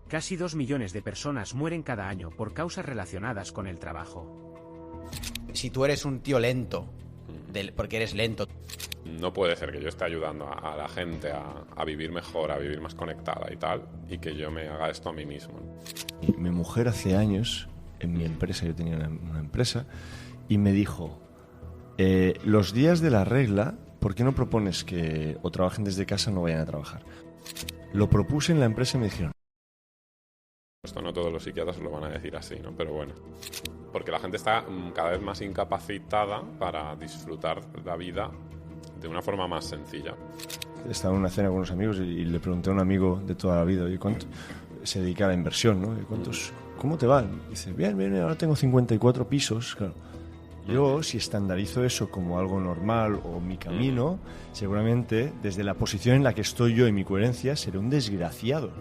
Casi 2 millones de personas mueren cada año por causas relacionadas con el trabajo. Si tú eres un tío lento, porque eres lento. No puede ser que yo esté ayudando a la gente a vivir mejor, a vivir más conectada y tal, y que yo me haga esto a mí mismo. Mi mujer hace años, en mi empresa, yo tenía una empresa, y me dijo, los días de la regla, ¿por qué no propones que o trabajen desde casa o no vayan a trabajar? Lo propuse en la empresa y me dijeron. Esto no todos los psiquiatras lo van a decir así, ¿no? Pero bueno, porque la gente está cada vez más incapacitada para disfrutar la vida de una forma más sencilla. Estaba en una cena con unos amigos y le pregunté a un amigo de toda la vida, oye, ¿cuánto se dedica a la inversión, ¿no? ¿Cómo te va? Dice, bien, ahora tengo 54 pisos, claro. Yo, si estandarizo eso como algo normal o mi camino, seguramente desde la posición en la que estoy yo y mi coherencia, seré un desgraciado.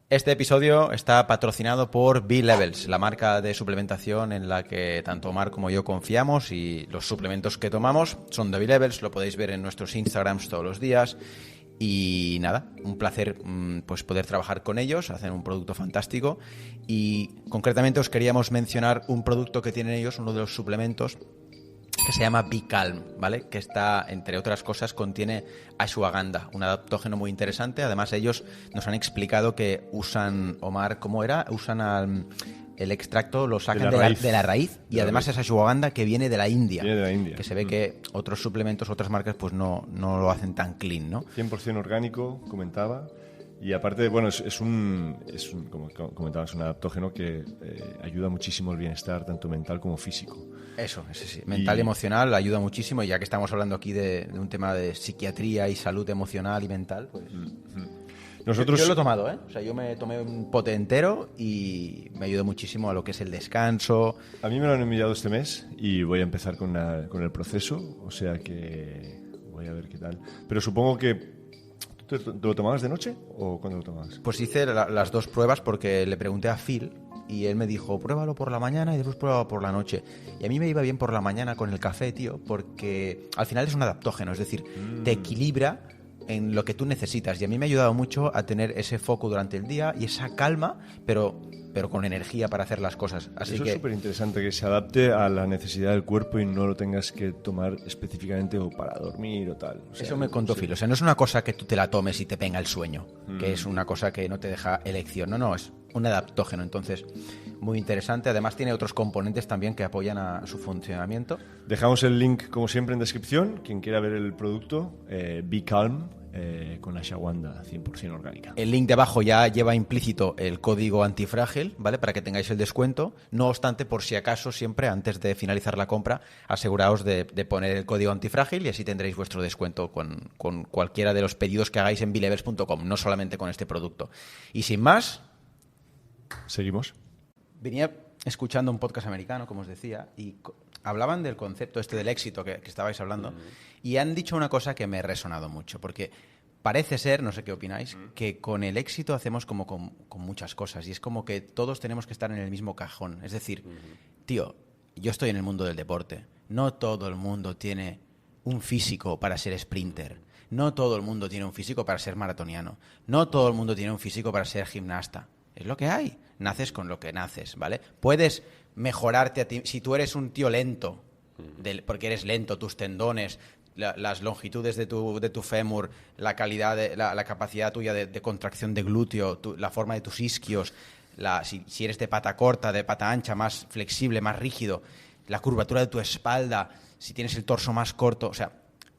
Este episodio está patrocinado por B-Levels, la marca de suplementación en la que tanto Omar como yo confiamos, y los suplementos que tomamos son de B-Levels, lo podéis ver en nuestros Instagrams todos los días. Y nada, un placer pues poder trabajar con ellos, hacen un producto fantástico, y concretamente os queríamos mencionar un producto que tienen ellos, uno de los suplementos, que se llama Bicalm, ¿vale? Que está, entre otras cosas, contiene ashwagandha, un adaptógeno muy interesante. Además, ellos nos han explicado que usan, Omar, ¿cómo era? Usan el extracto, lo sacan de la raíz, y además es ashwagandha que viene de la India. Viene de la India. Que se ve que otros suplementos, otras marcas, pues no lo hacen tan clean, ¿no? 100% orgánico, comentaba. Y aparte, bueno, como comentabas, un adaptógeno que ayuda muchísimo el bienestar, tanto mental como físico. Eso, sí. Mental y emocional ayuda muchísimo, y ya que estamos hablando aquí de un tema de psiquiatría y salud emocional y mental, pues... Nosotros... Yo lo he tomado, ¿eh? O sea, yo me tomé un pote entero y me ayudó muchísimo a lo que es el descanso. A mí me lo han enviado este mes y voy a empezar con el proceso, o sea que voy a ver qué tal. Pero supongo que... ¿Te lo tomabas de noche o cuándo lo tomabas? Pues hice las dos pruebas porque le pregunté a Phil y él me dijo, pruébalo por la mañana y después pruébalo por la noche. Y a mí me iba bien por la mañana con el café, tío, porque al final es un adaptógeno, es decir, te equilibra en lo que tú necesitas. Y a mí me ha ayudado mucho a tener ese foco durante el día y esa calma, pero con energía para hacer las cosas. Así Eso que... es súper interesante, que se adapte a la necesidad del cuerpo y no lo tengas que tomar específicamente o para dormir o tal. O sea, eso me contó Phil. O sea, no es una cosa que tú te la tomes y te venga el sueño, que es una cosa que no te deja elección. No, es un adaptógeno. Entonces, muy interesante. Además, tiene otros componentes también que apoyan a su funcionamiento. Dejamos el link, como siempre, en descripción. Quien quiera ver el producto, Bicalm, con ashwagandha 100% orgánica. El link de abajo ya lleva implícito el código antifrágil, ¿vale? Para que tengáis el descuento. No obstante, por si acaso, siempre antes de finalizar la compra, aseguraos de poner el código antifrágil y así tendréis vuestro descuento con cualquiera de los pedidos que hagáis en bilevers.com, no solamente con este producto. Y sin más... ¿Seguimos? Venía escuchando un podcast americano, como os decía, y hablaban del concepto este del éxito que estabais hablando, y han dicho una cosa que me ha resonado mucho, porque parece ser, no sé qué opináis, que con el éxito hacemos como con muchas cosas, y es como que todos tenemos que estar en el mismo cajón. Es decir, tío, yo estoy en el mundo del deporte, no todo el mundo tiene un físico para ser sprinter, no todo el mundo tiene un físico para ser maratoniano, no todo el mundo tiene un físico para ser gimnasta. Es lo que hay. Naces con lo que naces, ¿vale? Puedes mejorarte a ti. Si tú eres un tío lento, porque eres lento, tus tendones, las longitudes de tu fémur, la calidad, la capacidad tuya de contracción de glúteo, la forma de tus isquios, si eres de pata corta, de pata ancha, más flexible, más rígido, la curvatura de tu espalda, si tienes el torso más corto, o sea,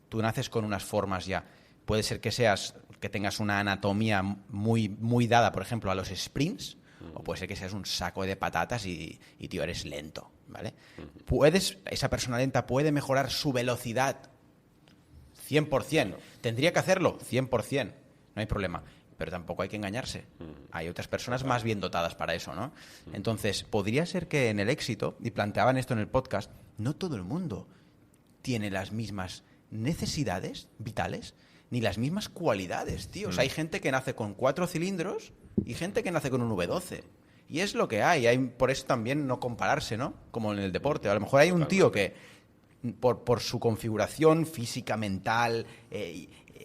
tú naces con unas formas ya. Puede ser que tengas una anatomía muy, muy dada, por ejemplo, a los sprints, o puede ser que seas un saco de patatas y tío, eres lento, ¿vale? Esa persona lenta puede mejorar su velocidad 100%. ¿Tendría que hacerlo? 100%. No hay problema. Pero tampoco hay que engañarse. Hay otras personas más bien dotadas para eso, ¿no? Entonces, podría ser que en el éxito, y planteaban esto en el podcast, no todo el mundo tiene las mismas necesidades vitales ni las mismas cualidades, tío. O sea, hay gente que nace con 4 cilindros y gente que nace con un V12. Y es lo que hay. Por eso también no compararse, ¿no? Como en el deporte. A lo mejor hay un tío que, por su configuración física, mental,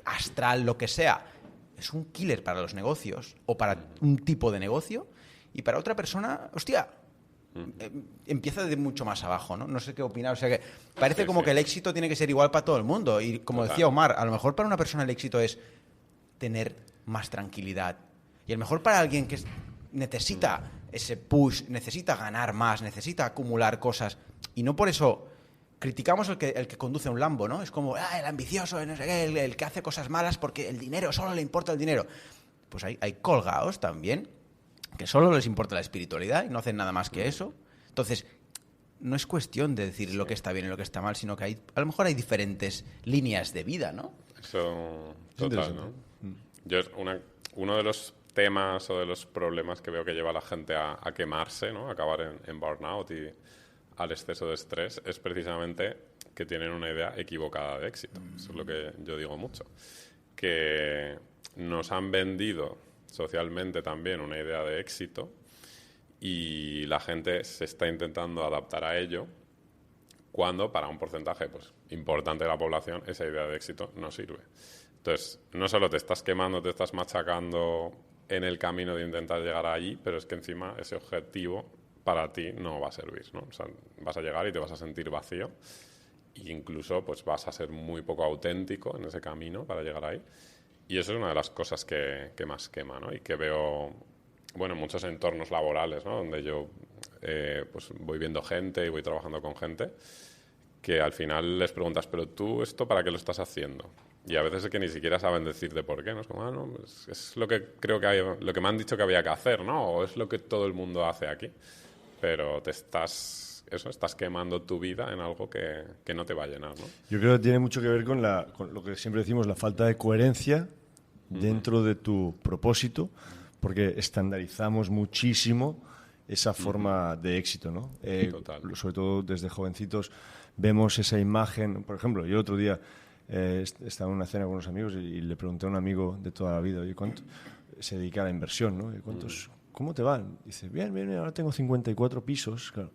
astral, lo que sea, es un killer para los negocios o para un tipo de negocio, y para otra persona, hostia, empieza de mucho más abajo, ¿no? No sé qué opinar. O sea, que parece como que el éxito tiene que ser igual para todo el mundo. Y como decía Omar, a lo mejor para una persona el éxito es tener más tranquilidad. Y a lo mejor para alguien que necesita ese push, necesita ganar más, necesita acumular cosas, y no por eso criticamos el que conduce un Lambo, ¿no? Es como, el ambicioso, no sé qué, el que hace cosas malas porque el dinero, solo le importa el dinero. Pues hay colgados también que solo les importa la espiritualidad y no hacen nada más que eso. Entonces, no es cuestión de decir lo que está bien y lo que está mal, sino que a lo mejor hay diferentes líneas de vida, ¿no? Eso, total, ¿no? Yo, uno de los temas o de los problemas que veo que lleva a la gente a quemarse, ¿no? A acabar en burnout y al exceso de estrés, es precisamente que tienen una idea equivocada de éxito. Eso es lo que yo digo mucho. Que nos han vendido socialmente también una idea de éxito y la gente se está intentando adaptar a ello, cuando para un porcentaje pues importante de la población esa idea de éxito no sirve. Entonces, no solo te estás quemando, te estás machacando en el camino de intentar llegar allí, pero es que encima ese objetivo para ti no va a servir, ¿no? O sea, vas a llegar y te vas a sentir vacío e incluso pues vas a ser muy poco auténtico en ese camino para llegar ahí. Y eso es una de las cosas que más quema, ¿no? Y que veo, bueno, en muchos entornos laborales, ¿no? Donde yo pues voy viendo gente y voy trabajando con gente, que al final les preguntas, ¿pero tú esto para qué lo estás haciendo? Y a veces es que ni siquiera saben decirte por qué, ¿no? Es como, no, es lo que creo que hay, lo que me han dicho que había que hacer, ¿no? O es lo que todo el mundo hace aquí. Pero estás quemando tu vida en algo que no te va a llenar, ¿no? Yo creo que tiene mucho que ver con lo que siempre decimos, la falta de coherencia dentro de tu propósito, porque estandarizamos muchísimo esa forma de éxito, ¿no? Total. Sobre todo desde jovencitos vemos esa imagen. Por ejemplo, yo el otro día estaba en una cena con unos amigos y le pregunté a un amigo de toda la vida, oye, ¿cuánto se dedica a la inversión, ¿no? ¿Cómo te van? Dice, bien, ahora tengo 54 pisos, claro.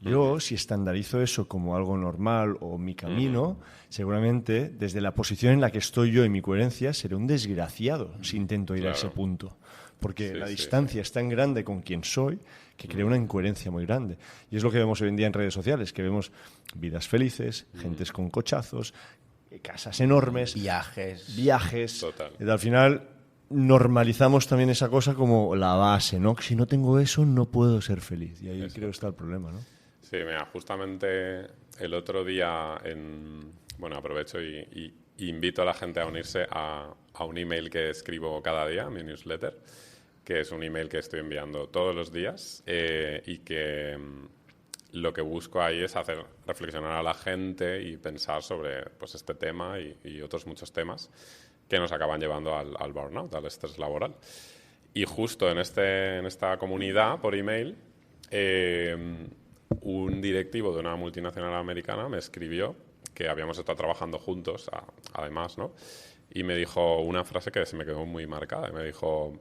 Yo, si estandarizo eso como algo normal o mi camino, seguramente desde la posición en la que estoy yo y mi coherencia, seré un desgraciado si intento ir a ese punto. Porque la distancia es tan grande con quien soy que crea una incoherencia muy grande. Y es lo que vemos hoy en día en redes sociales, que vemos vidas felices, gentes con cochazos, casas enormes, viajes. Total. Y al final normalizamos también esa cosa como la base, ¿no? Si no tengo eso, no puedo ser feliz. Y ahí creo que está el problema, ¿no? Sí, mira, justamente el otro día, aprovecho y invito a la gente a unirse a un email que escribo cada día, mi newsletter, que es un email que estoy enviando todos los días y que lo que busco ahí es hacer reflexionar a la gente y pensar sobre pues, este tema y otros muchos temas que nos acaban llevando al burnout, al estrés laboral. Y justo en esta comunidad, por email, un directivo de una multinacional americana me escribió, que habíamos estado trabajando juntos, además, ¿no? Y me dijo una frase que se me quedó muy marcada. Y me dijo,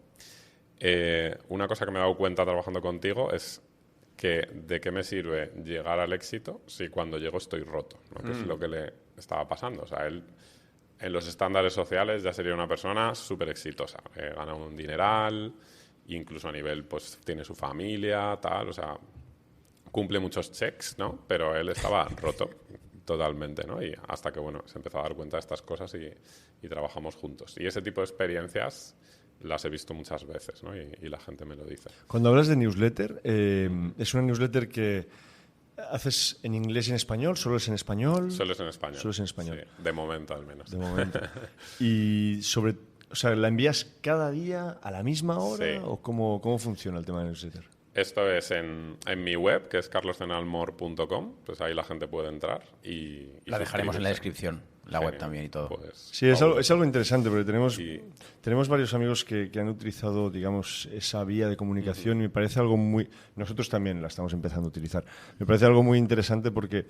una cosa que me he dado cuenta trabajando contigo es que de qué me sirve llegar al éxito si cuando llego estoy roto, ¿no? Que es lo que le estaba pasando. O sea, él en los estándares sociales ya sería una persona súper exitosa. Gana un dineral, incluso a nivel, pues tiene su familia, tal, o sea, cumple muchos checks, ¿no? Pero él estaba roto totalmente, ¿no? Y hasta que, bueno, se empezó a dar cuenta de estas cosas y trabajamos juntos. Y ese tipo de experiencias las he visto muchas veces, ¿no? Y la gente me lo dice. Cuando hablas de newsletter, ¿es una newsletter que haces en inglés y en español? ¿Solo es en español? Solo es en español. Solo es en español. Sí, de momento al menos. De momento. Y o sea, ¿la envías cada día a la misma hora? Sí. ¿O cómo funciona el tema de newsletter? Esto es en mi web, que es carlosdenalmor.com, pues ahí la gente puede entrar y la dejaremos en la suscribirse. descripción, la Genial. web también y todo. Pues, Sí, es algo interesante, porque tenemos varios amigos que han utilizado, digamos, esa vía de comunicación y me parece algo muy... Nosotros también la estamos empezando a utilizar. Me parece algo muy interesante porque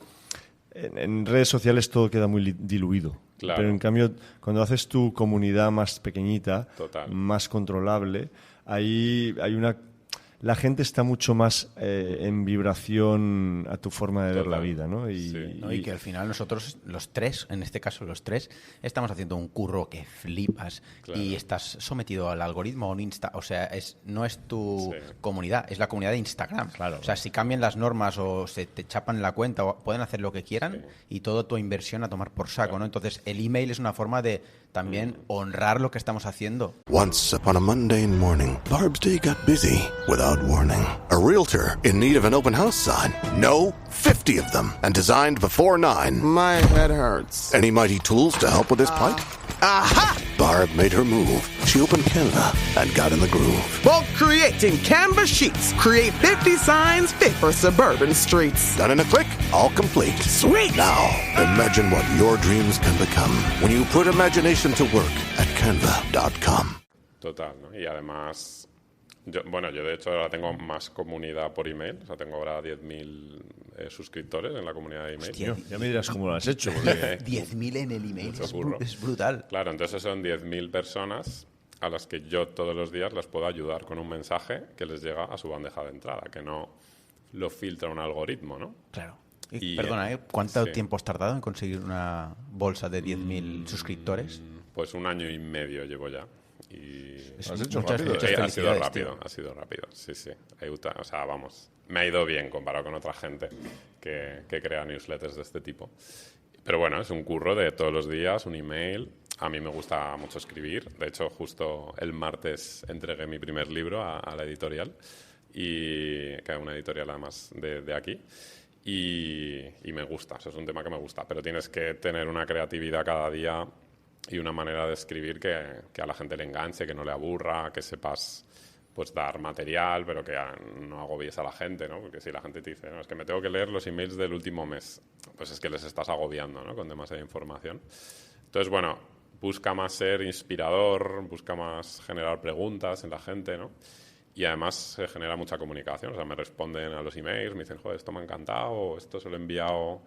en redes sociales todo queda muy diluido. Claro. Pero en cambio, cuando haces tu comunidad más pequeñita, Total. más controlable, ahí hay una... la gente está mucho más en vibración a tu forma de ver la vida, ¿no? Y que al final nosotros, los tres, en este caso los tres, estamos haciendo un curro que flipas y estás sometido al algoritmo o un o sea, no es tu comunidad, es la comunidad de Instagram. Claro. O sea, si cambian las normas o se te chapan la cuenta, o pueden hacer lo que quieran y toda tu inversión a tomar por saco, ¿no? Entonces, el email es una forma de también honrar lo que estamos haciendo. Once upon a mundane morning, Barb's day got busy without warning. A realtor in need of an open house sign. No, 50 of them, and designed before 9. My head hurts. Any mighty tools to help with this plight? Aha! Barb made her move. She opened Canva and got in the groove. Bulk creating Canva sheets. Create 50 signs fit for suburban streets. Done in a click, all complete. Sweet! Now, imagine what your dreams can become when you put imagination to work at canva.com. Total, ¿no? Y además, yo de hecho ahora tengo más comunidad por email. O sea, tengo ahora 10.000 suscriptores en la comunidad de email. Hostia, Ya me dirás cómo lo has hecho. Porque... 10.000 en el email, es brutal. Claro, entonces son 10.000 personas a las que yo todos los días les puedo ayudar con un mensaje que les llega a su bandeja de entrada, que no lo filtra un algoritmo, ¿no? Claro. Perdona, ¿cuánto tiempo has tardado en conseguir una bolsa de 10.000 suscriptores? Pues 1 año y medio llevo ya. Y ¿Has hecho muchas rápido? felicidades, ha sido tío. rápido, ha sido rápido. Sí. O sea, vamos, me ha ido bien comparado con otra gente que crea newsletters de este tipo. Pero bueno, es un curro de todos los días, un email. A mí me gusta mucho escribir. De hecho, justo el martes entregué mi primer libro a la editorial, que es una editorial además de aquí. Y me gusta, eso es un tema que me gusta. Pero tienes que tener una creatividad cada día y una manera de escribir que a la gente le enganche, que no le aburra, que sepas pues dar material, pero que no agobies a la gente, ¿no? Porque si la gente te dice, no, es que me tengo que leer los emails del último mes, pues es que les estás agobiando, ¿no? Con demasiada información. Entonces, bueno, busca más ser inspirador, busca más generar preguntas en la gente, ¿no? Y además se genera mucha comunicación, o sea, me responden a los emails, me dicen, joder, esto me ha encantado, o esto se lo he enviado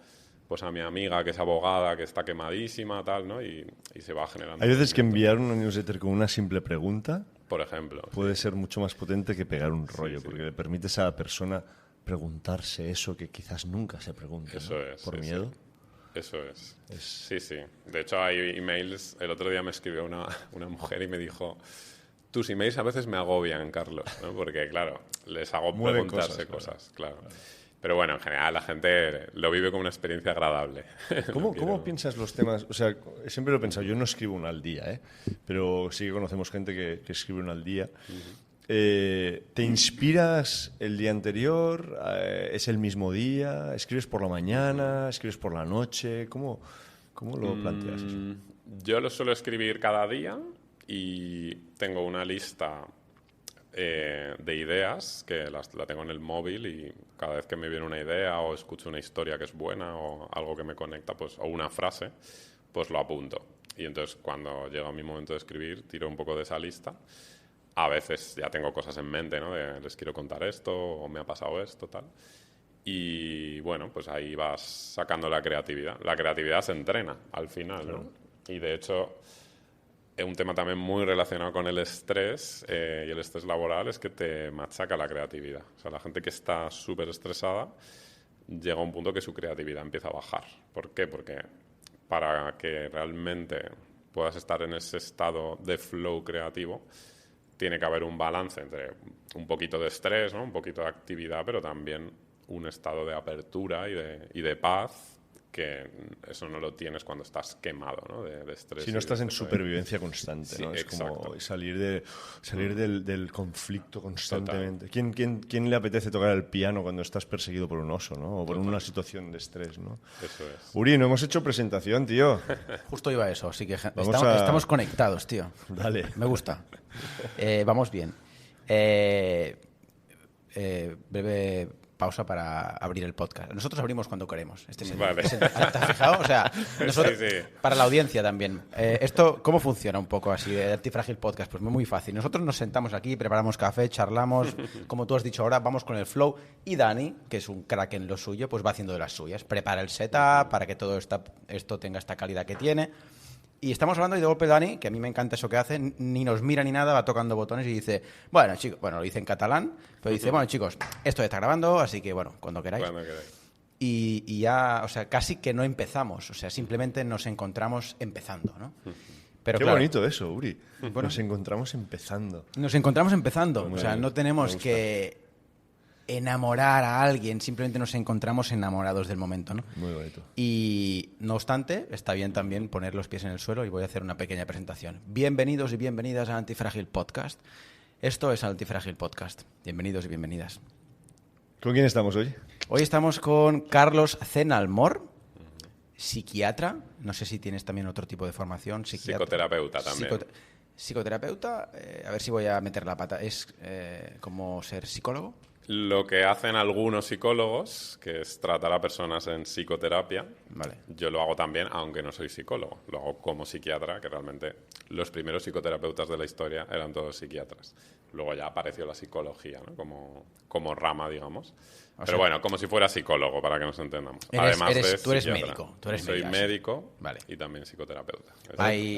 pues a mi amiga que es abogada, que está quemadísima, tal, ¿no? Y se va generando. Hay veces que enviar una newsletter con una simple pregunta, por ejemplo, puede ser mucho más potente que pegar un rollo, porque le permites a la persona preguntarse eso que quizás nunca se pregunte. Eso ¿no? es. Por sí, miedo. Sí. Eso es. Sí. De hecho, hay emails. El otro día me escribió una mujer y me dijo: tus emails a veces me agobian, Carlos, ¿no? Porque, claro, les hago Mueven preguntarse cosas, claro. Pero bueno, en general la gente lo vive como una experiencia agradable. ¿Cómo piensas los temas? O sea, siempre lo he pensado, yo no escribo una al día, ¿eh? Pero sí que conocemos gente que escribe una al día. ¿Te inspiras el día anterior? ¿Es el mismo día? ¿Escribes por la mañana? ¿Escribes por la noche? ¿Cómo lo planteas eso? Yo lo suelo escribir cada día y tengo una lista de ideas que la tengo en el móvil, y cada vez que me viene una idea o escucho una historia que es buena o algo que me conecta, pues, o una frase, pues lo apunto. Y entonces cuando llega mi momento de escribir, tiro un poco de esa lista. A veces ya tengo cosas en mente, ¿no? Les quiero contar esto, o me ha pasado esto, tal. Y bueno, pues ahí vas sacando la creatividad. La creatividad se entrena al final, ¿no? Y de hecho, un tema también muy relacionado con el estrés y el estrés laboral es que te machaca la creatividad. O sea, la gente que está súper estresada llega a un punto que su creatividad empieza a bajar. ¿Por qué? Porque para que realmente puedas estar en ese estado de flow creativo, tiene que haber un balance entre un poquito de estrés, ¿no? Un poquito de actividad, pero también un estado de apertura y de paz, que eso no lo tienes cuando estás quemado, ¿no? De estrés. Si no estás en supervivencia constante, ¿no? Sí, es exacto. como salir del conflicto constantemente. ¿Quién le apetece tocar el piano cuando estás perseguido por un oso, ¿no? O por una situación de estrés, ¿no? Eso es. Uri, no hemos hecho presentación, tío. Justo iba a eso, así que a- estamos conectados, tío. Dale. Me gusta. Vamos bien. Breve pausa para abrir el podcast. Nosotros abrimos cuando queremos. Vale. ¿Te has fijado? O sea, nosotros, Sí. para la audiencia también. Esto, ¿cómo funciona un poco así de Antifrágil Podcast? Pues muy fácil. Nosotros nos sentamos aquí, preparamos café, charlamos, como tú has dicho ahora, vamos con el flow, y Dani, que es un crack en lo suyo, pues va haciendo de las suyas. Prepara el setup para que todo esto tenga esta calidad que tiene. Y estamos hablando y de golpe Dani, que a mí me encanta eso que hace, ni nos mira ni nada, va tocando botones y dice, bueno, chicos, lo dice en catalán, pero dice, bueno, chicos, esto está grabando, así que, bueno, cuando queráis. Y ya, o sea, casi que no empezamos, o sea, simplemente nos encontramos empezando, ¿no? Pero Qué claro, bonito eso, Uri. Nos encontramos empezando. Nos encontramos empezando, Muy o sea, bien, no tenemos me gusta. que enamorar a alguien, simplemente nos encontramos enamorados del momento, ¿no? Muy bonito. Y no obstante, está bien también poner los pies en el suelo y voy a hacer una pequeña presentación. Bienvenidos y bienvenidas al Antifrágil Podcast. Esto es Antifrágil Podcast. Bienvenidos y bienvenidas. ¿Con quién estamos hoy? Hoy estamos con Carlos Zenalmor, psiquiatra. No sé si tienes también otro tipo de formación. Psicoterapeuta también. Psicoterapeuta. A ver si voy a meter la pata. ¿Es como ser psicólogo? Lo que hacen algunos psicólogos, que es tratar a personas en psicoterapia, Vale. yo lo hago también, aunque no soy psicólogo. Lo hago como psiquiatra, que realmente los primeros psicoterapeutas de la historia eran todos psiquiatras. Luego ya apareció la psicología, ¿no? como rama, digamos. Pero bueno, como si fuera psicólogo, para que nos entendamos. Tú eres psiquiatra. médico. Tú eres Soy médico Vale. y también psicoterapeuta.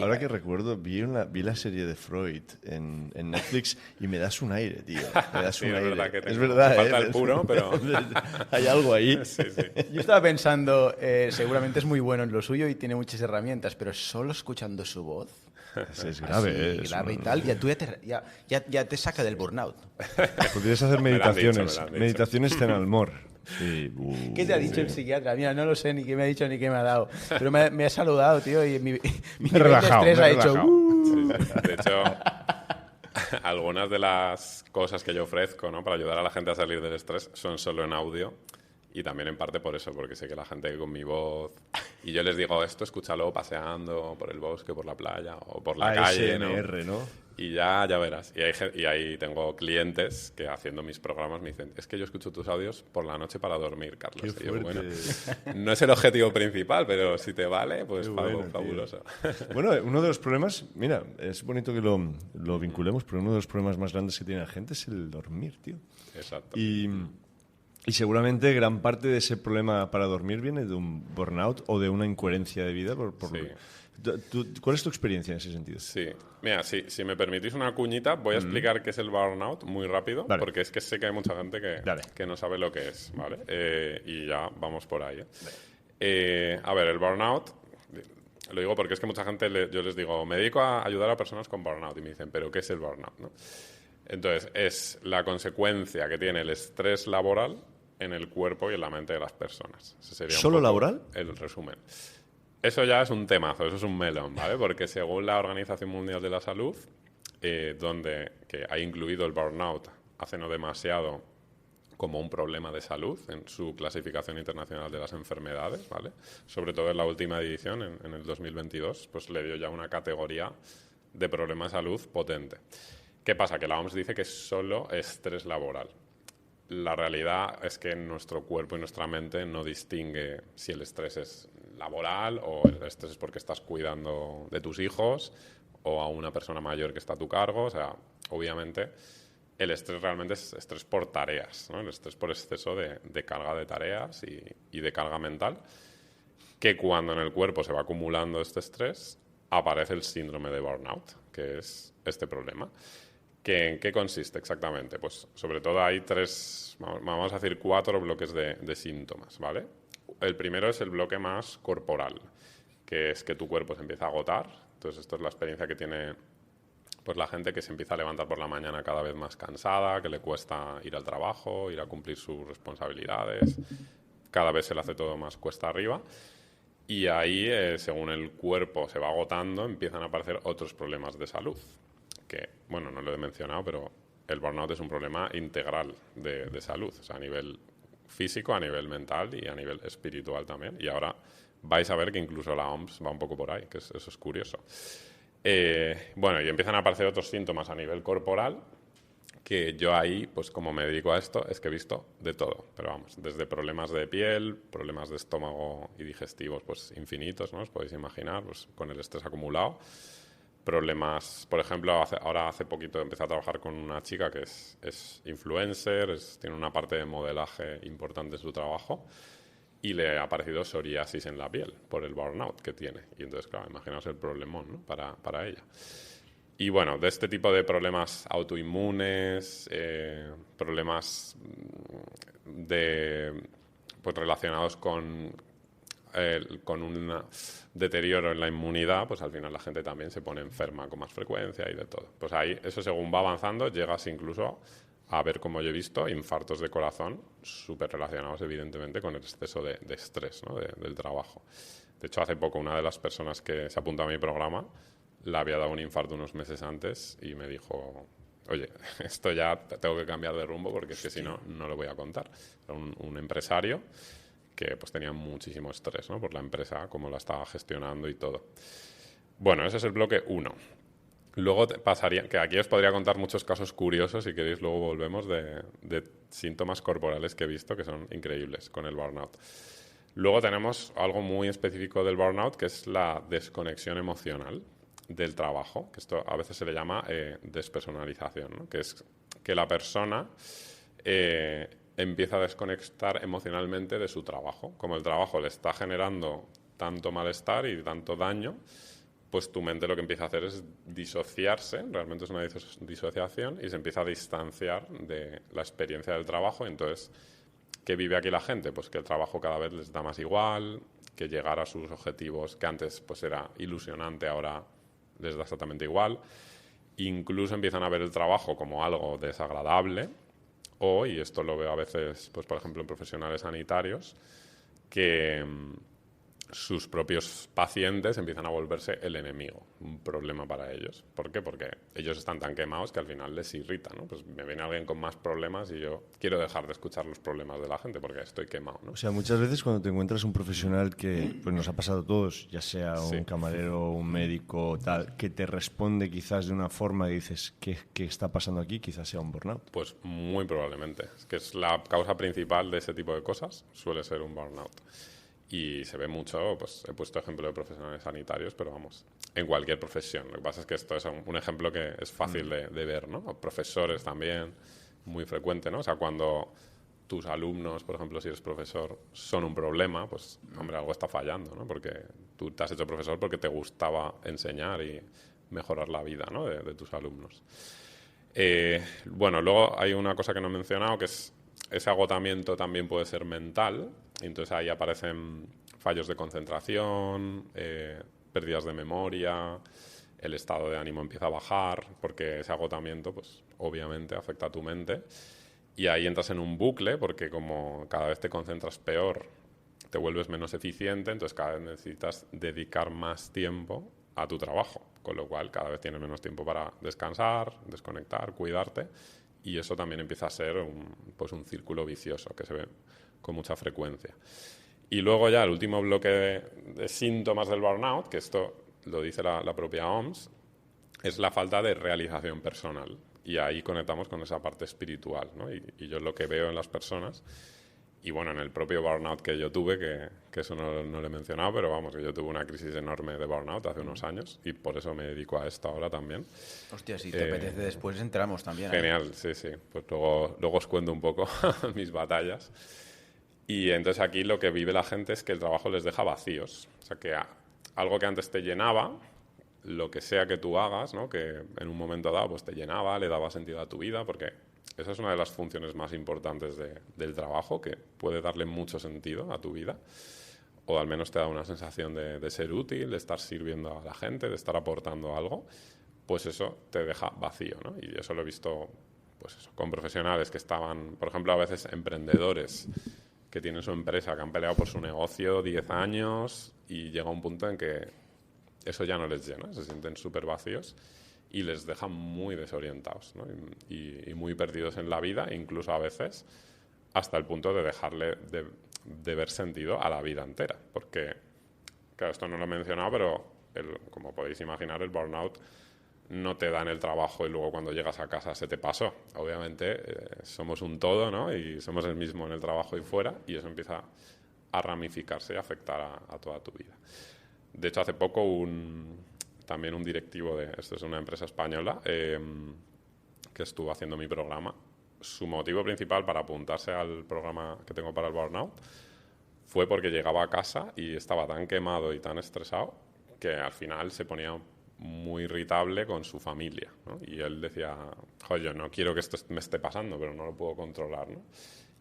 Ahora que recuerdo, vi la serie de Freud en Netflix y me das un aire, tío. Me das Sí, un es aire. verdad que Es verdad, falta el puro, pero... Hay algo ahí. Sí. Yo estaba pensando, seguramente es muy bueno en lo suyo y tiene muchas herramientas, pero solo escuchando su voz, Es grave, así, grave y tal, ya te saca del burnout. Podrías hacer Me lo han dicho, meditaciones. me lo han dicho. Meditaciones Zenalmor. Sí. ¿Qué te ha dicho el psiquiatra? Mira, no lo sé ni qué me ha dicho ni qué me ha dado, pero me ha saludado, tío, y mi nivel relajado, de estrés me ha he hecho... relajado. De hecho, algunas de las cosas que yo ofrezco, ¿no? para ayudar a la gente a salir del estrés son solo en audio. Y también en parte por eso, porque sé que la gente con mi voz... Y yo les digo, esto escúchalo paseando por el bosque, por la playa o por la calle, ¿no? ASMR, ¿no? Y ya verás. Y ahí tengo clientes que haciendo mis programas me dicen, es que yo escucho tus audios por la noche para dormir, Carlos. Qué Y yo, fuerte. bueno, no es el objetivo principal, pero si te vale, pues Qué algo bueno, fabuloso. Bueno, uno de los problemas, mira, es bonito que lo vinculemos, pero uno de los problemas más grandes que tiene la gente es el dormir, tío. Exacto. Y seguramente gran parte de ese problema para dormir viene de un burnout o de una incoherencia de vida. Sí. ¿Cuál es tu experiencia en ese sentido? Sí, mira, si me permitís una cuñita, voy a explicar qué es el burnout muy rápido, Vale. porque es que sé que hay mucha gente Dale. que no sabe lo que es, ¿vale? Y ya vamos por ahí. A ver, el burnout, lo digo porque es que mucha gente, yo les digo, me dedico a ayudar a personas con burnout, y me dicen, ¿pero qué es el burnout? ¿no? Entonces, es la consecuencia que tiene el estrés laboral en el cuerpo y en la mente de las personas. Ese sería un ¿Solo poco laboral? El resumen. Eso ya es un temazo, eso es un melón, ¿vale? Porque según la Organización Mundial de la Salud, que ha incluido el burnout hace no demasiado como un problema de salud en su clasificación internacional de las enfermedades, ¿vale? Sobre todo en la última edición, en el 2022, pues le dio ya una categoría de problema de salud potente. ¿Qué pasa? Que la OMS dice que es solo estrés laboral. La realidad es que nuestro cuerpo y nuestra mente no distingue si el estrés es laboral o el estrés es porque estás cuidando de tus hijos o a una persona mayor que está a tu cargo. O sea, obviamente el estrés realmente es estrés por tareas, ¿no? El estrés por exceso de carga de tareas y de carga mental, que cuando en el cuerpo se va acumulando este estrés aparece el síndrome de burnout, que es este problema. ¿En qué consiste exactamente? Pues sobre todo hay vamos a decir 4 bloques de síntomas, ¿vale? El primero es el bloque más corporal, que es que tu cuerpo se empieza a agotar. Entonces esto es la experiencia que tiene pues la gente que se empieza a levantar por la mañana cada vez más cansada, que le cuesta ir al trabajo, ir a cumplir sus responsabilidades, cada vez se le hace todo más cuesta arriba. Y ahí, según el cuerpo se va agotando, empiezan a aparecer otros problemas de salud. Que, bueno, no lo he mencionado, pero el burnout es un problema integral de salud, o sea, a nivel físico, a nivel mental y a nivel espiritual también. Y ahora vais a ver que incluso la OMS va un poco por ahí, que eso es curioso. Bueno, y empiezan a aparecer otros síntomas a nivel corporal, que yo ahí, pues como me dedico a esto, es que he visto de todo. Pero vamos, desde problemas de piel, problemas de estómago y digestivos, pues infinitos, ¿no? Os podéis imaginar, pues con el estrés acumulado. Problemas, por ejemplo, hace poquito empecé a trabajar con una chica que es influencer, tiene una parte de modelaje importante en su trabajo y le ha aparecido psoriasis en la piel por el burnout que tiene. Y entonces, claro, imaginaos el problemón, ¿no? para ella. Y bueno, de este tipo de problemas autoinmunes, problemas pues relacionados con un deterioro en la inmunidad, pues al final la gente también se pone enferma con más frecuencia y de todo. Pues ahí, eso según va avanzando, llegas incluso a ver, como yo he visto, infartos de corazón súper relacionados, evidentemente, con el exceso de estrés, ¿no? del trabajo. De hecho, hace poco una de las personas que se apuntó a mi programa le había dado un infarto unos meses antes y me dijo, oye, esto ya tengo que cambiar de rumbo porque es que si no, no lo voy a contar. Era un empresario que pues tenía muchísimo estrés, ¿no? Por la empresa, cómo la estaba gestionando y todo. Bueno, ese es el bloque 1. Luego pasaría, que aquí os podría contar muchos casos curiosos, si queréis luego volvemos, de síntomas corporales que he visto que son increíbles con el burnout. Luego tenemos algo muy específico del burnout, que es la desconexión emocional del trabajo, que esto a veces se le llama despersonalización, ¿no? Que es que la persona empieza a desconectar emocionalmente de su trabajo. Como el trabajo le está generando tanto malestar y tanto daño, pues tu mente lo que empieza a hacer es disociarse, realmente es una disociación, y se empieza a distanciar de la experiencia del trabajo. Entonces, ¿qué vive aquí la gente? Pues que el trabajo cada vez les da más igual, que llegar a sus objetivos, que antes pues era ilusionante, ahora les da exactamente igual. Incluso empiezan a ver el trabajo como algo desagradable, y esto lo veo a veces, pues por ejemplo, en profesionales sanitarios, que sus propios pacientes empiezan a volverse el enemigo, un problema para ellos. ¿Por qué? Porque ellos están tan quemados que al final les irrita, ¿no? Pues me viene alguien con más problemas y yo quiero dejar de escuchar los problemas de la gente porque estoy quemado, ¿no? O sea, muchas veces cuando te encuentras un profesional que pues nos ha pasado a todos, ya sea un camarero, un médico, tal, que te responde quizás de una forma y dices, ¿qué está pasando aquí? Quizás sea un burnout. Pues muy probablemente. Es que es la causa principal de ese tipo de cosas, suele ser un burnout. Y se ve mucho, pues he puesto ejemplo de profesionales sanitarios, pero vamos, en cualquier profesión. Lo que pasa es que esto es un ejemplo que es fácil de ver, ¿no? O profesores también, muy frecuente, ¿no? O sea, cuando tus alumnos, por ejemplo, si eres profesor, son un problema, pues, hombre, algo está fallando, ¿no? Porque tú te has hecho profesor porque te gustaba enseñar y mejorar la vida, ¿no? de tus alumnos. Bueno, luego hay una cosa que no he mencionado, que es ese agotamiento también puede ser mental. Entonces ahí aparecen fallos de concentración, pérdidas de memoria, el estado de ánimo empieza a bajar, porque ese agotamiento, pues obviamente afecta a tu mente. Y ahí entras en un bucle, porque como cada vez te concentras peor, te vuelves menos eficiente, entonces cada vez necesitas dedicar más tiempo a tu trabajo, con lo cual cada vez tienes menos tiempo para descansar, desconectar, cuidarte, y eso también empieza a ser un círculo vicioso que se ve con mucha frecuencia. Y luego ya el último bloque de síntomas del burnout, que esto lo dice la propia OMS, es la falta de realización personal. Y ahí conectamos con esa parte espiritual, ¿no? Y yo lo que veo en las personas, y bueno, en el propio burnout que yo tuve, que eso no lo he mencionado, pero vamos, que yo tuve una crisis enorme de burnout hace unos años y por eso me dedico a esto ahora también. Hostia, si te apetece después entramos también. Genial, sí. Pues luego os cuento un poco mis batallas. Y entonces aquí lo que vive la gente es que el trabajo les deja vacíos. O sea, que algo que antes te llenaba, lo que sea que tú hagas, ¿no? Que en un momento dado pues te llenaba, le daba sentido a tu vida, porque esa es una de las funciones más importantes del trabajo, que puede darle mucho sentido a tu vida, o al menos te da una sensación de ser útil, de estar sirviendo a la gente, de estar aportando algo, pues eso te deja vacío, ¿no? Y eso lo he visto pues eso, con profesionales que estaban, por ejemplo, a veces emprendedores que tienen su empresa, que han peleado por su negocio 10 años y llega un punto en que eso ya no les llena, se sienten súper vacíos y les deja muy desorientados, ¿no? y muy perdidos en la vida, incluso a veces hasta el punto de dejarle de ver sentido a la vida entera. Porque, claro, esto no lo he mencionado, pero como podéis imaginar, el burnout no te da en el trabajo y luego cuando llegas a casa se te pasó. Obviamente somos un todo, ¿no? Y somos el mismo en el trabajo y fuera, y eso empieza a ramificarse y a afectar a toda tu vida. De hecho, hace poco también un directivo esto es una empresa española, que estuvo haciendo mi programa, su motivo principal para apuntarse al programa que tengo para el burnout fue porque llegaba a casa y estaba tan quemado y tan estresado que al final se ponía muy irritable con su familia, ¿no? Y él decía, joder, yo no quiero que esto me esté pasando, pero no lo puedo controlar, ¿no?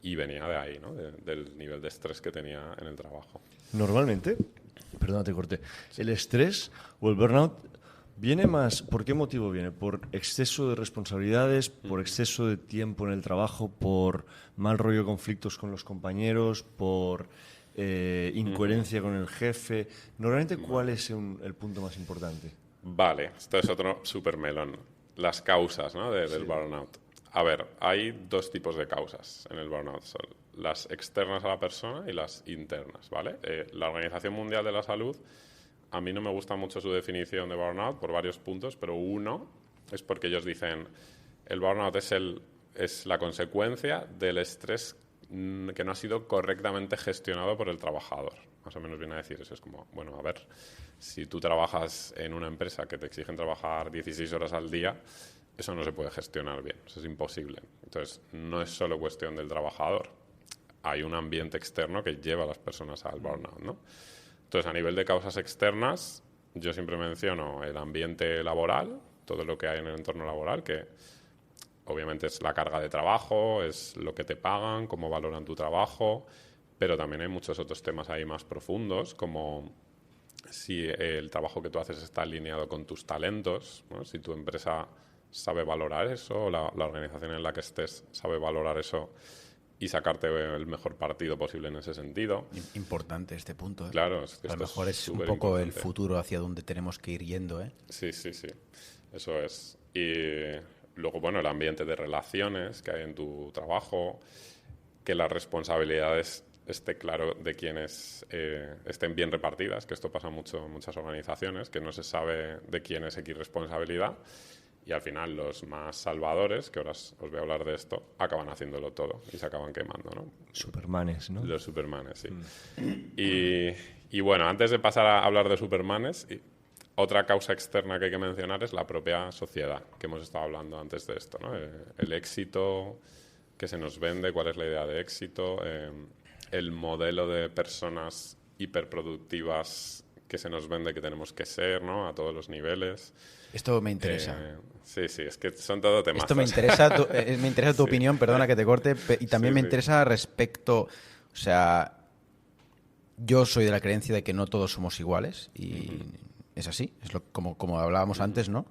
Y venía de ahí, ¿no? Del nivel de estrés que tenía en el trabajo. Normalmente, perdona, te corté, el estrés o el burnout viene más, ¿por qué motivo viene? ¿Por exceso de responsabilidades, por exceso de tiempo en el trabajo, por mal rollo, conflictos con los compañeros, por incoherencia con el jefe? Normalmente, ¿cuál es el punto más importante? Vale, esto es otro super melón. Las causas, ¿no? del burnout. A ver, hay dos tipos de causas en el burnout. Son las externas a la persona y las internas, ¿vale? La Organización Mundial de la Salud, a mí no me gusta mucho su definición de burnout por varios puntos, pero uno es porque ellos dicen el burnout es la consecuencia del estrés que no ha sido correctamente gestionado por el trabajador. Más o menos viene a decir eso. Es como, bueno, a ver, si tú trabajas en una empresa que te exigen trabajar 16 horas al día, eso no se puede gestionar bien, eso es imposible. Entonces, no es solo cuestión del trabajador. Hay un ambiente externo que lleva a las personas al burnout, ¿no? Entonces, a nivel de causas externas, yo siempre menciono el ambiente laboral, todo lo que hay en el entorno laboral, que obviamente es la carga de trabajo, es lo que te pagan, cómo valoran tu trabajo, pero también hay muchos otros temas ahí más profundos, como si el trabajo que tú haces está alineado con tus talentos, ¿no? Si tu empresa sabe valorar eso, la organización en la que estés sabe valorar eso y sacarte el mejor partido posible en ese sentido. Importante este punto, ¿eh? Claro, es que a lo mejor es un poco importante. el futuro hacia donde tenemos que ir yendo, ¿eh? Sí, eso es. Y luego, bueno, el ambiente de relaciones que hay en tu trabajo, que las responsabilidades esté claro de quienes estén bien repartidas, que esto pasa mucho en muchas organizaciones, que no se sabe de quién es X responsabilidad. Y al final los más salvadores, que ahora os voy a hablar de esto, acaban haciéndolo todo y se acaban quemando, ¿no? Supermanes, ¿no? Los supermanes, sí. Y bueno, antes de pasar a hablar de supermanes, otra causa externa que hay que mencionar es la propia sociedad, que hemos estado hablando antes de esto, ¿no? El éxito que se nos vende, cuál es la idea de éxito, el modelo de personas hiperproductivas que se nos vende que tenemos que ser, ¿no? A todos los niveles. Esto me interesa. Sí, es que son todo temas. Esto me interesa tu opinión, perdona que te corte, y también me interesa respecto, o sea, yo soy de la creencia de que no todos somos iguales y es así, es como hablábamos antes, ¿no?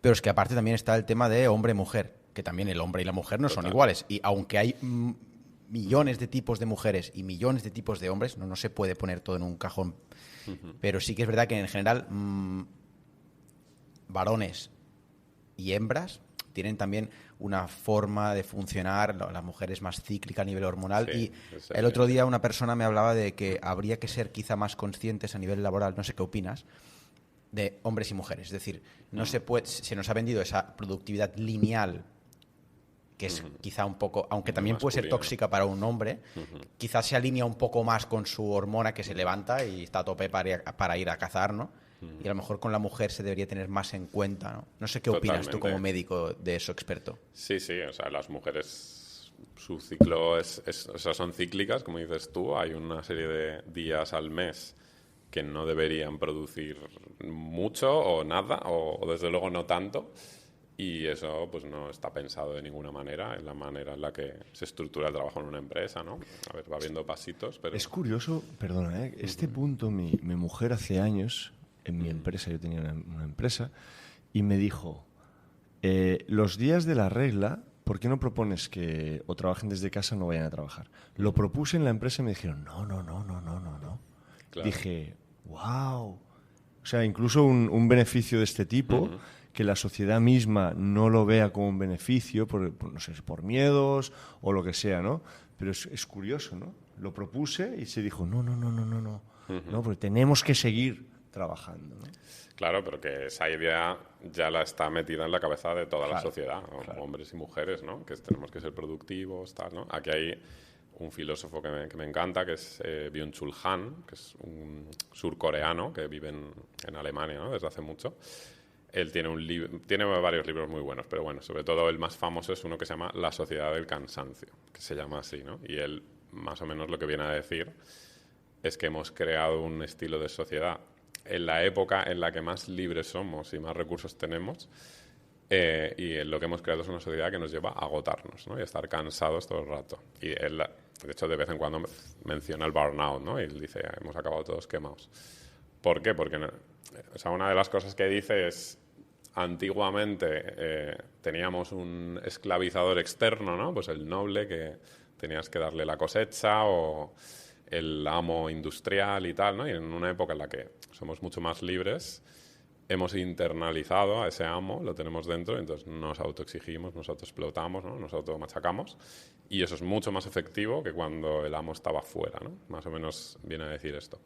Pero es que aparte también está el tema de hombre-mujer, que también el hombre y la mujer no son iguales, y aunque hay millones de tipos de mujeres y millones de tipos de hombres, no se puede poner todo en un cajón, pero sí que es verdad que en general varones y hembras tienen también una forma de funcionar, la mujer es más cíclica a nivel hormonal, y el otro día una persona me hablaba de que habría que ser quizá más conscientes a nivel laboral, no sé qué opinas, de hombres y mujeres. Es decir, se nos ha vendido esa productividad lineal que es quizá un poco, aunque también puede ser tóxica para un hombre, quizás se alinea un poco más con su hormona que se levanta y está a tope para ir a cazar, ¿no? Y a lo mejor con la mujer se debería tener más en cuenta, ¿no? No sé qué opinas tú como médico de eso, experto. Sí, o sea, las mujeres, su ciclo o sea, son cíclicas, como dices tú, hay una serie de días al mes que no deberían producir mucho o nada, o desde luego no tanto. Y eso pues no está pensado de ninguna manera en la manera en la que se estructura el trabajo en una empresa, ¿no? A ver, va viendo pasitos, pero... Es curioso, perdona, este punto mi mujer hace años, en mi empresa, yo tenía una empresa, y me dijo, los días de la regla, ¿por qué no propones que o trabajen desde casa o no vayan a trabajar? Lo propuse en la empresa y me dijeron, no. Claro. Dije, wow. O sea, incluso un beneficio de este tipo... que la sociedad misma no lo vea como un beneficio, no sé, por miedos o lo que sea, ¿no? Pero es curioso, ¿no? Lo propuse y se dijo, no, porque tenemos que seguir trabajando, ¿no? Claro, pero que esa idea ya la está metida en la cabeza de toda la sociedad, hombres y mujeres, ¿no? Que tenemos que ser productivos, tal, ¿no? Aquí hay un filósofo que me encanta, que es Byung-Chul Han, que es un surcoreano que vive en Alemania, ¿no? Desde hace mucho. Él tiene varios libros muy buenos, pero bueno, sobre todo el más famoso es uno que se llama La sociedad del cansancio, que se llama así, ¿no? Y él más o menos lo que viene a decir es que hemos creado un estilo de sociedad en la época en la que más libres somos y más recursos tenemos, y lo que hemos creado es una sociedad que nos lleva a agotarnos, ¿no? Y a estar cansados todo el rato. Y él, de hecho, de vez en cuando menciona el burnout, ¿no? Y él dice, hemos acabado todos quemados. ¿Por qué? Porque una de las cosas que dice es, antiguamente teníamos un esclavizador externo, ¿no? Pues el noble que tenías que darle la cosecha, o el amo industrial y tal, ¿no? Y en una época en la que somos mucho más libres, hemos internalizado a ese amo, lo tenemos dentro, entonces nos autoexigimos, nos autoexplotamos, ¿no? Nos automachacamos, y eso es mucho más efectivo que cuando el amo estaba fuera, ¿no? Más o menos viene a decir esto.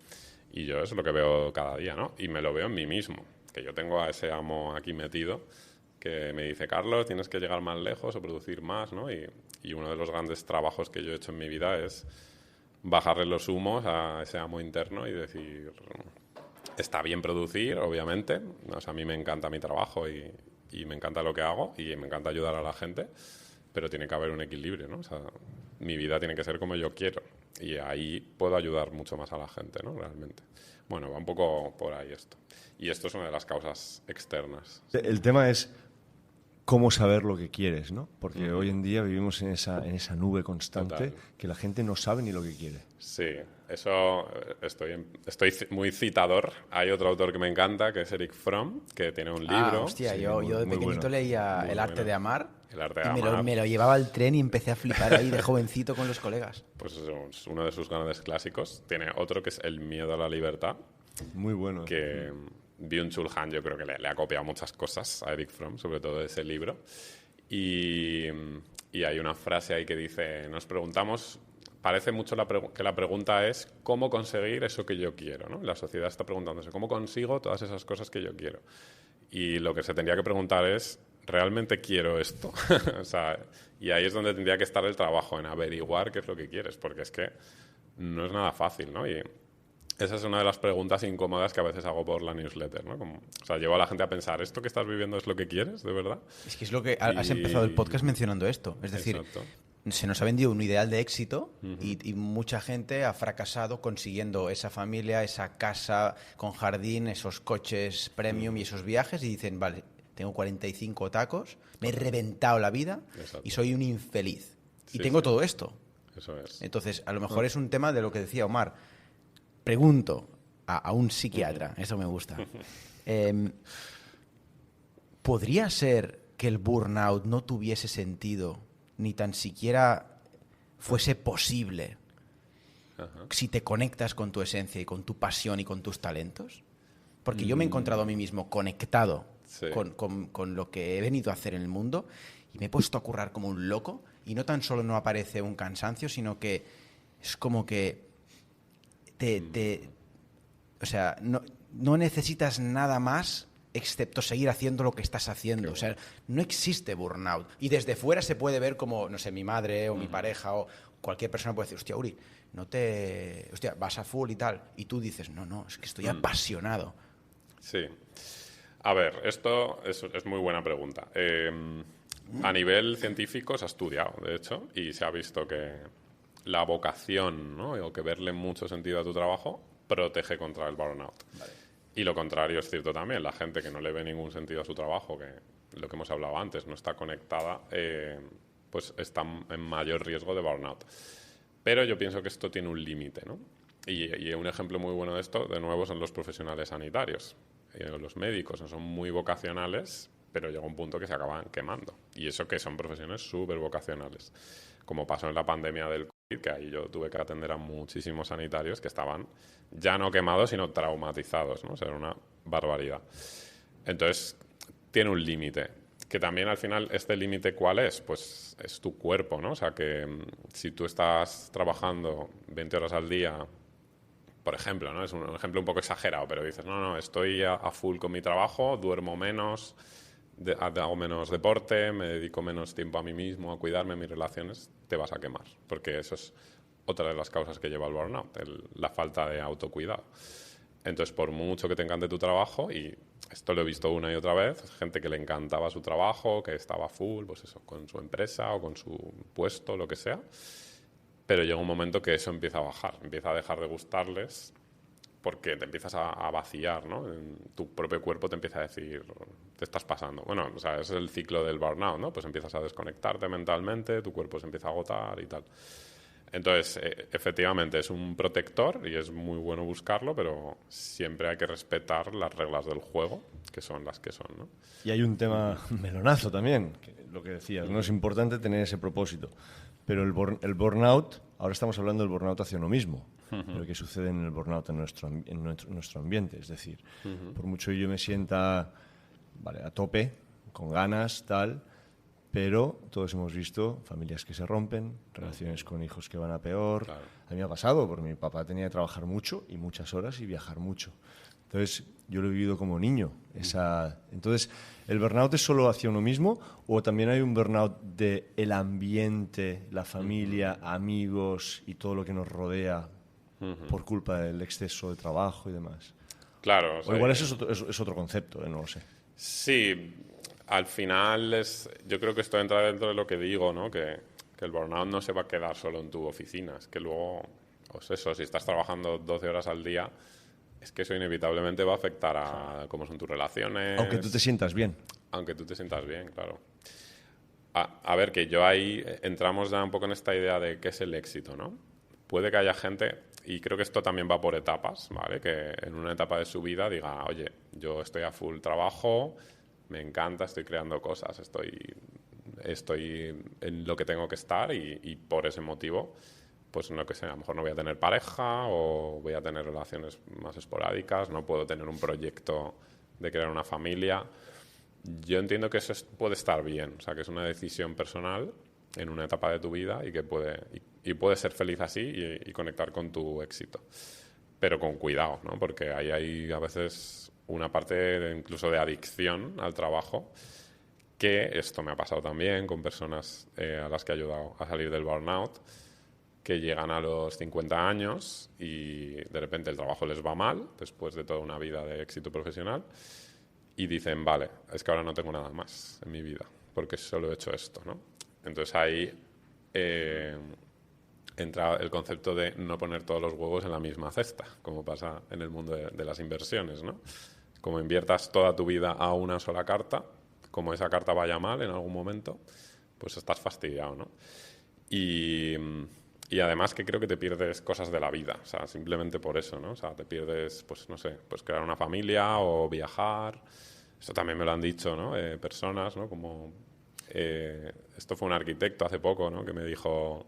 Y yo es lo que veo cada día, ¿no? Y me lo veo en mí mismo, que yo tengo a ese amo aquí metido que me dice, Carlos, tienes que llegar más lejos o producir más, ¿no? Y uno de los grandes trabajos que yo he hecho en mi vida es bajarle los humos a ese amo interno y decir, está bien producir, obviamente, o sea, a mí me encanta mi trabajo y me encanta lo que hago y me encanta ayudar a la gente, pero tiene que haber un equilibrio, ¿no? O sea, mi vida tiene que ser como yo quiero y ahí puedo ayudar mucho más a la gente, ¿no? Realmente. Bueno, va un poco por ahí esto. Y esto es una de las causas externas. El tema es cómo saber lo que quieres, ¿no? Porque hoy en día vivimos en esa nube constante. Total. Que la gente no sabe ni lo que quiere. Sí, eso estoy muy citador. Hay otro autor que me encanta, que es Eric Fromm, que tiene un libro. Hostia, sí, yo de pequeñito leía El arte de amar. El arte de amar. Me lo llevaba al tren y empecé a flipar ahí de jovencito con los colegas. Pues es uno de sus grandes clásicos. Tiene otro que es El miedo a la libertad. Muy bueno. Que Byung-Chul Han yo creo que le ha copiado muchas cosas a Eric Fromm, sobre todo de ese libro. Y hay una frase ahí que dice, nos preguntamos, parece mucho que la pregunta es ¿cómo conseguir eso que yo quiero? ¿No? La sociedad está preguntándose ¿cómo consigo todas esas cosas que yo quiero? Y lo que se tendría que preguntar es ¿realmente quiero esto? O sea, y ahí es donde tendría que estar el trabajo, en averiguar qué es lo que quieres, porque es que no es nada fácil, ¿no? Y esa es una de las preguntas incómodas que a veces hago por la newsletter, ¿no? O sea, llevo a la gente a pensar, ¿esto que estás viviendo es lo que quieres, de verdad? Es que es lo que has empezado el podcast mencionando esto. Es decir, exacto, se nos ha vendido un ideal de éxito y mucha gente ha fracasado consiguiendo esa familia, esa casa con jardín, esos coches premium y esos viajes y dicen, vale, tengo 45 tacos, me he reventado la vida y soy un infeliz. Y tengo todo esto. Eso es. Entonces, a lo mejor es un tema de lo que decía Omar. Pregunto a un psiquiatra, eso me gusta. ¿Podría ser que el burnout no tuviese sentido ni tan siquiera fuese posible si te conectas con tu esencia y con tu pasión y con tus talentos? Porque yo me he encontrado a mí mismo conectado con lo que he venido a hacer en el mundo y me he puesto a currar como un loco y no tan solo no aparece un cansancio, sino que es como que o sea, no necesitas nada más excepto seguir haciendo lo que estás haciendo. O sea, no existe burnout. Y desde fuera se puede ver como, no sé, mi madre o mi pareja o cualquier persona puede decir, hostia, Uri, hostia, vas a full y tal. Y tú dices, no, es que estoy apasionado. Sí. A ver, esto es muy buena pregunta. A nivel científico se ha estudiado, de hecho, y se ha visto que la vocación, ¿no? O que verle mucho sentido a tu trabajo protege contra el burnout. Vale. Y lo contrario es cierto también. La gente que no le ve ningún sentido a su trabajo, que lo que hemos hablado antes, no está conectada, pues está en mayor riesgo de burnout. Pero yo pienso que esto tiene un límite, ¿no? Y un ejemplo muy bueno de esto, de nuevo, son los profesionales sanitarios. Los médicos no son muy vocacionales, pero llega un punto que se acaban quemando. Y eso que son profesiones súper vocacionales. Como pasó en la pandemia del COVID, que ahí yo tuve que atender a muchísimos sanitarios que estaban ya no quemados, sino traumatizados, ¿no? O sea, era una barbaridad. Entonces, tiene un límite. Que también, al final, ¿este límite cuál es? Pues es tu cuerpo, ¿no? O sea, que si tú estás trabajando 20 horas al día, por ejemplo, ¿no? Es un ejemplo un poco exagerado, pero dices, no, estoy a full con mi trabajo, duermo menos, hago menos deporte, me dedico menos tiempo a mí mismo, a cuidarme, a mis relaciones, te vas a quemar. Porque eso es otra de las causas que lleva al burnout, la falta de autocuidado. Entonces, por mucho que te encante tu trabajo, y esto lo he visto una y otra vez, gente que le encantaba su trabajo, que estaba full, pues eso, con su empresa o con su puesto, lo que sea, pero llega un momento que eso empieza a bajar, empieza a dejar de gustarles porque te empiezas a vaciar, ¿no? Tu propio cuerpo te empieza a decir, te estás pasando. Bueno, o sea, es el ciclo del burnout, ¿no? Pues empiezas a desconectarte mentalmente, tu cuerpo se empieza a agotar y tal. Entonces, efectivamente, es un protector y es muy bueno buscarlo, pero siempre hay que respetar las reglas del juego, que son las que son, ¿no? Y hay un tema melonazo también, que lo que decías, no es importante tener ese propósito, pero el burnout, ahora estamos hablando del burnout hacia uno mismo, lo que sucede en el burnout en nuestro ambiente, es decir, por mucho yo me sienta a tope, con ganas, tal, pero todos hemos visto familias que se rompen, relaciones con hijos que van a peor. Claro. A mí me ha pasado, porque mi papá tenía que trabajar mucho y muchas horas y viajar mucho. Entonces, yo lo he vivido como niño. Entonces, ¿el burnout es solo hacia uno mismo o también hay un burnout del ambiente, la familia, amigos y todo lo que nos rodea por culpa del exceso de trabajo y demás? Claro. O igual eso es otro concepto, no lo sé. Sí, al final yo creo que esto entra dentro de lo que digo, ¿no? Que el burnout no se va a quedar solo en tu oficina. Es que luego, pues eso, si estás trabajando 12 horas al día, es que eso inevitablemente va a afectar a cómo son tus relaciones. Aunque tú te sientas bien. Aunque tú te sientas bien, claro. A ver, que yo ahí entramos ya un poco en esta idea de qué es el éxito, ¿no? Puede que haya gente, y creo que esto también va por etapas, ¿vale? Que en una etapa de su vida diga, oye, yo estoy a full trabajo, me encanta, estoy creando cosas, estoy en lo que tengo que estar y por ese motivo, pues no que sé, a lo mejor no voy a tener pareja o voy a tener relaciones más esporádicas, no puedo tener un proyecto de crear una familia. Yo entiendo que eso puede estar bien, o sea, que es una decisión personal en una etapa de tu vida y que puedes ser feliz así y conectar con tu éxito. Pero con cuidado, ¿no? Porque ahí hay a veces una parte incluso de adicción al trabajo, que esto me ha pasado también con personas a las que he ayudado a salir del burnout, que llegan a los 50 años y de repente el trabajo les va mal, después de toda una vida de éxito profesional, y dicen, vale, es que ahora no tengo nada más en mi vida, porque solo he hecho esto, ¿no? Entonces ahí entra el concepto de no poner todos los huevos en la misma cesta, como pasa en el mundo de las inversiones, ¿no? Como inviertas toda tu vida a una sola carta, como esa carta vaya mal en algún momento, pues estás fastidiado, ¿no? Y además que creo que te pierdes cosas de la vida, o sea, simplemente por eso, ¿no? O sea, te pierdes, pues no sé, pues crear una familia o viajar. Esto también me lo han dicho, ¿no? Personas, ¿no? Como esto fue un arquitecto hace poco, ¿no? Que me dijo,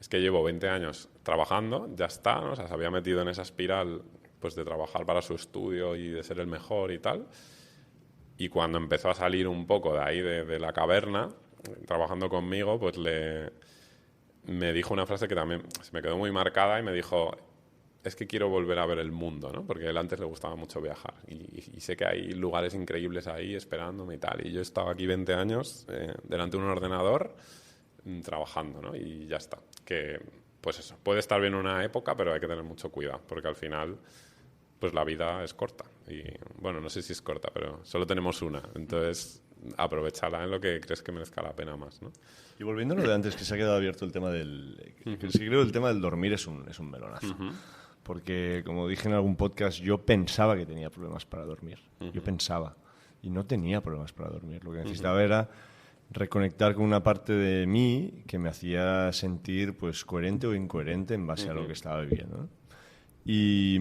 es que llevo 20 años trabajando, ya está, ¿no? O sea, se había metido en esa espiral, pues de trabajar para su estudio y de ser el mejor y tal. Y cuando empezó a salir un poco de ahí, de la caverna, trabajando conmigo, pues me dijo una frase que también se me quedó muy marcada y me dijo, es que quiero volver a ver el mundo, ¿no? Porque a él antes le gustaba mucho viajar y sé que hay lugares increíbles ahí esperándome y tal. Y yo estaba aquí 20 años delante de un ordenador trabajando, ¿no? Y ya está. Que, pues eso, puede estar bien una época, pero hay que tener mucho cuidado, porque al final, pues la vida es corta. Y, bueno, no sé si es corta, pero solo tenemos una. Entonces, aprovechala en lo que crees que merezca la pena más, ¿no? Y volviendo a lo de antes, que se ha quedado abierto el tema del... Sí, creo que el tema del dormir es un melonazo. Porque, como dije en algún podcast, yo pensaba que tenía problemas para dormir. Yo pensaba. Y no tenía problemas para dormir. Lo que necesitaba era reconectar con una parte de mí que me hacía sentir pues coherente o incoherente en base a lo que estaba viviendo, ¿no? ¿Y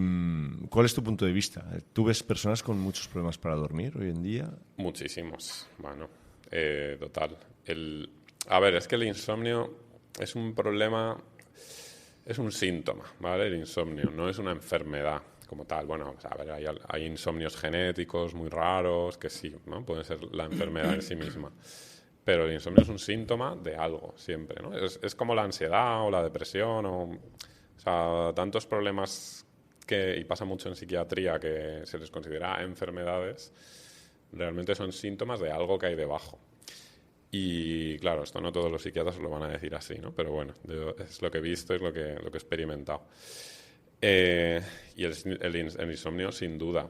cuál es tu punto de vista? ¿Tú ves personas con muchos problemas para dormir hoy en día? Muchísimos, bueno, total. A ver, es que el insomnio es un problema, es un síntoma, ¿vale? El insomnio no es una enfermedad como tal. Bueno, o sea, a ver, hay insomnios genéticos muy raros que sí, ¿no? Pueden ser la enfermedad en sí misma. Pero el insomnio es un síntoma de algo, siempre, ¿no? Es como la ansiedad o la depresión o sea, tantos problemas y pasa mucho en psiquiatría que se les considera enfermedades, realmente son síntomas de algo que hay debajo. Y claro, esto no todos los psiquiatras lo van a decir así, ¿no? Pero bueno, es lo que he visto, es lo que he experimentado. Y el insomnio, sin duda.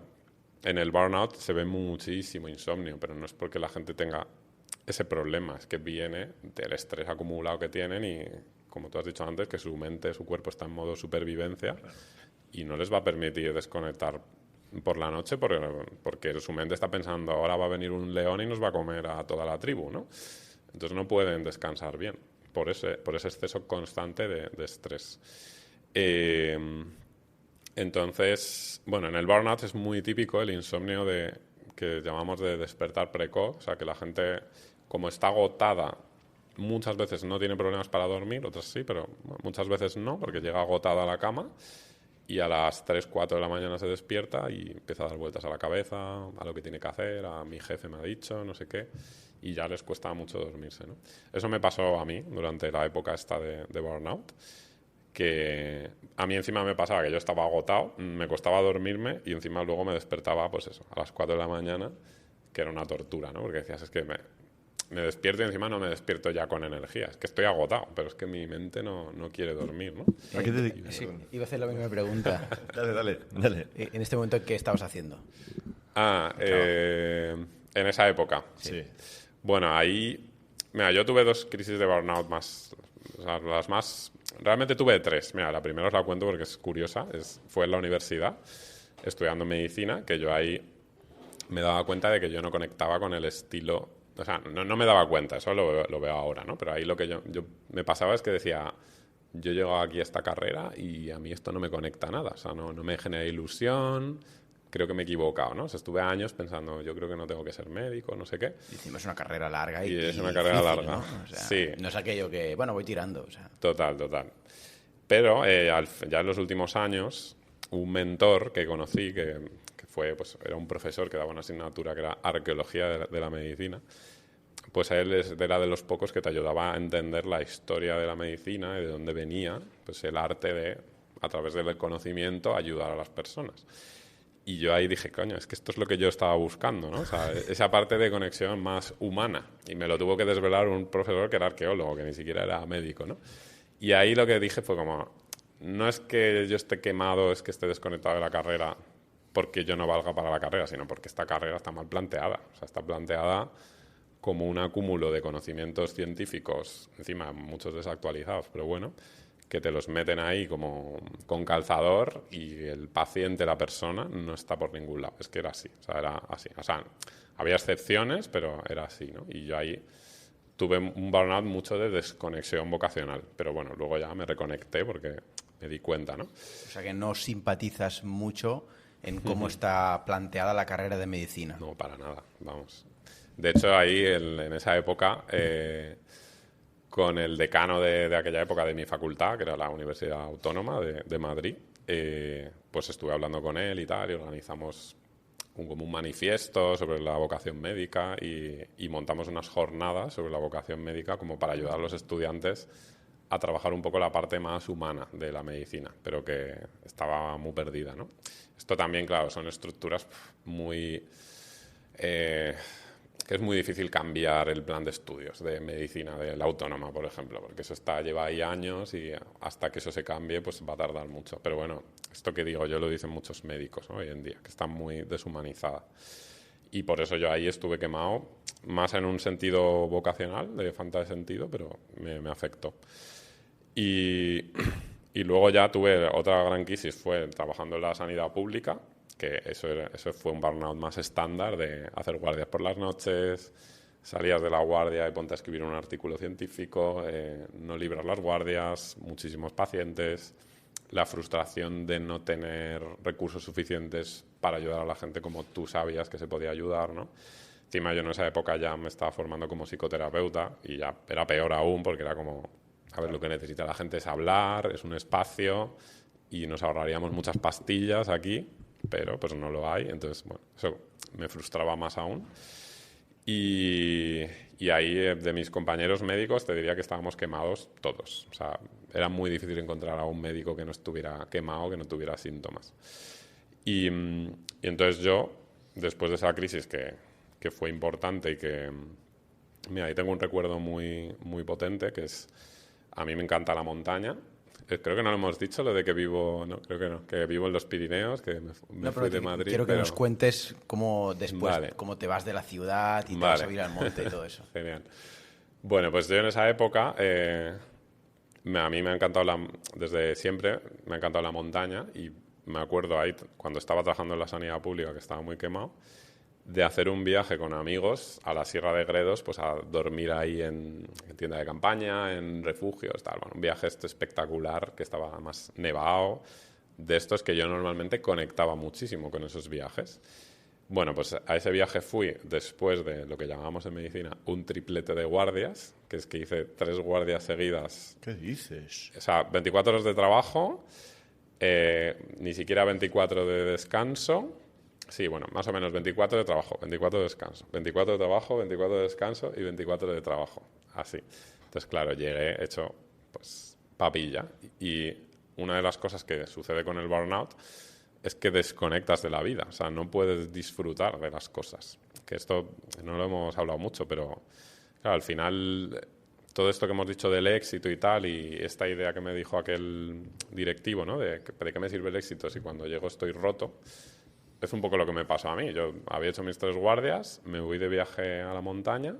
En el burnout se ve muchísimo insomnio, pero no es porque la gente tenga ese problema, es que viene del estrés acumulado que tienen y como tú has dicho antes, que su mente, su cuerpo está en modo supervivencia y no les va a permitir desconectar por la noche porque su mente está pensando, ahora va a venir un león y nos va a comer a toda la tribu, ¿no? Entonces no pueden descansar bien por ese exceso constante de estrés. Entonces, bueno, en el burnout es muy típico el insomnio que llamamos de despertar precoz, o sea, que la gente, como está agotada, muchas veces no tiene problemas para dormir, otras sí, pero muchas veces no, porque llega agotada a la cama y a las 3, 4 de la mañana se despierta y empieza a dar vueltas a la cabeza, a lo que tiene que hacer, a mi jefe me ha dicho, no sé qué, y ya les cuesta mucho dormirse, ¿no? Eso me pasó a mí durante la época esta de burnout, que a mí encima me pasaba que yo estaba agotado, me costaba dormirme y encima luego me despertaba, pues eso, a las 4 de la mañana, que era una tortura, ¿no? Porque decías, es que me despierto y encima no me despierto ya con energía, es que estoy agotado, pero es que mi mente no quiere dormir, ¿no? ¿A qué te dedicas? Sí, iba a hacer la misma pregunta. Dale. En este momento, ¿qué estabas haciendo? En esa época. Sí. Bueno, ahí... Mira, yo tuve 2 crisis de burnout más... O sea, las más... Realmente tuve 3. Mira, la primera os la cuento porque es curiosa. Fue en la universidad, estudiando medicina, que yo ahí me daba cuenta de que yo no conectaba con el estilo... O sea, no me daba cuenta, eso lo veo ahora, ¿no? Pero ahí lo que yo me pasaba es que decía, yo llego aquí a esta carrera y a mí esto no me conecta nada. O sea, no me genera ilusión, creo que me he equivocado, ¿no? O sea, estuve años pensando, yo creo que no tengo que ser médico, no sé qué. Hicimos una carrera larga y es una carrera difícil, larga, ¿no? O sea, sí. No es aquello que, bueno, voy tirando, o sea. Total. Pero ya en los últimos años, un mentor que conocí, que fue, pues, era un profesor que daba una asignatura que era arqueología de la medicina, pues a él era de los pocos que te ayudaba a entender la historia de la medicina y de dónde venía, pues el arte de, a través del conocimiento, ayudar a las personas. Y yo ahí dije, coño, es que esto es lo que yo estaba buscando, ¿no? O sea, esa parte de conexión más humana. Y me lo tuvo que desvelar un profesor que era arqueólogo, que ni siquiera era médico, ¿no? Y ahí lo que dije fue como, no es que yo esté quemado, es que esté desconectado de la carrera porque yo no valga para la carrera, sino porque esta carrera está mal planteada. O sea, está planteada como un acúmulo de conocimientos científicos, encima muchos desactualizados, pero bueno, que te los meten ahí como con calzador y el paciente, la persona, no está por ningún lado. Es que era así, o sea, era así. O sea, había excepciones, pero era así, ¿no? Y yo ahí tuve un burnout mucho de desconexión vocacional, pero bueno, luego ya me reconecté porque me di cuenta, ¿no? O sea, que no simpatizas mucho en cómo está planteada la carrera de medicina. No, para nada, vamos. De hecho, ahí, en esa época, con el decano de aquella época de mi facultad, que era la Universidad Autónoma de Madrid, pues estuve hablando con él y tal, y organizamos como un manifiesto sobre la vocación médica y montamos unas jornadas sobre la vocación médica como para ayudar a los estudiantes a trabajar un poco la parte más humana de la medicina, pero que estaba muy perdida, ¿no? Esto también, claro, son estructuras muy... que es muy difícil cambiar el plan de estudios de medicina de la autónoma, por ejemplo, porque eso lleva ahí años y hasta que eso se cambie pues va a tardar mucho. Pero bueno, esto que digo yo lo dicen muchos médicos, ¿no? Hoy en día, que está muy deshumanizada. Y por eso yo ahí estuve quemado, más en un sentido vocacional, de falta de sentido, pero me afectó. Y luego ya tuve otra gran crisis, fue trabajando en la sanidad pública, que eso fue un burnout más estándar de hacer guardias por las noches, salías de la guardia y ponte a escribir un artículo científico, no librar las guardias, muchísimos pacientes, la frustración de no tener recursos suficientes para ayudar a la gente como tú sabías que se podía ayudar, ¿no? Encima yo en esa época ya me estaba formando como psicoterapeuta y ya era peor aún porque era como, a ver, lo que necesita la gente es hablar, es un espacio y nos ahorraríamos muchas pastillas aquí, pero pues no lo hay, entonces bueno, eso me frustraba más aún. Y ahí de mis compañeros médicos te diría que estábamos quemados todos, o sea, era muy difícil encontrar a un médico que no estuviera quemado, que no tuviera síntomas. Y entonces yo, después de esa crisis que fue importante y que, mira, ahí tengo un recuerdo muy, muy potente, que es, a mí me encanta la montaña. Creo que no lo hemos dicho, lo de que vivo, no, creo que no, que vivo en los Pirineos, que me fui de Madrid. Quiero que nos cuentes cómo después, Vale. cómo te vas de la ciudad y te vas a vivir al monte y todo eso. Genial. Bueno, pues yo en esa época a mí me ha encantado desde siempre me ha encantado la montaña y me acuerdo ahí, cuando estaba trabajando en la sanidad pública, que estaba muy quemado, de hacer un viaje con amigos a la Sierra de Gredos, pues a dormir ahí en tienda de campaña, en refugios, tal. Bueno, un viaje espectacular, que estaba más nevado, de estos que yo normalmente conectaba muchísimo con esos viajes. Bueno, pues a ese viaje fui después de lo que llamábamos en medicina un triplete de guardias, que es que hice 3 guardias seguidas. ¿Qué dices? O sea, 24 horas de trabajo, ni siquiera 24 de descanso. Sí, bueno, más o menos 24 de trabajo, 24 de descanso, 24 de trabajo, 24 de descanso y 24 de trabajo. Así. Entonces, claro, llegué hecho pues papilla. Y una de las cosas que sucede con el burnout es que desconectas de la vida. O sea, no puedes disfrutar de las cosas. Que esto no lo hemos hablado mucho, pero claro, al final todo esto que hemos dicho del éxito y tal, y esta idea que me dijo aquel directivo, ¿no? ¿De qué me sirve el éxito si cuando llego estoy roto? Es un poco lo que me pasó a mí. Yo había hecho mis 3 guardias, me voy de viaje a la montaña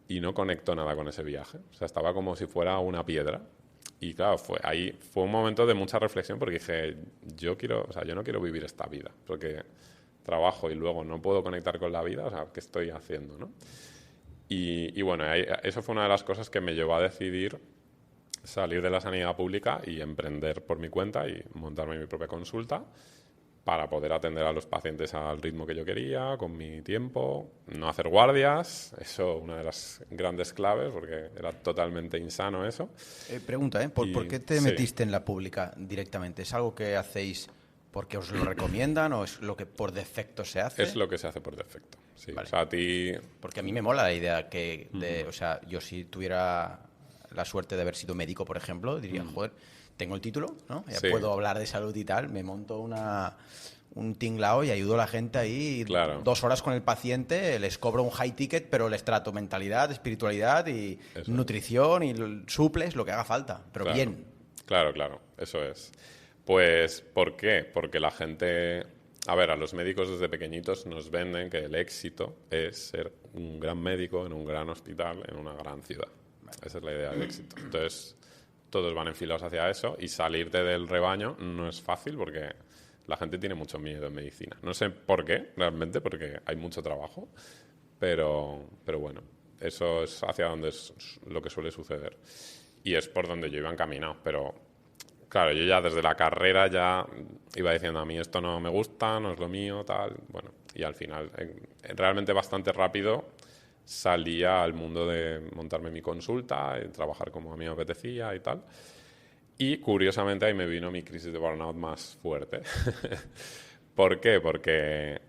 y no conecto nada con ese viaje. O sea, estaba como si fuera una piedra. Y claro, fue un momento de mucha reflexión porque dije, yo no quiero vivir esta vida, porque trabajo y luego no puedo conectar con la vida, o sea, ¿qué estoy haciendo, no? Y bueno, eso fue una de las cosas que me llevó a decidir salir de la sanidad pública y emprender por mi cuenta y montarme mi propia consulta para poder atender a los pacientes al ritmo que yo quería, con mi tiempo, no hacer guardias, eso una de las grandes claves, porque era totalmente insano eso. Pregunta, ¿por qué te metiste en la pública directamente? ¿Es algo que hacéis porque os lo recomiendan o es lo que por defecto se hace? Es lo que se hace por defecto, sí. Vale. O sea, a ti... Porque a mí me mola la idea o sea, yo si tuviera la suerte de haber sido médico, por ejemplo, diría, joder, tengo el título, ¿no? Ya puedo hablar de salud y tal, me monto un tinglao y ayudo a la gente ahí 2 horas con el paciente, les cobro un high ticket, pero les trato mentalidad, espiritualidad y nutrición y suples, lo que haga falta, pero bien. Claro, eso es. Pues, ¿por qué? Porque la gente... A ver, a los médicos desde pequeñitos nos venden que el éxito es ser un gran médico en un gran hospital en una gran ciudad. Esa es la idea del éxito. Entonces, todos van enfilados hacia eso y salirte del rebaño no es fácil porque la gente tiene mucho miedo en medicina. No sé por qué, realmente, porque hay mucho trabajo, pero bueno, eso es hacia donde es lo que suele suceder. Y es por donde yo iba encaminado, pero claro, yo ya desde la carrera ya iba diciendo a mí esto no me gusta, no es lo mío, tal, bueno, y al final realmente bastante rápido salía al mundo de montarme mi consulta, trabajar como a mí me apetecía y tal. Y curiosamente ahí me vino mi crisis de burnout más fuerte. ¿Por qué? Porque,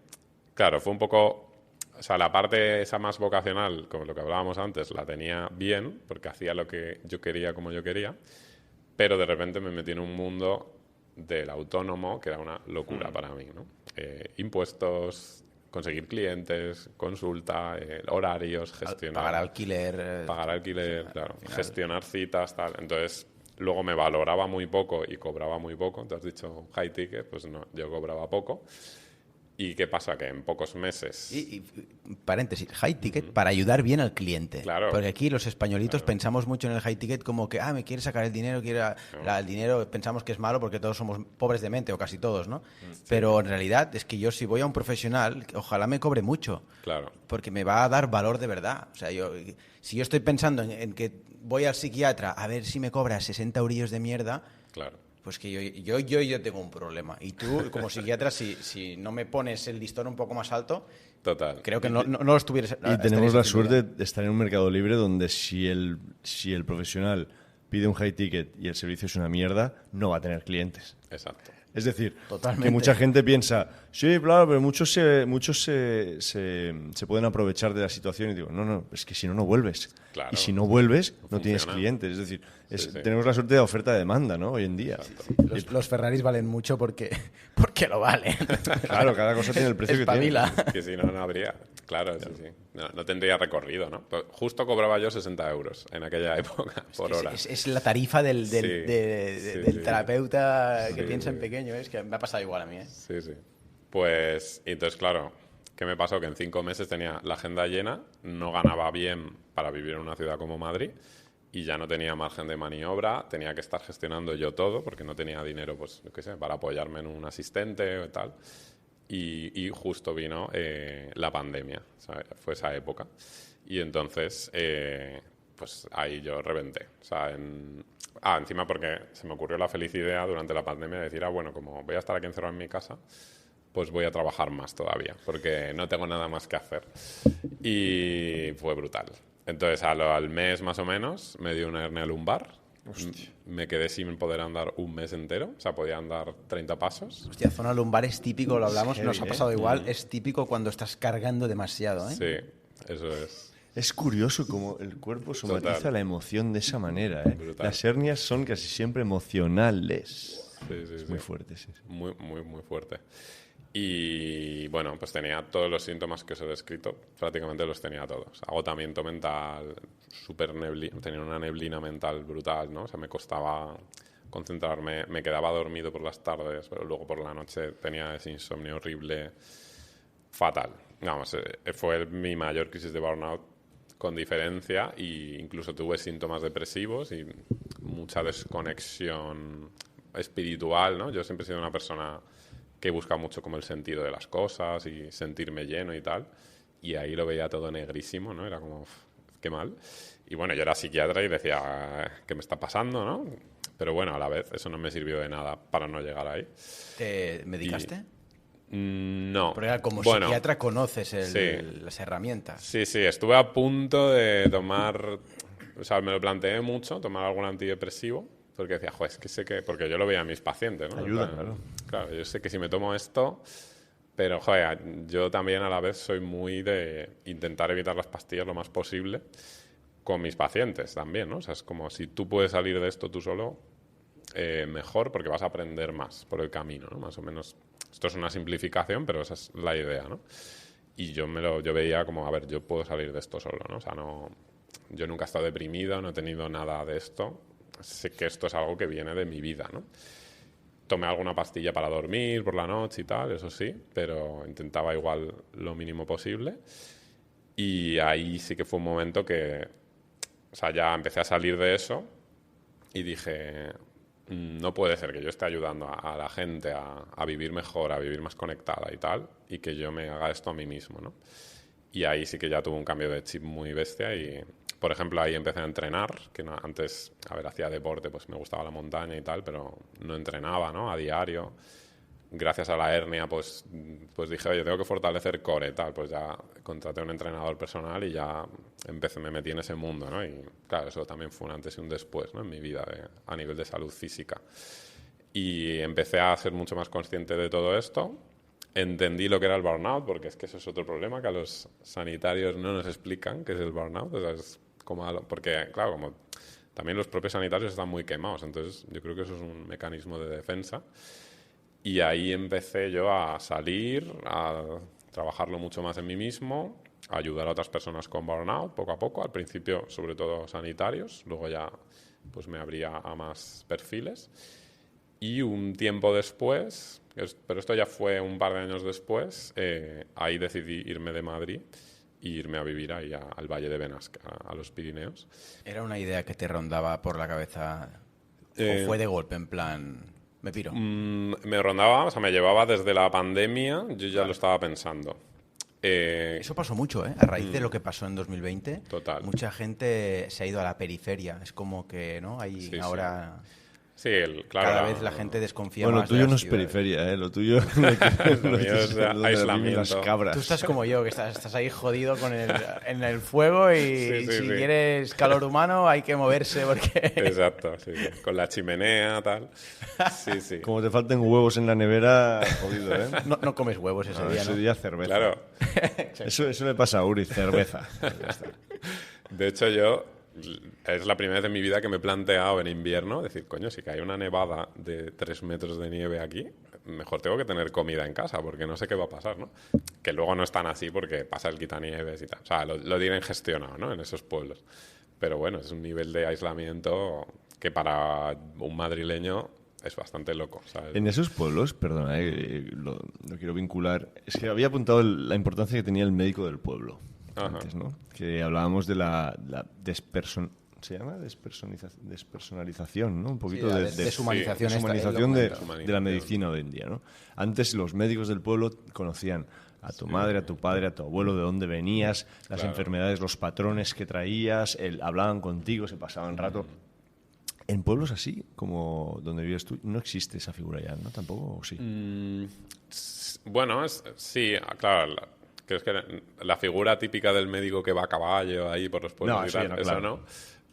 claro, fue un poco... O sea, la parte esa más vocacional, como lo que hablábamos antes, la tenía bien, porque hacía lo que yo quería como yo quería, pero de repente me metí en un mundo del autónomo que era una locura para mí, ¿no? Impuestos... conseguir clientes, consulta, horarios, gestionar... Pagar alquiler, claro. Gestionar citas, tal. Entonces, luego me valoraba muy poco y cobraba muy poco. Te has dicho high ticket, pues no, yo cobraba poco. ¿Y qué pasa? Que en pocos meses... Y paréntesis, high ticket para ayudar bien al cliente. Claro. Porque aquí los españolitos pensamos mucho en el high ticket como que, me quiere sacar el dinero, el dinero, pensamos que es malo porque todos somos pobres de mente, o casi todos, ¿no? Sí. Pero en realidad es que yo si voy a un profesional, ojalá me cobre mucho. Claro. Porque me va a dar valor de verdad. O sea, si yo estoy pensando en que voy al psiquiatra a ver si me cobra 60 eurillos de mierda... Claro. Pues que yo tengo un problema. Y tú, como psiquiatra, si no me pones el listón un poco más alto, total, creo que no lo estuvieras. Y tenemos la suerte de estar en un mercado libre donde si el profesional pide un high ticket y el servicio es una mierda, no va a tener clientes. Exacto. Es decir, totalmente. Que mucha gente piensa, sí, claro, pero muchos se pueden aprovechar de la situación y digo, no, es que si no vuelves. Claro. Y si no vuelves, no tienes clientes. Es decir, tenemos la suerte de oferta-demanda, ¿no? Hoy en día. Los Ferraris valen mucho porque lo valen. Claro, cada cosa tiene el precio que tiene. Que si no habría. Claro, sí. No tendría recorrido, ¿no? Pues justo cobraba yo 60 euros en aquella época por hora. Es la tarifa del terapeuta que piensa en pequeño. Es que me ha pasado igual a mí, ¿eh? Sí. Pues, entonces, claro, ¿qué me pasó? Que en 5 meses tenía la agenda llena, no ganaba bien para vivir en una ciudad como Madrid y ya no tenía margen de maniobra, tenía que estar gestionando yo todo porque no tenía dinero, pues, yo qué sé, para apoyarme en un asistente o tal. Y justo vino la pandemia, ¿sabes? Fue esa época. Y entonces, pues ahí yo reventé. O sea, encima porque se me ocurrió la feliz idea durante la pandemia de decir, bueno, como voy a estar aquí encerrado en mi casa, pues voy a trabajar más todavía, porque no tengo nada más que hacer. Y fue brutal. Entonces, al mes más o menos, me dio una hernia lumbar. Hostia. Me quedé sin poder andar un mes entero. O sea, podía andar 30 pasos. Hostia, zona lumbar es típico, lo hablamos, nos ha pasado igual. Es típico cuando estás cargando demasiado, ¿eh? Sí, eso es. Es curioso cómo el cuerpo somatiza la emoción de esa manera, ¿eh? Brutal. Las hernias son casi siempre emocionales. Sí. Muy fuerte, sí. Muy fuerte. Y bueno, pues tenía todos los síntomas que os he descrito, prácticamente los tenía todos. Agotamiento mental, tenía una neblina mental brutal, ¿no? O sea, me costaba concentrarme, me quedaba dormido por las tardes, pero luego por la noche tenía ese insomnio horrible, fatal. Vamos, fue mi mayor crisis de burnout con diferencia, e incluso tuve síntomas depresivos y mucha desconexión espiritual, ¿no? Yo siempre he sido una persona que busca mucho como el sentido de las cosas y sentirme lleno y tal, y ahí lo veía todo negrísimo, ¿no? Era como, qué mal. Y bueno, yo era psiquiatra y decía, ¿qué me está pasando, no? Pero bueno, a la vez eso no me sirvió de nada para no llegar ahí. ¿Te medicaste? No. Porque como psiquiatra conoces las herramientas. Sí, estuve a punto de tomar, o sea, me lo planteé mucho, tomar algún antidepresivo, porque decía, joder, es que sé que... Porque yo lo veía a mis pacientes, ¿no? Ayuda, claro. Claro, yo sé que si me tomo esto... Pero, joder, yo también a la vez soy muy de intentar evitar las pastillas lo más posible con mis pacientes también, ¿no? O sea, es como si tú puedes salir de esto tú solo, mejor, porque vas a aprender más por el camino, ¿no? Más o menos. Esto es una simplificación, pero esa es la idea, ¿no? Y yo veía como, a ver, yo puedo salir de esto solo, ¿no? O sea, yo nunca he estado deprimido, no he tenido nada de esto. Sé que esto es algo que viene de mi vida, ¿no? Tomé alguna pastilla para dormir por la noche y tal, eso sí, pero intentaba igual lo mínimo posible. Y ahí sí que fue un momento que, o sea, ya empecé a salir de eso y dije, no puede ser que yo esté ayudando a la gente a vivir mejor, a vivir más conectada y tal, y que yo me haga esto a mí mismo, ¿no? Y ahí sí que ya tuve un cambio de chip muy bestia y, por ejemplo, ahí empecé a entrenar, que antes, hacía deporte, pues me gustaba la montaña y tal, pero no entrenaba, ¿no? A diario. Gracias a la hernia, pues dije, oye, tengo que fortalecer core y tal, pues ya contraté a un entrenador personal y ya me metí en ese mundo, ¿no? Y claro, eso también fue un antes y un después, ¿no? En mi vida a nivel de salud física. Y empecé a ser mucho más consciente de todo esto. Entendí lo que era el burnout, porque es que eso es otro problema que a los sanitarios no nos explican qué es el burnout. O sea, es porque, claro, como también los propios sanitarios están muy quemados, entonces yo creo que eso es un mecanismo de defensa. Y ahí empecé yo a salir, a trabajarlo mucho más en mí mismo, a ayudar a otras personas con burnout poco a poco, al principio sobre todo sanitarios, luego ya pues me abría a más perfiles. Y un tiempo después, pero esto ya fue un par de años después, ahí decidí irme de Madrid e irme a vivir ahí al Valle de Benasque, a los Pirineos. ¿Era una idea que te rondaba por la cabeza o fue de golpe, en plan, me piro? Me rondaba, o sea, me llevaba desde la pandemia, yo ya lo estaba pensando. Eso pasó mucho, ¿eh? A raíz de lo que pasó en 2020. Total. Mucha gente se ha ido a la periferia. Es como que, ¿no? Hay ahora... Sí, claro. Cada vez la gente desconfía más. Bueno, lo tuyo no es periferia, ¿eh? Lo tuyo es aislamiento. Las cabras. Tú estás como yo, que estás ahí jodido en el fuego y si quieres calor humano hay que moverse porque... Exacto, sí. Con la chimenea, tal. Sí. Como te falten huevos en la nevera, jodido, ¿eh? No comes huevos ese día, ¿no? Ese día cerveza. Claro. Eso le pasa a Uri, cerveza. De hecho, es la primera vez en mi vida que me he planteado en invierno decir, coño, si cae una nevada de 3 metros de nieve aquí, mejor tengo que tener comida en casa porque no sé qué va a pasar, ¿no? Que luego no es tan así porque pasa el quitanieves y tal. O sea, lo tienen gestionado, ¿no? En esos pueblos. Pero bueno, es un nivel de aislamiento que para un madrileño es bastante loco, ¿sabes? En esos pueblos, perdona, lo quiero vincular, es que había apuntado la importancia que tenía el médico del pueblo. Antes, ¿no? Que hablábamos de la se llama despersonalización, ¿no? Un poquito Sí, de deshumanización. deshumanización de la medicina hoy en día, ¿no? Antes los médicos del pueblo conocían a tu madre, a tu padre, a tu abuelo, de dónde venías, las enfermedades, los patrones que traías, hablaban contigo, se pasaban rato. En pueblos así, como donde vives tú, no existe esa figura ya, ¿no? ¿Tampoco? ¿O sí? Bueno, sí, claro. Que es que la figura típica del médico que va a caballo ahí por los pueblos y tal, no, eso claro. no.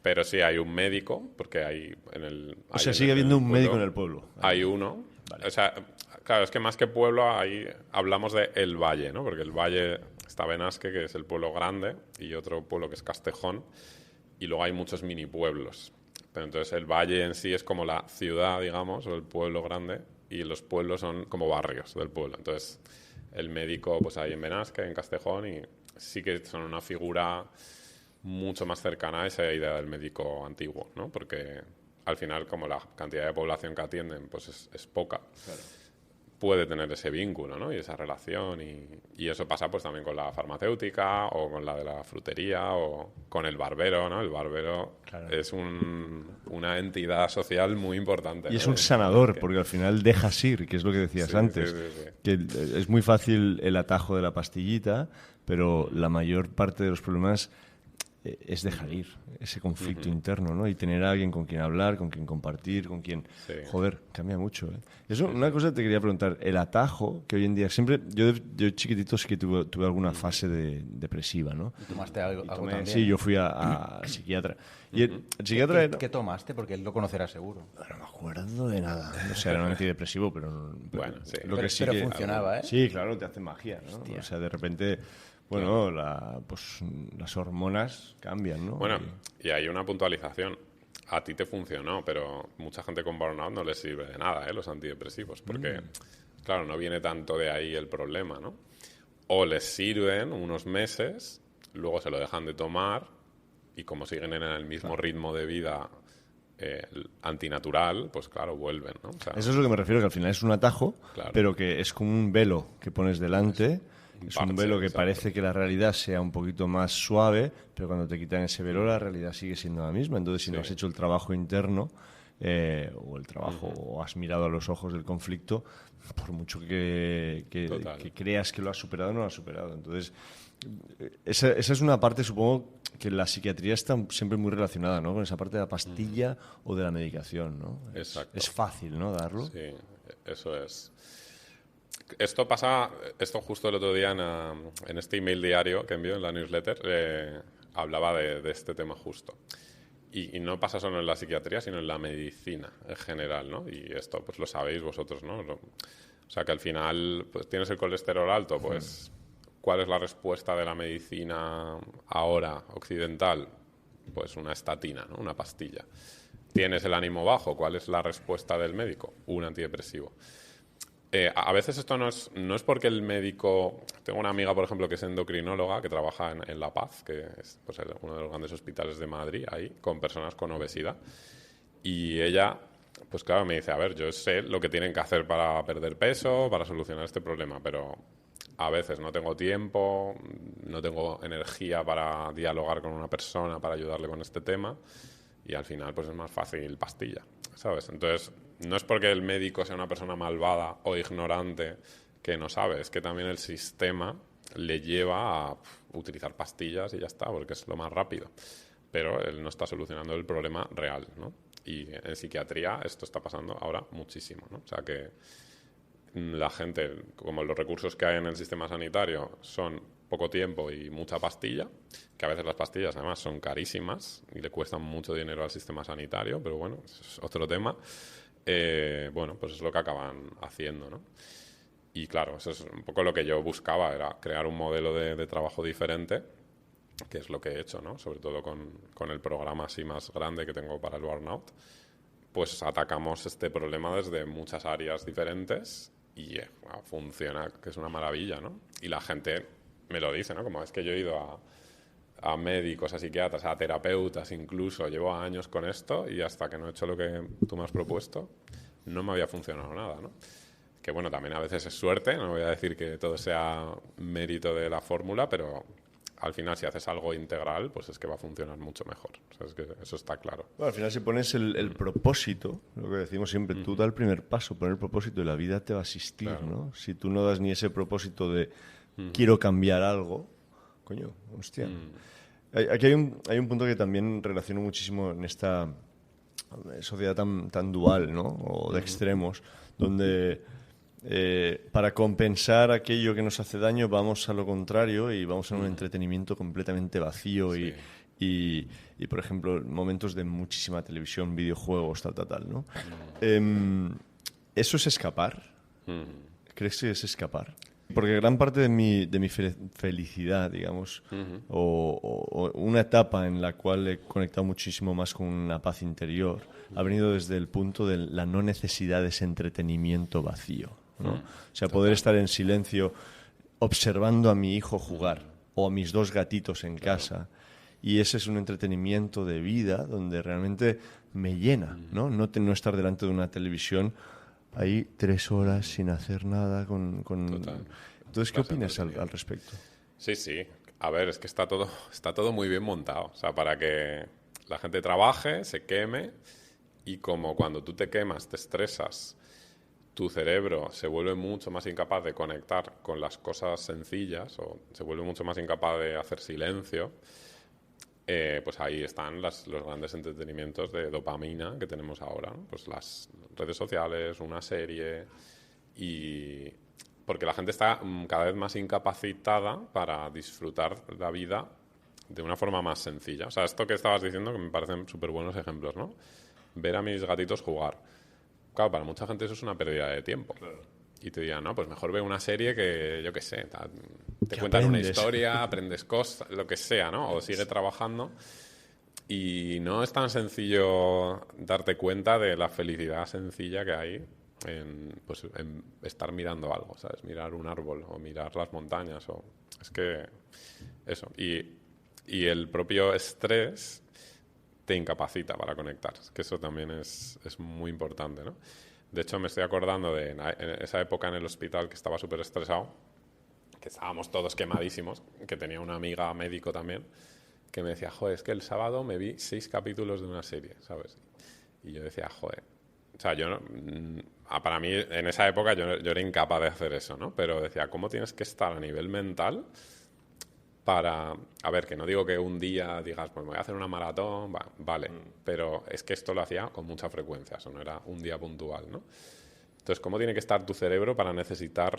Pero sí hay un médico, porque hay en el... O sea, sigue habiendo un médico en el pueblo. Hay uno. Vale. O sea, claro, es que más que pueblo, ahí hablamos de El Valle, ¿no? Porque El Valle está Benasque, que es el pueblo grande, y otro pueblo que es Castejón, y luego hay muchos mini pueblos. Pero entonces el Valle en sí es como la ciudad, digamos, o el pueblo grande, y los pueblos son como barrios del pueblo. Entonces, el médico, pues ahí en Benasque, en Castejón, y sí que son una figura mucho más cercana a esa idea del médico antiguo, ¿no? Porque al final, como la cantidad de población que atienden pues es poca, claro, puede tener ese vínculo, ¿no? Y esa relación, y eso pasa pues también con la farmacéutica o con la de la frutería o con el barbero, ¿no? El barbero, claro, es una entidad social muy importante, y ¿no? es un sanador, porque al final dejas ir, que es lo que decías antes, sí. Que es muy fácil el atajo de la pastillita, pero la mayor parte de los problemas es dejar ir ese conflicto interno, ¿no? Y tener a alguien con quien hablar, con quien compartir, con quien... Sí. Joder, cambia mucho, ¿eh? Eso, una cosa te quería preguntar. El atajo, que hoy en día siempre... Yo chiquitito sí que tuve alguna fase depresiva, ¿no? ¿Y tomaste algo también? Sí, yo fui a psiquiatra. Y el psiquiatra... ¿Qué tomaste? Porque él lo conocerá seguro. No me acuerdo de nada. O sea, era un antidepresivo, pero bueno, sí. Pero funcionaba, ¿eh? Sí, claro, te hace magia, ¿no? Hostia. O sea, de repente... Bueno, pues las hormonas cambian, ¿no? Bueno, y hay una puntualización. A ti te funcionó, pero mucha gente con burnout no les sirve de nada, los antidepresivos, porque, claro, no viene tanto de ahí el problema, ¿no? O les sirven unos meses, luego se lo dejan de tomar, y como siguen en el mismo ritmo de vida antinatural, pues claro, vuelven, ¿no? O sea, eso es lo que me refiero, que al final es un atajo, claro, pero que es como un velo que pones delante... Es un velo que parece que la realidad sea un poquito más suave, pero cuando te quitan ese velo la realidad sigue siendo la misma. Entonces, si no has hecho el trabajo interno o el trabajo o has mirado a los ojos del conflicto, por mucho que creas que lo has superado, no lo has superado. Entonces, esa es una parte, supongo, que la psiquiatría está siempre muy relacionada, ¿no? Con esa parte de la pastilla o de la medicación, ¿no? Exacto. Es fácil, ¿no? Darlo. Sí, eso es. Esto justo el otro día en este email diario que envío en la newsletter, hablaba de este tema justo. Y no pasa solo en la psiquiatría, sino en la medicina en general, ¿no? Y esto pues lo sabéis vosotros, ¿no? O sea, que al final pues tienes el colesterol alto, pues ¿cuál es la respuesta de la medicina ahora occidental? Pues una estatina, ¿no? Una pastilla. ¿Tienes el ánimo bajo? ¿Cuál es la respuesta del médico? Un antidepresivo. A veces esto no es porque el médico... Tengo una amiga, por ejemplo, que es endocrinóloga, que trabaja en La Paz, que es pues, uno de los grandes hospitales de Madrid, ahí, con personas con obesidad. Y ella, pues claro, me dice, a ver, yo sé lo que tienen que hacer para perder peso, para solucionar este problema, pero a veces no tengo tiempo, no tengo energía para dialogar con una persona, para ayudarle con este tema, y al final pues es más fácil pastilla, ¿sabes? Entonces... No es porque el médico sea una persona malvada o ignorante que no sabe, es que también el sistema le lleva a utilizar pastillas y ya está, porque es lo más rápido. Pero él no está solucionando el problema real, ¿no? Y en psiquiatría esto está pasando ahora muchísimo, ¿no? O sea que la gente, como los recursos que hay en el sistema sanitario son poco tiempo y mucha pastilla, que a veces las pastillas además son carísimas y le cuestan mucho dinero al sistema sanitario, pero bueno, es otro tema. Bueno, pues es lo que acaban haciendo, ¿no? Y claro, eso es un poco lo que yo buscaba, era crear un modelo de trabajo diferente, que es lo que he hecho, ¿no? Sobre todo con el programa así más grande que tengo para el burnout, pues atacamos este problema desde muchas áreas diferentes y funciona, que es una maravilla, ¿no? Y la gente me lo dice, ¿no? Como es que yo he ido a médicos, a psiquiatras, a terapeutas incluso, llevo años con esto y hasta que no he hecho lo que tú me has propuesto no me había funcionado nada, ¿no? Que bueno, también a veces es suerte, no voy a decir que todo sea mérito de la fórmula, pero al final si haces algo integral, pues es que va a funcionar mucho mejor. O sea, es que eso está claro. Bueno, al final si pones el propósito, lo que decimos siempre, tú da el primer paso, poner el propósito y la vida te va a asistir, Claro. ¿no? Si tú no das ni ese propósito de quiero cambiar algo, coño, hostia. Aquí hay un punto que también relaciono muchísimo en esta sociedad tan dual, ¿no? O de extremos, donde para compensar aquello que nos hace daño vamos a lo contrario y vamos a un entretenimiento completamente vacío Sí. y, por ejemplo, momentos de muchísima televisión, videojuegos, tal, ¿no? ¿Eso es escapar? ¿Crees que es escapar? Porque gran parte de mi felicidad, digamos, o una etapa en la cual he conectado muchísimo más con una paz interior, ha venido desde el punto de la no necesidad de ese entretenimiento vacío, ¿no? O sea, poder estar en silencio observando a mi hijo jugar o a mis 2 gatitos en casa, y ese es un entretenimiento de vida donde realmente me llena, ¿no? No estar delante de una televisión ahí 3 horas sin hacer nada con... Total. Entonces, ¿qué opinas al respecto? Sí, sí. A ver, es que está todo muy bien montado. O sea, para que la gente trabaje, se queme, y como cuando tú te quemas, te estresas, tu cerebro se vuelve mucho más incapaz de conectar con las cosas sencillas, o se vuelve mucho más incapaz de hacer silencio, pues ahí están los grandes entretenimientos de dopamina que tenemos ahora, ¿no? Pues las redes sociales, una serie, y porque la gente está cada vez más incapacitada para disfrutar la vida de una forma más sencilla. O sea, esto que estabas diciendo, que me parecen súper buenos ejemplos, ¿no? Ver a mis gatitos jugar. Claro, para mucha gente eso es una pérdida de tiempo. Claro. Y te dirán, no, pues mejor ve una serie que, yo qué sé, te cuentan una historia, aprendes cosas, lo que sea, ¿no? O sigue trabajando. Y no es tan sencillo darte cuenta de la felicidad sencilla que hay en estar mirando algo, ¿sabes? Mirar un árbol o mirar las montañas. Es que eso. Y el propio estrés te incapacita para conectar. Es que eso también es muy importante, ¿no? De hecho, me estoy acordando de en esa época en el hospital que estaba súper estresado, que estábamos todos quemadísimos, que tenía una amiga médico también, que me decía, joder, es que el sábado me vi 6 capítulos de una serie, ¿sabes? Y yo decía, joder, o sea, para mí en esa época yo era incapaz de hacer eso, ¿no? Pero decía, ¿cómo tienes que estar a nivel mental para... A ver, que no digo que un día digas, pues me voy a hacer una maratón, vale, pero es que esto lo hacía con mucha frecuencia, eso no era un día puntual, ¿no? Entonces, ¿cómo tiene que estar tu cerebro para necesitar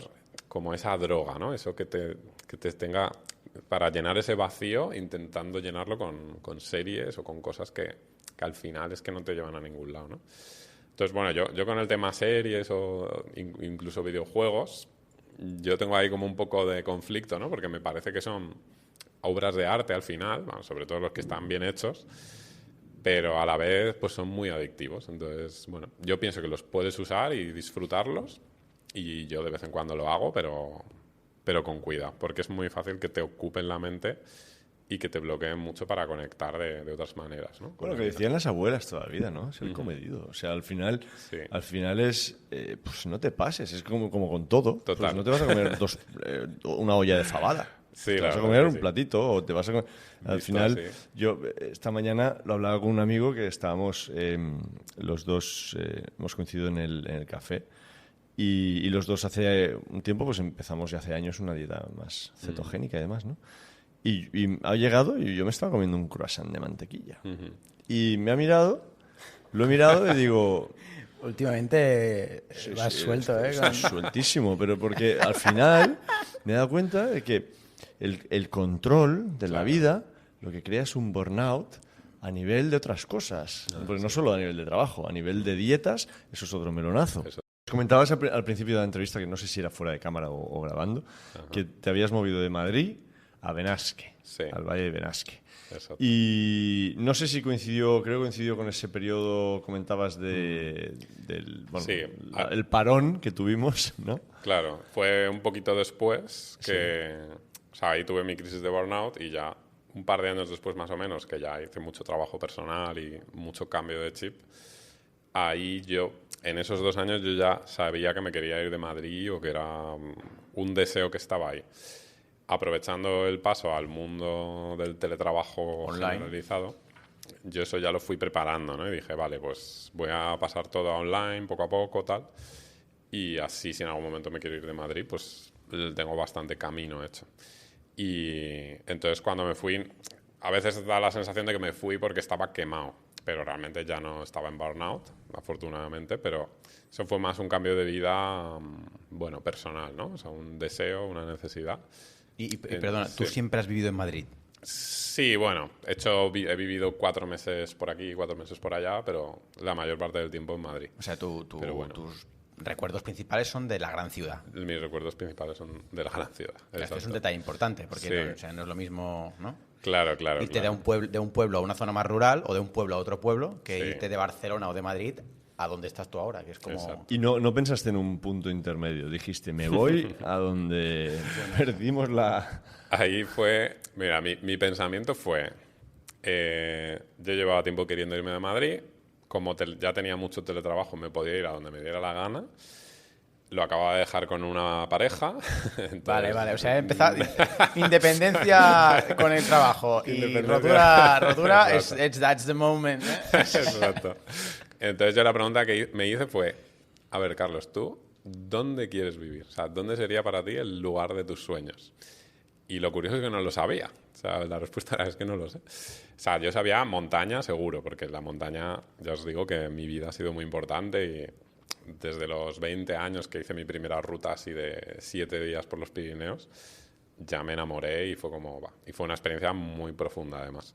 como esa droga, ¿no? Eso que te tenga... para llenar ese vacío, intentando llenarlo con series o con cosas que al final es que no te llevan a ningún lado, ¿no? Entonces, bueno, yo con el tema series o incluso videojuegos, yo tengo ahí como un poco de conflicto, ¿no? Porque me parece que son obras de arte al final, bueno, sobre todo los que están bien hechos, pero a la vez pues son muy adictivos. Entonces, bueno, yo pienso que los puedes usar y disfrutarlos, y yo de vez en cuando lo hago, pero con cuidado, porque es muy fácil que te ocupen la mente y que te bloqueen mucho para conectar de otras maneras, ¿no? Bueno, lo que decían las abuelas toda la vida, ¿no? Ser comedido. O sea, al final es... pues no te pases, es como con todo. Total. Pues no te vas a comer una olla de fabada. Sí, te vas a comer un platito o te vas a comer... Al final, yo esta mañana lo hablaba con un amigo que estábamos los dos, hemos coincidido en el café, y los dos hace un tiempo pues empezamos ya hace años una dieta más cetogénica y demás, ¿no? Y ha llegado y yo me estaba comiendo un croissant de mantequilla. Y me ha mirado, lo he mirado y digo... Últimamente vas suelto, ¿eh? Está sueltísimo, pero porque al final me he dado cuenta de que el control de la vida lo que crea es un burnout a nivel de otras cosas. Porque no solo a nivel de trabajo, a nivel de dietas, eso es otro melonazo. Comentabas al principio de la entrevista, que no sé si era fuera de cámara o grabando, que te habías movido de Madrid a Benasque, al Valle de Benasque. Exacto. Y no sé si creo que coincidió con ese periodo, comentabas, el parón que tuvimos, ¿no? Claro, fue un poquito después que... O sea, ahí tuve mi crisis de burnout y ya un par de años después más o menos, que ya hice mucho trabajo personal y mucho cambio de chip, ahí en esos 2 años yo ya sabía que me quería ir de Madrid o que era un deseo que estaba ahí. aprovechando el paso al mundo del teletrabajo Online. generalizado, yo eso ya lo fui preparando, ¿no? Y dije, vale, pues voy a pasar todo a online, poco a poco, tal. Y así, si en algún momento me quiero ir de Madrid, pues tengo bastante camino hecho. Y entonces cuando me fui, a veces da la sensación de que me fui porque estaba quemado, pero realmente ya no estaba en burnout, afortunadamente, pero eso fue más un cambio de vida, bueno, personal, ¿no? O sea, un deseo, una necesidad. Y perdona, ¿tú sí. siempre has vivido en Madrid? Sí, bueno, he vivido 4 meses por aquí, 4 meses por allá, pero la mayor parte del tiempo en Madrid. O sea, Pero bueno. tus recuerdos principales son de la gran ciudad. Mis recuerdos principales son de la gran ciudad. Esto es un exacto. detalle importante, porque Sí. no, o sea, no es lo mismo, ¿no? Claro. Irte de un pueblo a una zona más rural o de un pueblo a otro pueblo que Sí. irte de Barcelona o de Madrid a donde estás tú ahora, que es como... Exacto. Y no pensaste en un punto intermedio. Dijiste, me voy a donde perdimos la... Ahí fue, mira, mi pensamiento fue, yo llevaba tiempo queriendo irme de Madrid, como ya tenía mucho teletrabajo, me podía ir a donde me diera la gana. Lo acababa de dejar con una pareja. Entonces, Vale, o sea, he empezado independencia con el trabajo y Independencia. rotura es Exacto. that's the moment. ¿eh? Exacto. Entonces yo la pregunta que me hice fue, a ver, Carlos, ¿tú dónde quieres vivir? O sea, ¿dónde sería para ti el lugar de tus sueños? Y lo curioso es que no lo sabía. O sea, la respuesta es que no lo sé. O sea, yo sabía montaña seguro, porque la montaña, ya os digo que en mi vida ha sido muy importante y desde los 20 años que hice mi primera ruta así de 7 días por los Pirineos, ya me enamoré y fue como, va. Y fue una experiencia muy profunda además.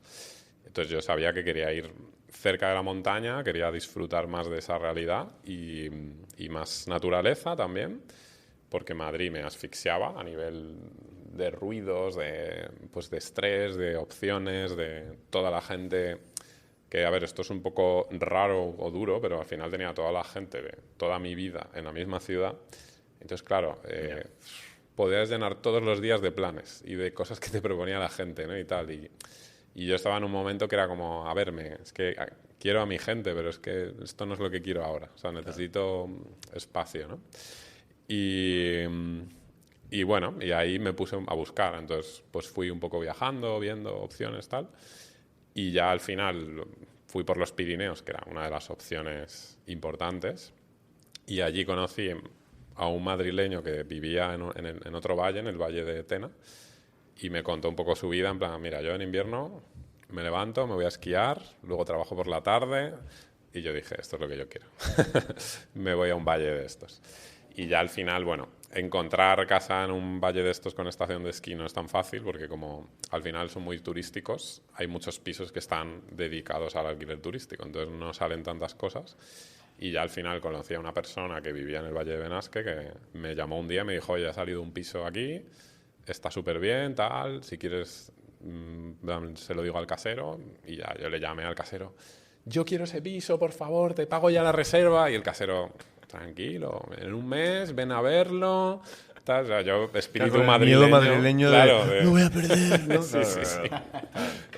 Entonces yo sabía que quería ir cerca de la montaña, quería disfrutar más de esa realidad y más naturaleza también, porque Madrid me asfixiaba a nivel de ruidos, de estrés, de opciones, de toda la gente que, a ver, esto es un poco raro o duro, pero al final tenía toda la gente de toda mi vida en la misma ciudad. Entonces, claro, podías llenar todos los días de planes y de cosas que te proponía la gente, ¿no? Y tal. Y yo estaba en un momento que era como, a verme, es que quiero a mi gente, pero es que esto no es lo que quiero ahora. O sea, necesito espacio, ¿no? Y bueno, y ahí me puse a buscar. Entonces, pues fui un poco viajando, viendo opciones, tal. Y ya al final fui por los Pirineos, que era una de las opciones importantes. Y allí conocí a un madrileño que vivía en otro valle, en el Valle de Tena. Y me contó un poco su vida, en plan, mira, yo en invierno me levanto, me voy a esquiar, luego trabajo por la tarde. Y yo dije, esto es lo que yo quiero. Me voy a un valle de estos. Y ya al final, bueno, encontrar casa en un valle de estos con estación de esquí no es tan fácil porque como al final son muy turísticos, hay muchos pisos que están dedicados al alquiler turístico, entonces no salen tantas cosas. Y ya al final conocí a una persona que vivía en el Valle de Benasque que me llamó un día y me dijo, oye, ha salido un piso aquí, está súper bien, tal, si quieres se lo digo al casero. Y ya yo le llamé al casero, yo quiero ese piso, por favor, te pago ya la reserva. Y el casero, tranquilo, en un mes, ven a verlo. Tal. O sea, yo, espíritu Claro, madrileño. miedo madrileño claro, de, no voy a perder, ¿no? Sí.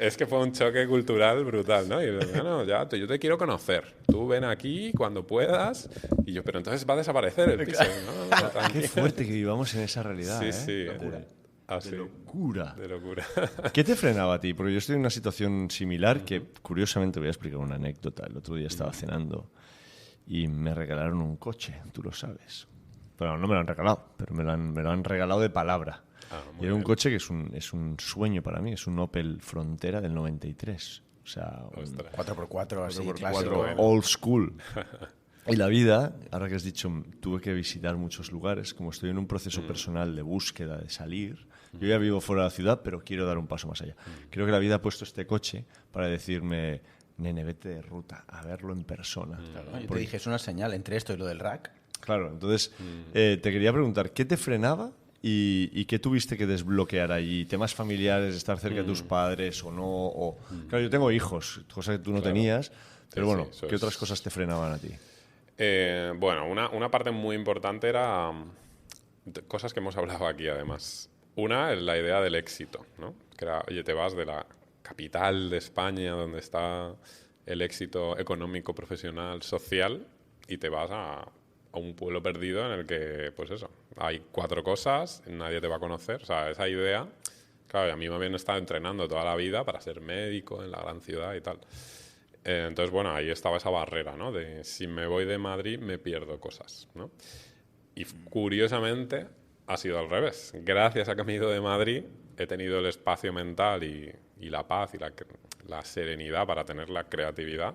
Es que fue un choque cultural brutal, ¿no? Y yo, bueno, ya, yo te quiero conocer. Tú ven aquí cuando puedas. Y yo, pero entonces va a desaparecer el piso. No, Qué tranquilo. fuerte que vivamos en esa realidad, Sí, ¿eh? sí. De Así. locura. De locura. ¿Qué te frenaba a ti? Porque yo estoy en una situación similar que, curiosamente, voy a explicar una anécdota. El otro día estaba cenando y me regalaron un coche, tú lo sabes. Bueno, no me lo han regalado, pero me lo han regalado de palabra. Y era un coche que es un sueño para mí, es un Opel Frontera del 93. O sea, un 4x4, así, 4x4 clásico. old school. Y la vida, ahora que has dicho, tuve que visitar muchos lugares, como estoy en un proceso personal de búsqueda, de salir. Yo ya vivo fuera de la ciudad, pero quiero dar un paso más allá. Creo que la vida ha puesto este coche para decirme, nene, vete de ruta, a verlo en persona. Claro, yo te dije, es una señal entre esto y lo del rack. Claro, entonces te quería preguntar, ¿qué te frenaba y qué tuviste que desbloquear allí? ¿Temas familiares, estar cerca de tus padres o no? Claro, yo tengo hijos, cosa que tú no tenías, pero bueno, sí, eso ¿qué es. otras cosas te frenaban a ti? Bueno, una parte muy importante era cosas que hemos hablado aquí además. Una es la idea del éxito, ¿no? Que era, oye, te vas de la capital de España donde está el éxito económico, profesional, social y te vas a a un pueblo perdido en el que, pues eso, hay 4 cosas, nadie te va a conocer. O sea, esa idea, claro, a mí me habían estado entrenando toda la vida para ser médico en la gran ciudad y tal. Entonces, bueno, ahí estaba esa barrera, ¿no? De si me voy de Madrid me pierdo cosas, ¿no? Y curiosamente ha sido al revés. Gracias a que me he ido de Madrid he tenido el espacio mental y la paz y la serenidad para tener la creatividad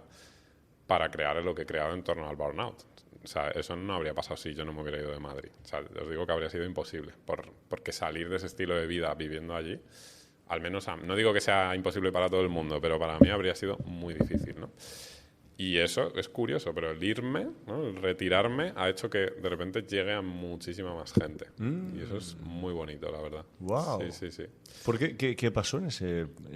para crear lo que he creado en torno al burnout. O sea, eso no habría pasado si yo no me hubiera ido de Madrid. O sea, os digo que habría sido imposible, porque salir de ese estilo de vida viviendo allí, al menos, no digo que sea imposible para todo el mundo, pero para mí habría sido muy difícil, ¿no? Y eso es curioso, pero el irme, ¿no? El retirarme, ha hecho que de repente llegue a muchísima más gente. Y eso es muy bonito, la verdad. Wow. Sí. ¿Por qué pasó en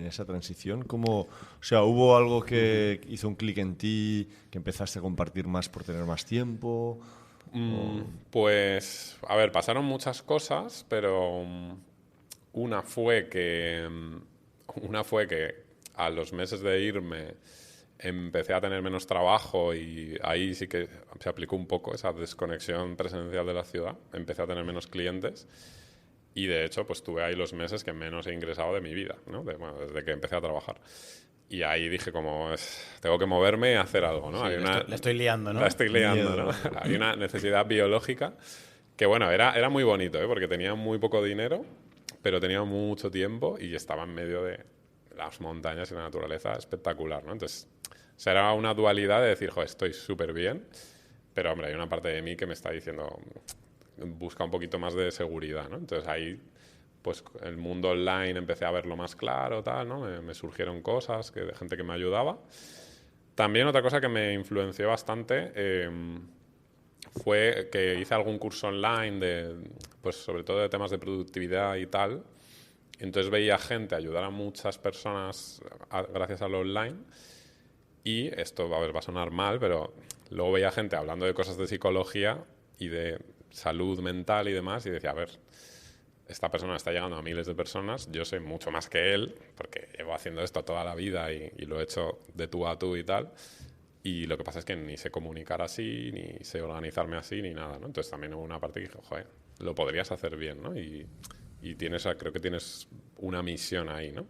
esa transición? ¿Cómo, o sea, hubo algo que hizo un clic en ti, que empezaste a compartir más por tener más tiempo? Pues, a ver, pasaron muchas cosas, pero una fue que a los meses de irme empecé a tener menos trabajo y ahí sí que se aplicó un poco esa desconexión presencial de la ciudad. Empecé a tener menos clientes y, de hecho, pues tuve ahí los meses que menos he ingresado de mi vida, ¿no? Desde que empecé a trabajar. Y ahí dije tengo que moverme y hacer algo, ¿no? Sí, la estoy liando, ¿no? La estoy liando, ¿no? Hay una necesidad biológica que, bueno, era muy bonito, ¿eh? Porque tenía muy poco dinero, pero tenía mucho tiempo y estaba en medio de las montañas y la naturaleza espectacular, ¿no? Entonces, o sea, era una dualidad de decir, joder, estoy súper bien, pero, hombre, hay una parte de mí que me está diciendo, busca un poquito más de seguridad, ¿no? Entonces, ahí, pues, el mundo online empecé a verlo más claro, tal, ¿no? Me surgieron cosas de gente que me ayudaba. También otra cosa que me influenció bastante fue que hice algún curso online pues, sobre todo de temas de productividad y tal. Entonces veía gente ayudar a muchas personas gracias al online. Y esto va a sonar mal, pero luego veía gente hablando de cosas de psicología y de salud mental y demás, y decía, a ver, esta persona está llegando a miles de personas, yo sé mucho más que él, porque llevo haciendo esto toda la vida y lo he hecho de tú a tú y tal, y lo que pasa es que ni sé comunicar así, ni sé organizarme así, ni nada, ¿no? Entonces también hubo una parte que dije, joder, lo podrías hacer bien, ¿no? Y creo que tienes una misión ahí, ¿no?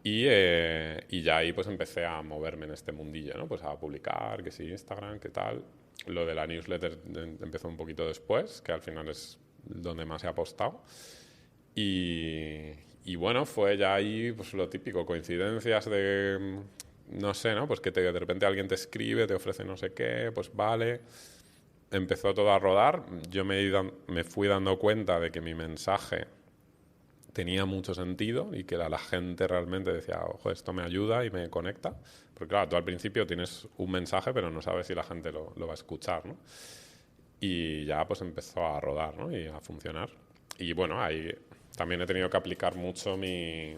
Y ya ahí pues empecé a moverme en este mundillo, ¿no? Pues a publicar, que sí, Instagram, qué tal. Lo de la newsletter empezó un poquito después, que al final es donde más he apostado. Y bueno, fue ya ahí pues lo típico, coincidencias de, no sé, ¿no? Pues que de repente alguien te escribe, te ofrece no sé qué, pues vale. Empezó todo a rodar. Yo me fui dando cuenta de que mi mensaje tenía mucho sentido y que la gente realmente decía, ojo, esto me ayuda y me conecta. Porque claro, tú al principio tienes un mensaje, pero no sabes si la gente lo va a escuchar, ¿no? Y ya pues empezó a rodar, ¿no? Y a funcionar. Y bueno, ahí también he tenido que aplicar mucho mis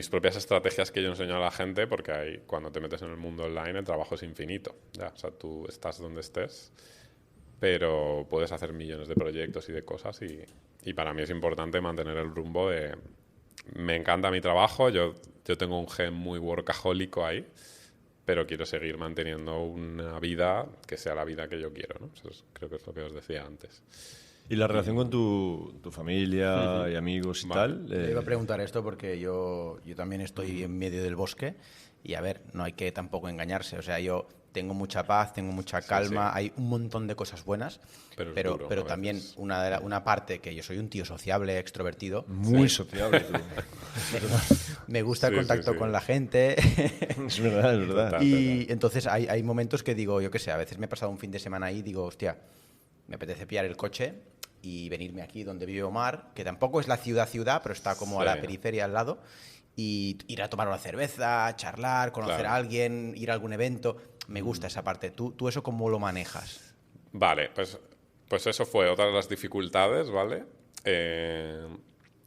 propias estrategias que yo enseño a la gente, porque ahí, cuando te metes en el mundo online, el trabajo es infinito. Ya, o sea, tú estás donde estés, pero puedes hacer millones de proyectos y de cosas y para mí es importante mantener el rumbo de... Me encanta mi trabajo, yo tengo un gen muy workahólico ahí, pero quiero seguir manteniendo una vida que sea la vida que yo quiero, ¿no? Eso creo que es lo que os decía antes. ¿Y la relación con tu familia y amigos y tal? Le iba a preguntar esto porque yo también estoy en medio del bosque y, a ver, no hay que tampoco engañarse. O sea, yo tengo mucha paz, tengo mucha calma, hay un montón de cosas buenas, pero también una parte que yo soy un tío sociable, extrovertido. Muy sociable, tú. Me gusta el contacto con la gente. Es verdad, es verdad. Y entonces hay momentos que digo, yo qué sé, a veces me he pasado un fin de semana ahí y digo, hostia, me apetece pillar el coche y venirme aquí donde vive Omar, que tampoco es la ciudad, pero está como a la periferia al lado, y ir a tomar una cerveza, charlar, conocer a alguien, ir a algún evento. Me gusta esa parte. ¿Tú eso cómo lo manejas? Vale, pues eso fue otra de las dificultades, ¿vale?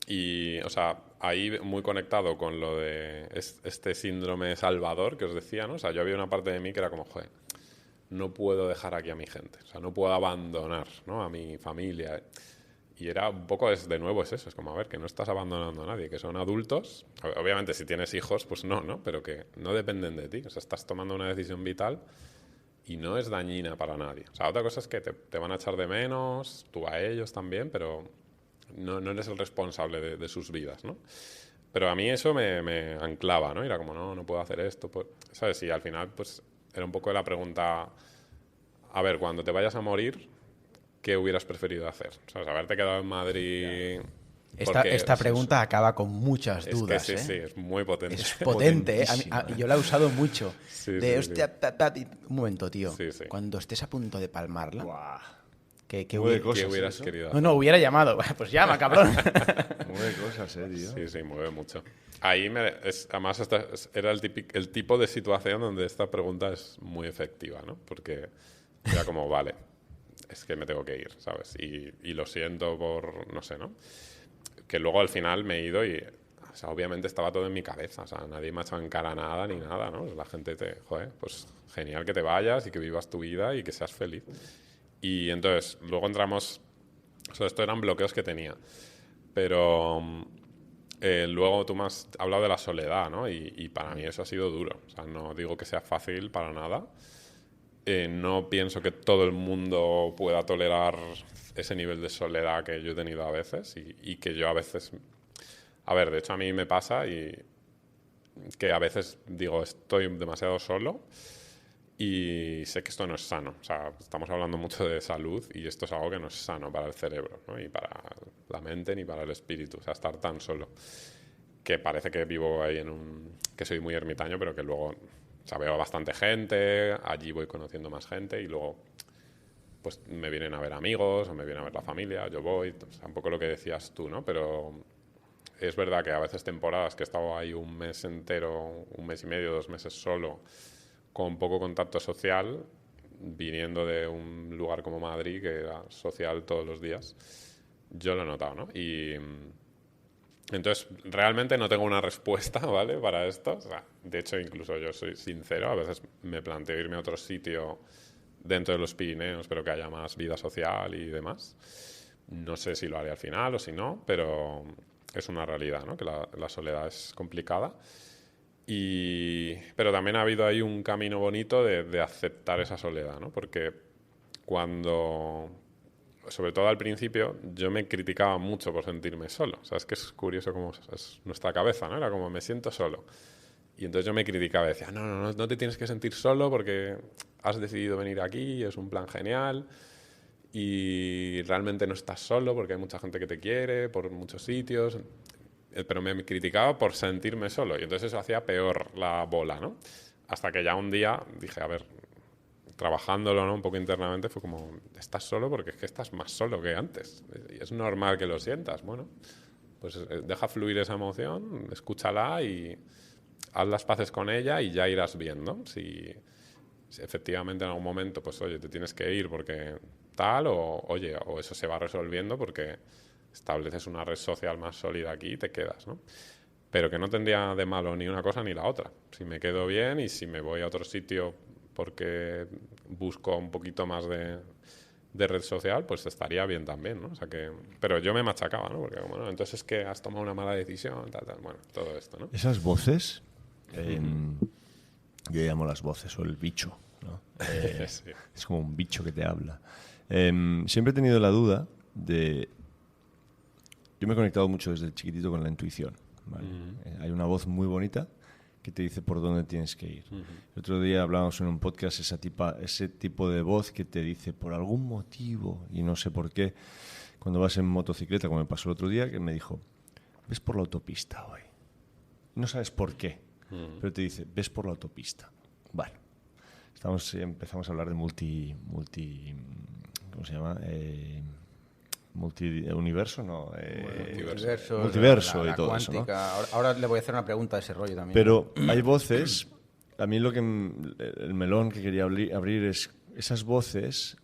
Y, o sea, ahí muy conectado con lo de este síndrome salvador que os decía, ¿no? O sea, yo había una parte de mí que era como, joder, no puedo dejar aquí a mi gente, o sea, no puedo abandonar, ¿no? A mi familia. Y era un poco, de nuevo es eso, es como, a ver, que no estás abandonando a nadie, que son adultos. Obviamente, si tienes hijos, pues no, pero que no dependen de ti. O sea, estás tomando una decisión vital y no es dañina para nadie. O sea, otra cosa es que te van a echar de menos, tú a ellos también, pero no eres el responsable de sus vidas, ¿no? Pero a mí eso me anclaba, ¿no? Era como, no puedo hacer esto, ¿sabes? Y al final, pues, era un poco la pregunta, a ver, cuando te vayas a morir, ¿qué hubieras preferido hacer? ¿Sabes? Haberte quedado en Madrid... Esta pregunta acaba con muchas dudas. Sí, es muy potente. Es potente, yo la he usado mucho. Sí. Un momento, tío. Sí. Cuando estés a punto de palmarla, Buah. ¿qué hubieras querido hacer? No, hubiera llamado. Pues llama, cabrón. Mueve cosas, tío. Sí, mueve mucho. Ahí, además, era el tipo de situación donde esta pregunta es muy efectiva, ¿no? Porque era como, vale, es que me tengo que ir, ¿sabes? Y lo siento por, no sé, ¿no? Que luego al final me he ido y, o sea, obviamente estaba todo en mi cabeza, o sea, nadie me ha echado en cara nada ni nada, ¿no? La gente joder, pues genial que te vayas y que vivas tu vida y que seas feliz. Y entonces, luego entramos, o sea, esto eran bloqueos que tenía, pero luego tú me has hablado de la soledad, ¿no? Y para mí eso ha sido duro, o sea, no digo que sea fácil para nada. No pienso que todo el mundo pueda tolerar ese nivel de soledad que yo he tenido a veces y que yo a veces... A ver, de hecho a mí me pasa y que a veces digo estoy demasiado solo y sé que esto no es sano. O sea, estamos hablando mucho de salud y esto es algo que no es sano para el cerebro, ¿no? Y para la mente ni para el espíritu. O sea, estar tan solo. Que parece que vivo ahí que soy muy ermitaño, pero que luego... O sea, veo a bastante gente, allí voy conociendo más gente y luego pues me vienen a ver amigos o me viene a ver la familia, yo voy, o sea, un poco lo que decías tú, ¿no? Pero es verdad que a veces temporadas que he estado ahí un mes entero, un mes y medio, 2 meses solo, con poco contacto social, viniendo de un lugar como Madrid, que era social todos los días, yo lo he notado, ¿no? Y... Entonces, realmente no tengo una respuesta, ¿vale? Para esto. O sea, de hecho, incluso yo soy sincero. A veces me planteo irme a otro sitio dentro de los Pirineos, pero que haya más vida social y demás. No sé si lo haré al final o si no, pero es una realidad, ¿no? Que la soledad es complicada. Pero también ha habido ahí un camino bonito de aceptar esa soledad, ¿no? Porque sobre todo al principio, yo me criticaba mucho por sentirme solo. O sea, es que es curioso cómo es nuestra cabeza, ¿no? Era como, me siento solo. Y entonces yo me criticaba y decía, no te tienes que sentir solo porque has decidido venir aquí, es un plan genial y realmente no estás solo porque hay mucha gente que te quiere por muchos sitios. Pero me criticaba por sentirme solo y entonces eso hacía peor la bola, ¿no? Hasta que ya un día dije, a ver... trabajándolo, ¿no? Un poco internamente, fue como, estás solo porque es que estás más solo que antes. Y es normal que lo sientas. Bueno, pues deja fluir esa emoción, escúchala y haz las paces con ella y ya irás viendo si efectivamente en algún momento, pues oye, te tienes que ir porque tal, o eso se va resolviendo porque estableces una red social más sólida aquí y te quedas, ¿no? Pero que no tendría de malo ni una cosa ni la otra. Si me quedo bien y si me voy a otro sitio porque busco un poquito más de red social, pues estaría bien también, ¿no? O sea que... Pero yo me machacaba, ¿no? Porque como, no, entonces es que has tomado una mala decisión, tal. Bueno, todo esto, ¿no? Esas voces, yo llamo las voces o el bicho, ¿no? Sí. Es como un bicho que te habla. Siempre he tenido la duda de... Yo me he conectado mucho desde chiquitito con la intuición, ¿vale? Hay una voz muy bonita que te dice por dónde tienes que ir. El otro día hablábamos en un podcast ese tipo de voz que te dice por algún motivo, y no sé por qué, cuando vas en motocicleta, como me pasó el otro día, que me dijo, ves por la autopista hoy. No sabes por qué, pero te dice, ves por la autopista. Bueno, empezamos a hablar de ¿cómo se llama? Multiverso, no. Multiverso y todo cuántica. Eso, ¿no? Ahora le voy a hacer una pregunta a ese rollo también. Pero hay voces. A mí el melón que quería abrir es esas voces.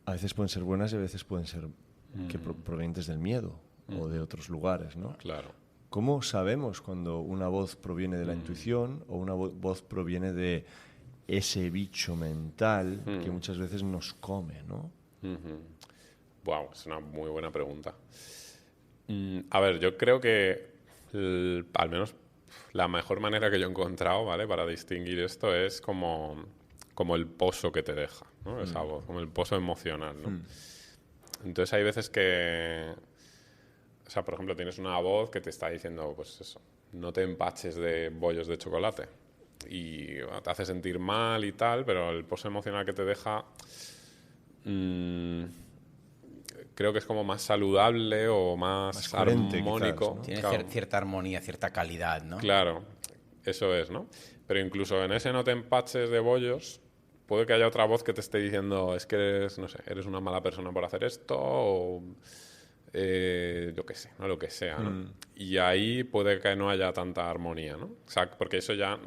A veces pueden ser buenas y a veces pueden ser provenientes del miedo o de otros lugares, ¿no? Claro. ¿Cómo sabemos cuando una voz proviene de la intuición o una voz proviene de ese bicho mental que muchas veces nos come, ¿no? Wow, es una muy buena pregunta. A ver, yo creo que al menos la mejor manera que yo he encontrado, ¿vale? Para distinguir esto es como como el pozo que te deja, ¿no? Esa voz, como el pozo emocional, ¿no? Entonces hay veces que... O sea, por ejemplo, tienes una voz que te está diciendo, pues eso, no te empaches de bollos de chocolate. Y te hace sentir mal y tal, pero el pozo emocional que te deja... creo que es como más saludable o más coherente, armónico. quizás, ¿no? Tiene Claro. cierta armonía, cierta calidad, ¿no? Claro, eso es, ¿no? Pero incluso en ese no te empaches de bollos, puede que haya otra voz que te esté diciendo, es que eres, no sé, eres una mala persona por hacer esto, o yo qué sé, ¿no? Lo que sea, ¿no? Y ahí puede que no haya tanta armonía, ¿no? O sea, porque eso ya,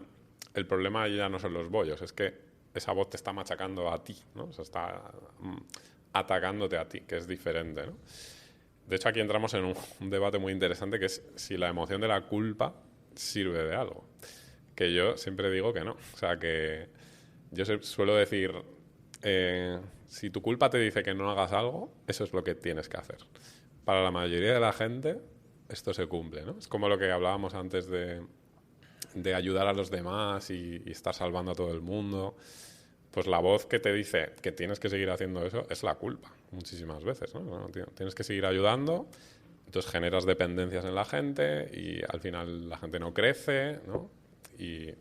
el problema ya no son los bollos, es que esa voz te está machacando a ti, ¿no? O sea, está atacándote a ti, que es diferente, ¿no? De hecho, aquí entramos en un debate muy interesante, que es si la emoción de la culpa sirve de algo. Que yo siempre digo que no. O sea, que yo suelo decir, si tu culpa te dice que no hagas algo, eso es lo que tienes que hacer. Para la mayoría de la gente, esto se cumple, ¿no? Es como lo que hablábamos antes de ayudar a los demás y estar salvando a todo el mundo. Pues la voz que te dice que tienes que seguir haciendo eso es la culpa, muchísimas veces, ¿no? Tienes que seguir ayudando, entonces generas dependencias en la gente y al final la gente no crece, ¿no? Y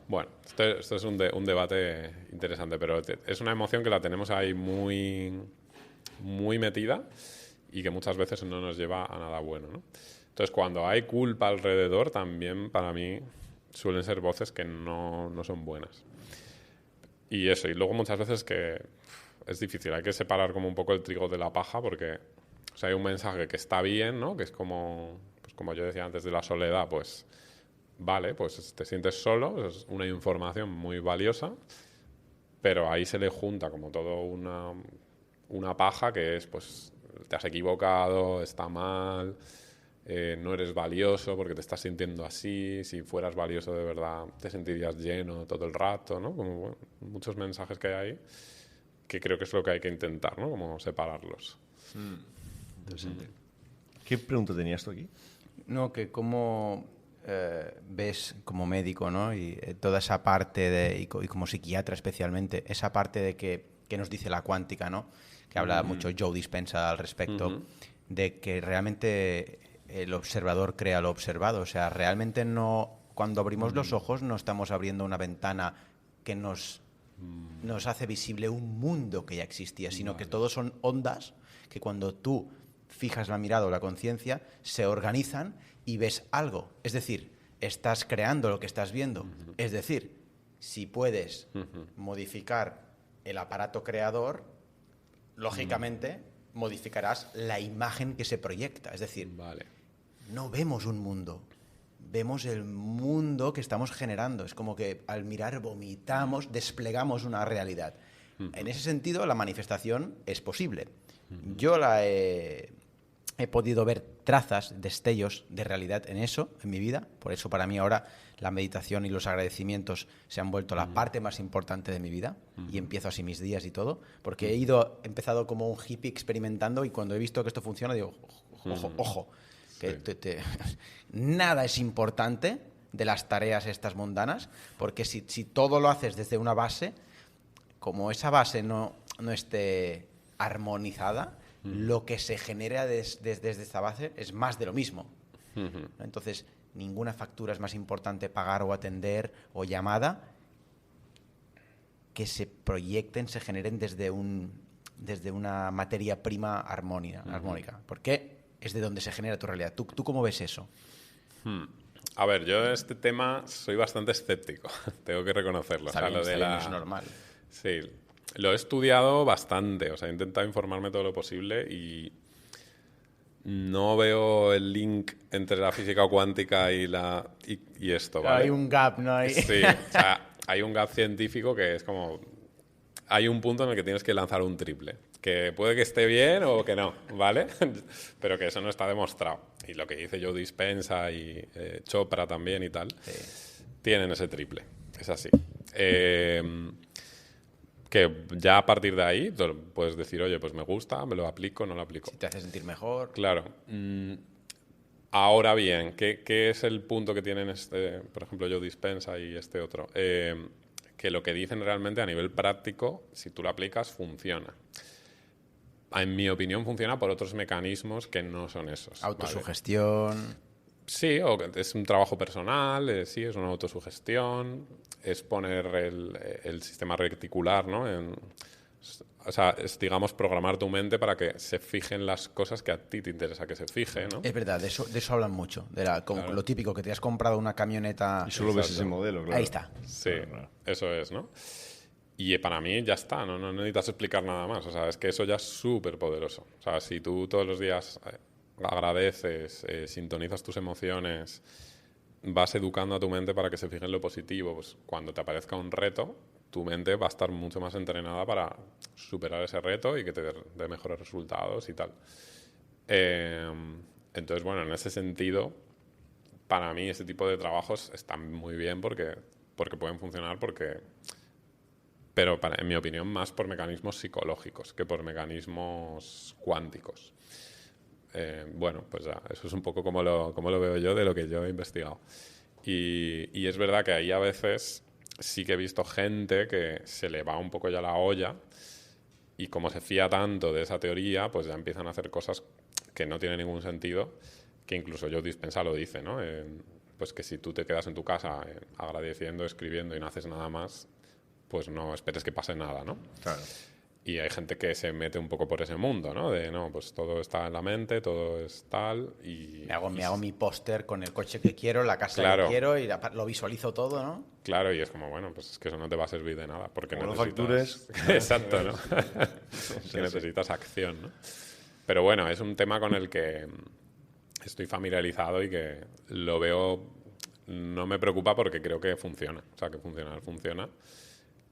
bueno, esto es un debate interesante, pero es una emoción que la tenemos ahí muy, muy metida y que muchas veces no nos lleva a nada bueno, ¿no? Entonces, cuando hay culpa alrededor, también para mí suelen ser voces que no son buenas. Y eso, y luego muchas veces que es difícil, hay que separar como un poco el trigo de la paja, porque o sea, hay un mensaje que está bien, ¿no? Que es como, pues como yo decía antes de la soledad, pues vale, pues te sientes solo, es una información muy valiosa, pero ahí se le junta como todo una paja que es, pues, te has equivocado, está mal, no eres valioso porque te estás sintiendo así, si fueras valioso de verdad te sentirías lleno todo el rato, ¿no? Como bueno, muchos mensajes que hay ahí que creo que es lo que hay que intentar, ¿no? Como separarlos. Interesante. ¿Qué pregunta tenías tú aquí? No, que cómo ves como médico, ¿no? Y toda esa parte y como psiquiatra especialmente, esa parte de que nos dice la cuántica, ¿no? Que habla mucho Joe Dispenza al respecto, de que realmente el observador crea lo observado. O sea, realmente no, cuando abrimos los ojos no estamos abriendo una ventana que nos hace visible un mundo que ya existía, sino que todos son ondas que cuando tú fijas la mirada o la conciencia se organizan y ves algo. Es decir, estás creando lo que estás viendo. Es decir, si puedes modificar el aparato creador, lógicamente modificarás la imagen que se proyecta. Es decir, no vemos un mundo, vemos el mundo que estamos generando. Es como que al mirar vomitamos, desplegamos una realidad. En ese sentido, la manifestación es posible. Yo he podido ver trazas, destellos de realidad en eso, en mi vida. Por eso para mí ahora la meditación y los agradecimientos se han vuelto la parte más importante de mi vida. Y empiezo así mis días y todo. Porque he empezado como un hippie experimentando y cuando he visto que esto funciona digo, ojo. Que nada es importante de las tareas estas mundanas, porque si todo lo haces desde una base, como esa base no esté armonizada, lo que se genera desde esta base es más de lo mismo. Entonces, ninguna factura es más importante pagar o atender o llamada que se proyecten, se generen desde una materia prima armónica. ¿Por qué? Es de donde se genera tu realidad. ¿Tú cómo ves eso? A ver, yo en este tema soy bastante escéptico, tengo que reconocerlo. Está bien, es normal. Sí, lo he estudiado bastante, o sea, he intentado informarme todo lo posible y no veo el link entre la física cuántica y esto, ¿vale? Hay un gap, ¿no? Sí, o sea, hay un gap científico que es como... Hay un punto en el que tienes que lanzar un triple. Que puede que esté bien o que no, ¿vale? Pero que eso no está demostrado. Y lo que dice Joe Dispenza y Chopra también y tal, tienen ese triple. Es así. Que ya a partir de ahí puedes decir, oye, pues me gusta, me lo aplico, no lo aplico. Si te hace sentir mejor. Claro. Ahora bien, ¿qué es el punto que tienen por ejemplo, Joe Dispenza y este otro? que lo que dicen realmente a nivel práctico, si tú lo aplicas, funciona. En mi opinión, funciona por otros mecanismos que no son esos. Autosugestión. ¿Vale? Sí, o es un trabajo personal, sí, es una autosugestión, es poner el sistema reticular, ¿no? O sea, es, digamos, programar tu mente para que se fijen las cosas que a ti te interesa que se fije, ¿no? Es verdad, de eso hablan mucho. Como claro. Lo típico, que te has comprado una camioneta... Y solo ves ese modelo, claro. Ahí está. Sí, eso es, ¿no? Y para mí ya está, no necesitas explicar nada más. O sea, es que eso ya es súper poderoso. O sea, si tú todos los días agradeces, sintonizas tus emociones, vas educando a tu mente para que se fije en lo positivo, pues cuando te aparezca un reto, tu mente va a estar mucho más entrenada para superar ese reto y que te dé mejores resultados y tal. Entonces, bueno, en ese sentido, para mí ese tipo de trabajos están muy bien porque pueden funcionar, pero en mi opinión más por mecanismos psicológicos que por mecanismos cuánticos. Bueno, pues ya, eso es un poco como lo veo yo de lo que yo he investigado. Y es verdad que ahí a veces sí que he visto gente que se le va un poco ya la olla y como se fía tanto de esa teoría, pues ya empiezan a hacer cosas que no tienen ningún sentido, que incluso Joe Dispenza lo dice, ¿no? Pues que si tú te quedas en tu casa agradeciendo, escribiendo y no haces nada más, pues no esperes que pase nada, ¿no? Claro. Y hay gente que se mete un poco por ese mundo, ¿no? De, no, pues todo está en la mente, todo es tal y... Me hago mi póster con el coche que quiero, la casa Claro. que quiero y lo visualizo todo, ¿no? Claro, y es como, bueno, pues es que eso no te va a servir de nada, porque Como no necesitas... factures. Exacto, ¿no? Que necesitas acción, ¿no? Pero bueno, es un tema con el que estoy familiarizado y que lo veo... No me preocupa porque creo que funciona. O sea, que funciona.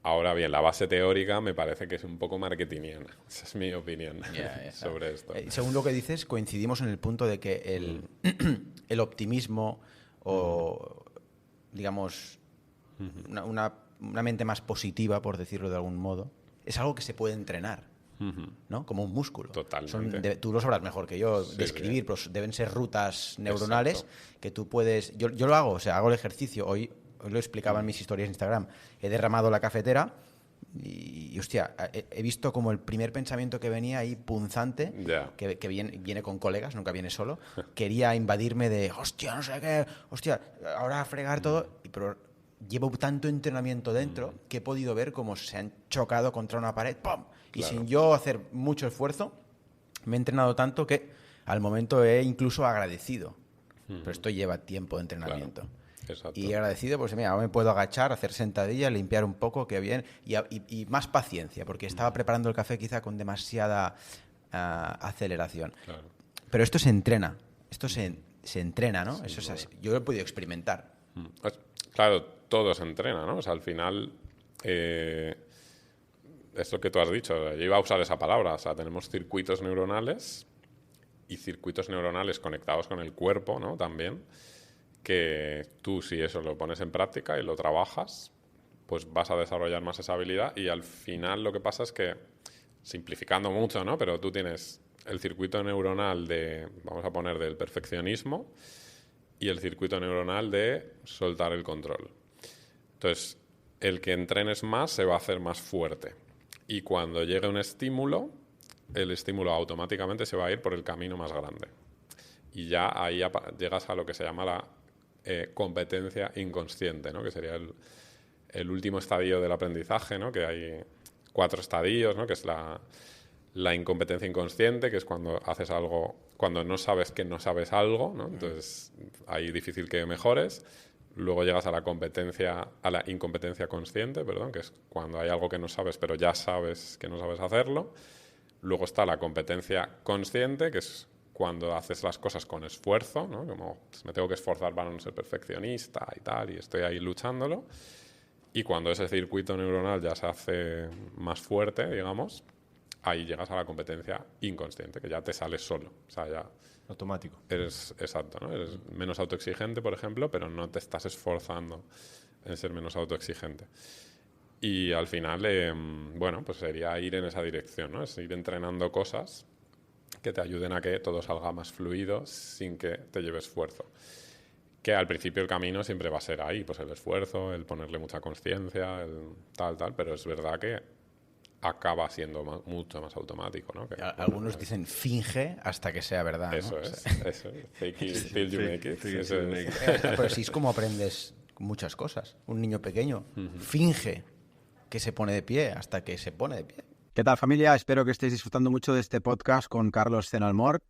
Ahora bien, la base teórica me parece que es un poco marketingiana. Esa es mi opinión sobre esto. Según lo que dices, coincidimos en el punto de que el optimismo o, digamos, una mente más positiva, por decirlo de algún modo, es algo que se puede entrenar, ¿no? Como un músculo. Totalmente. Tú lo sabrás mejor que yo, Sí, describir, sí. Pues deben ser rutas neuronales. Exacto. Que tú puedes... Yo lo hago, o sea, hago el ejercicio. Hoy lo explicaba en mis historias de Instagram. He derramado la cafetera y hostia, he visto como el primer pensamiento que venía ahí punzante, que viene con colegas, nunca viene solo, quería invadirme de, hostia, no sé qué, hostia, ahora a fregar todo, pero llevo tanto entrenamiento dentro que he podido ver cómo se han chocado contra una pared, ¡pum! Y Claro. sin yo hacer mucho esfuerzo, me he entrenado tanto que al momento he incluso agradecido. Pero esto lleva tiempo de entrenamiento. Claro. Exacto. Y agradecido, pues mira, ahora me puedo agachar, hacer sentadillas, limpiar un poco, que bien, y más paciencia, porque estaba preparando el café quizá con demasiada aceleración. Claro. Pero esto se entrena, se entrena, ¿no? Eso es así. Yo lo he podido experimentar. Claro, todo se entrena, ¿no? O sea, al final, es lo que tú has dicho, yo iba a usar esa palabra, o sea, tenemos circuitos neuronales y circuitos neuronales conectados con el cuerpo, ¿no? También, que tú, si eso lo pones en práctica y lo trabajas, pues vas a desarrollar más esa habilidad y al final lo que pasa es que, simplificando mucho, ¿no? Pero tú tienes el circuito neuronal vamos a poner, del perfeccionismo y el circuito neuronal de soltar el control. Entonces, el que entrenes más se va a hacer más fuerte. Y cuando llegue un estímulo, el estímulo automáticamente se va a ir por el camino más grande. Y ya ahí llegas a lo que se llama la competencia inconsciente, ¿no? Que sería el último estadio del aprendizaje, ¿no? Que hay 4 estadios, ¿no? Que es la incompetencia inconsciente, que es cuando haces algo, cuando no sabes que no sabes algo, ¿no? Entonces ahí difícil que mejores. Luego llegas a la incompetencia consciente, perdón, que es cuando hay algo que no sabes, pero ya sabes que no sabes hacerlo. Luego está la competencia consciente, que es cuando haces las cosas con esfuerzo, ¿no? Como pues, me tengo que esforzar para no ser perfeccionista y tal, y estoy ahí luchándolo. Y cuando ese circuito neuronal ya se hace más fuerte, digamos, ahí llegas a la competencia inconsciente, que ya te sale solo. O sea, ya Automático. eres exacto, ¿no? Eres menos autoexigente, por ejemplo, pero no te estás esforzando en ser menos autoexigente. Y al final, bueno, pues sería ir en esa dirección, ¿no? Es ir entrenando cosas que te ayuden a que todo salga más fluido sin que te lleve esfuerzo. que al principio el camino siempre va a ser ahí, pues el esfuerzo, el ponerle mucha conciencia, el tal, pero es verdad que acaba siendo mucho más automático, ¿no? Algunos dicen finge hasta que sea verdad, ¿no? Eso es. Fake it till you make it. Pero así es como aprendes muchas cosas. Un niño pequeño finge que se pone de pie hasta que se pone de pie. ¿Qué tal, familia? Espero que estéis disfrutando mucho de este podcast con Carlos Zenalmor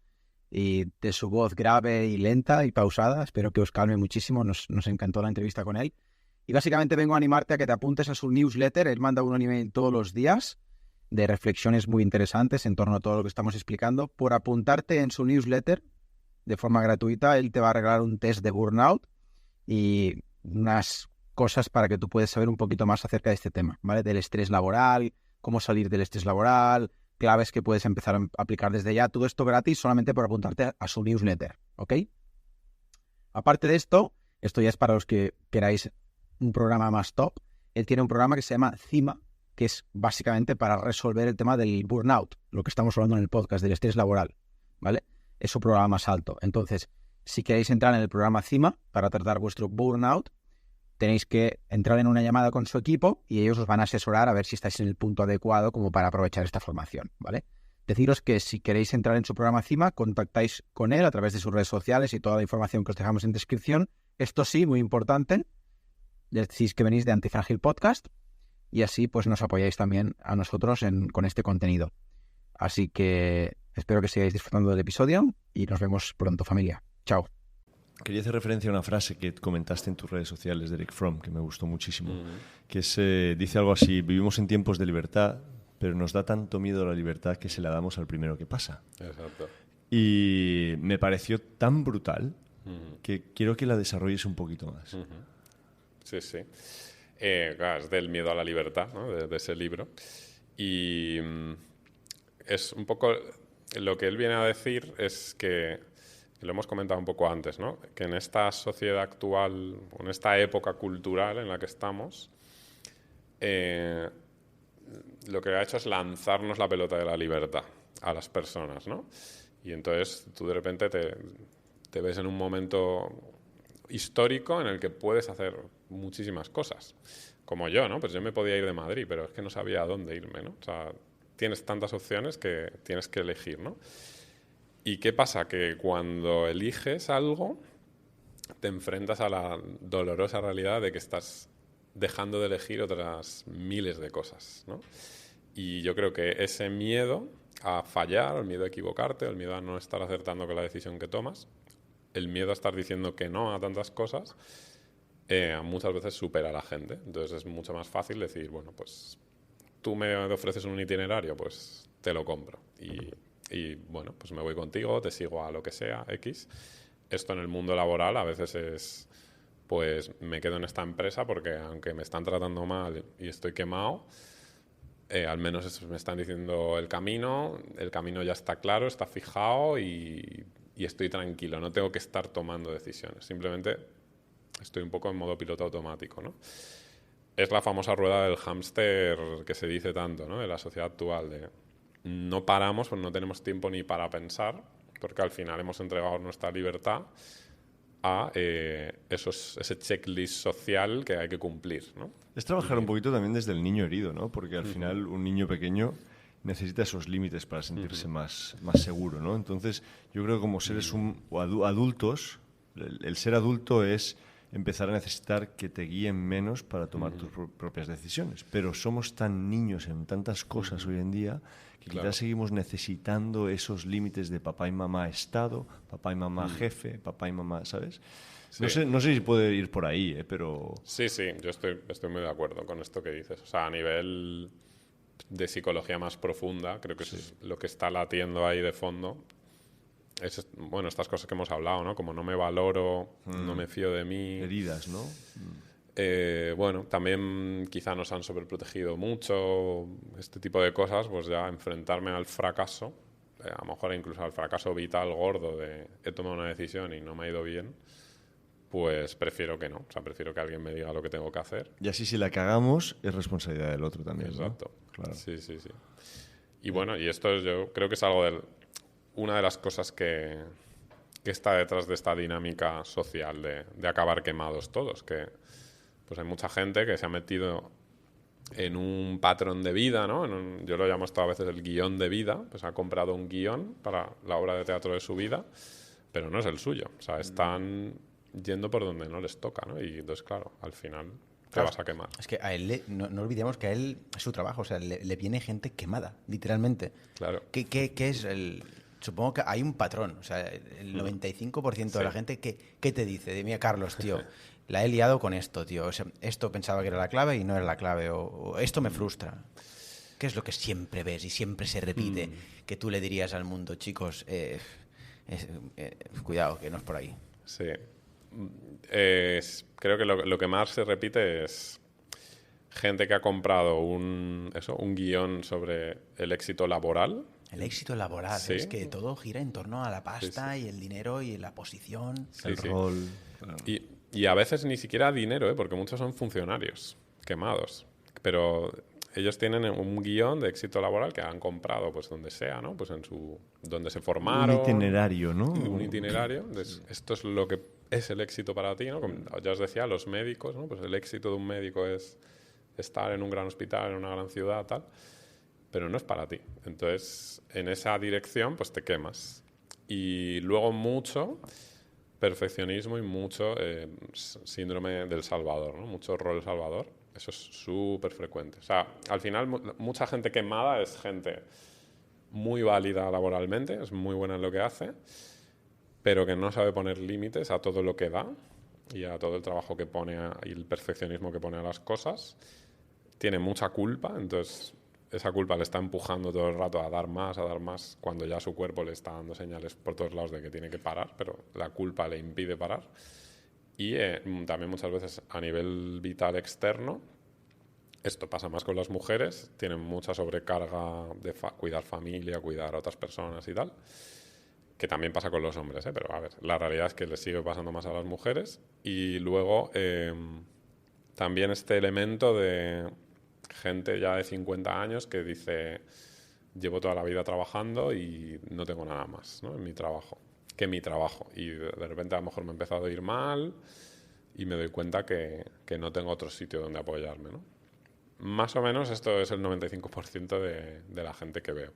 y de su voz grave y lenta y pausada. Espero que os calme muchísimo. Nos encantó la entrevista con él. Y básicamente vengo a animarte a que te apuntes a su newsletter. Él manda un email todos los días de reflexiones muy interesantes en torno a todo lo que estamos explicando. Por apuntarte en su newsletter de forma gratuita, él te va a regalar un test de burnout y unas cosas para que tú puedas saber un poquito más acerca de este tema, ¿vale? Del estrés laboral, cómo salir del estrés laboral, claves que puedes empezar a aplicar desde ya. Todo esto gratis solamente por apuntarte a su newsletter, ¿ok? Aparte de esto ya es para los que queráis un programa más top. Él tiene un programa que se llama CIMA, que es básicamente para resolver el tema del burnout, lo que estamos hablando en el podcast, del estrés laboral, ¿vale? Es su programa más alto. Entonces, si queréis entrar en el programa CIMA para tratar vuestro burnout, tenéis que entrar en una llamada con su equipo y ellos os van a asesorar a ver si estáis en el punto adecuado como para aprovechar esta formación, ¿vale? Deciros que si queréis entrar en su programa CIMA, contactáis con él a través de sus redes sociales y toda la información que os dejamos en descripción. Esto sí, muy importante, decís que venís de Antifrágil Podcast y así pues nos apoyáis también a nosotros con este contenido. Así que espero que sigáis disfrutando del episodio y nos vemos pronto, familia. Chao. Quería hacer referencia a una frase que comentaste en tus redes sociales de Eric Fromm, que me gustó muchísimo, que dice algo así: vivimos en tiempos de libertad, pero nos da tanto miedo la libertad que se la damos al primero que pasa. Exacto. Y me pareció tan brutal que quiero que la desarrolles un poquito más. Sí. Claro, es del miedo a la libertad, ¿no? de ese libro. Y es un poco lo que él viene a decir es que lo hemos comentado un poco antes, ¿no? Que en esta sociedad actual, en esta época cultural en la que estamos, lo que ha hecho es lanzarnos la pelota de la libertad a las personas, ¿no? Y entonces tú de repente te ves en un momento histórico en el que puedes hacer muchísimas cosas. Como yo, ¿no? Pues yo me podía ir de Madrid, pero es que no sabía a dónde irme, ¿no? O sea, tienes tantas opciones que tienes que elegir, ¿no? ¿Y qué pasa? Que cuando eliges algo, te enfrentas a la dolorosa realidad de que estás dejando de elegir otras miles de cosas, ¿no? Y yo creo que ese miedo a fallar, el miedo a equivocarte, el miedo a no estar acertando con la decisión que tomas, el miedo a estar diciendo que no a tantas cosas, muchas veces supera a la gente. Entonces es mucho más fácil decir, bueno, pues tú me ofreces un itinerario, pues te lo compro. Y bueno, pues me voy contigo, te sigo a lo que sea, X. Esto en el mundo laboral a veces es, pues me quedo en esta empresa porque aunque me están tratando mal y estoy quemado, al menos me están diciendo el camino ya está claro, está fijado y estoy tranquilo, no tengo que estar tomando decisiones, simplemente estoy un poco en modo piloto automático, ¿no? Es la famosa rueda del hámster que se dice tanto, ¿no? De la sociedad actual, de no paramos, pues no tenemos tiempo ni para pensar, porque al final hemos entregado nuestra libertad a ese checklist social que hay que cumplir, ¿no? Es trabajar un poquito también desde el niño herido, ¿no? Porque al final un niño pequeño necesita esos límites para sentirse más seguro, ¿no? Entonces, yo creo que como seres adultos, el ser adulto es empezar a necesitar que te guíen menos para tomar tus propias decisiones. Pero somos tan niños en tantas cosas hoy en día que quizás seguimos necesitando esos límites de papá y mamá Estado, papá y mamá jefe, papá y mamá, ¿sabes? Sí. No sé si puede ir por ahí, pero... Sí, yo estoy muy de acuerdo con esto que dices. O sea, a nivel de psicología más profunda, creo que eso es lo que está latiendo ahí de fondo. Es, bueno, estas cosas que hemos hablado, ¿no? Como no me valoro, no me fío de mí. Heridas, ¿no? Bueno, también quizá nos han sobreprotegido mucho, este tipo de cosas, pues ya enfrentarme al fracaso, a lo mejor incluso al fracaso vital gordo de he tomado una decisión y no me ha ido bien, pues prefiero que no. O sea, prefiero que alguien me diga lo que tengo que hacer. Y así si la cagamos es responsabilidad del otro también, exacto, ¿no? Claro. Sí. Y bueno, y esto yo creo que es algo una de las cosas que está detrás de esta dinámica social de acabar quemados todos, que pues hay mucha gente que se ha metido en un patrón de vida, ¿no? Yo lo llamo esto a veces el guión de vida, pues ha comprado un guión para la obra de teatro de su vida, pero no es el suyo. O sea, están yendo por donde no les toca, ¿no? Y entonces, claro, al final te vas a quemar. Es que a él, no olvidemos que a él es su trabajo, o sea, le viene gente quemada, literalmente. Claro. ¿Qué es el...? Supongo que hay un patrón, o sea, el 95% de la gente, ¿qué te dice? Mira, Carlos, tío, la he liado con esto, tío. O sea, esto pensaba que era la clave y no era la clave, o esto me frustra. ¿Qué es lo que siempre ves y siempre se repite que tú le dirías al mundo, chicos, cuidado, que no es por ahí? Sí. Creo que lo que más se repite es gente que ha comprado un guión sobre el éxito laboral. El éxito laboral, Sí. es que todo gira en torno a la pasta y el dinero y la posición. El rol. Y a veces ni siquiera dinero, porque muchos son funcionarios quemados. Pero ellos tienen un guión de éxito laboral que han comprado, pues donde sea, ¿no? Pues donde se formaron. Un itinerario, ¿no? Un itinerario. Entonces, esto es lo que es el éxito para ti, ¿no? Como ya os decía, los médicos, ¿no? Pues el éxito de un médico es estar en un gran hospital, en una gran ciudad, tal. Pero no es para ti. Entonces, en esa dirección, pues te quemas. Y luego mucho perfeccionismo y mucho síndrome del salvador, ¿no? Mucho rol salvador. Eso es súper frecuente. O sea, al final, mucha gente quemada es gente muy válida laboralmente, es muy buena en lo que hace, pero que no sabe poner límites a todo lo que da y a todo el trabajo que pone y el perfeccionismo que pone a las cosas. Tiene mucha culpa, entonces esa culpa le está empujando todo el rato a dar más, cuando ya su cuerpo le está dando señales por todos lados de que tiene que parar, pero la culpa le impide parar. Y también muchas veces a nivel vital externo, esto pasa más con las mujeres, tienen mucha sobrecarga de cuidar familia, cuidar a otras personas y tal, que también pasa con los hombres, pero a ver, la realidad es que les sigue pasando más a las mujeres. Y luego también este elemento de gente ya de 50 años que dice, llevo toda la vida trabajando y no tengo nada más, ¿no? En mi trabajo, que mi trabajo. Y de repente a lo mejor me ha empezado a ir mal y me doy cuenta que no tengo otro sitio donde apoyarme, ¿no? Más o menos esto es el 95% de la gente que veo,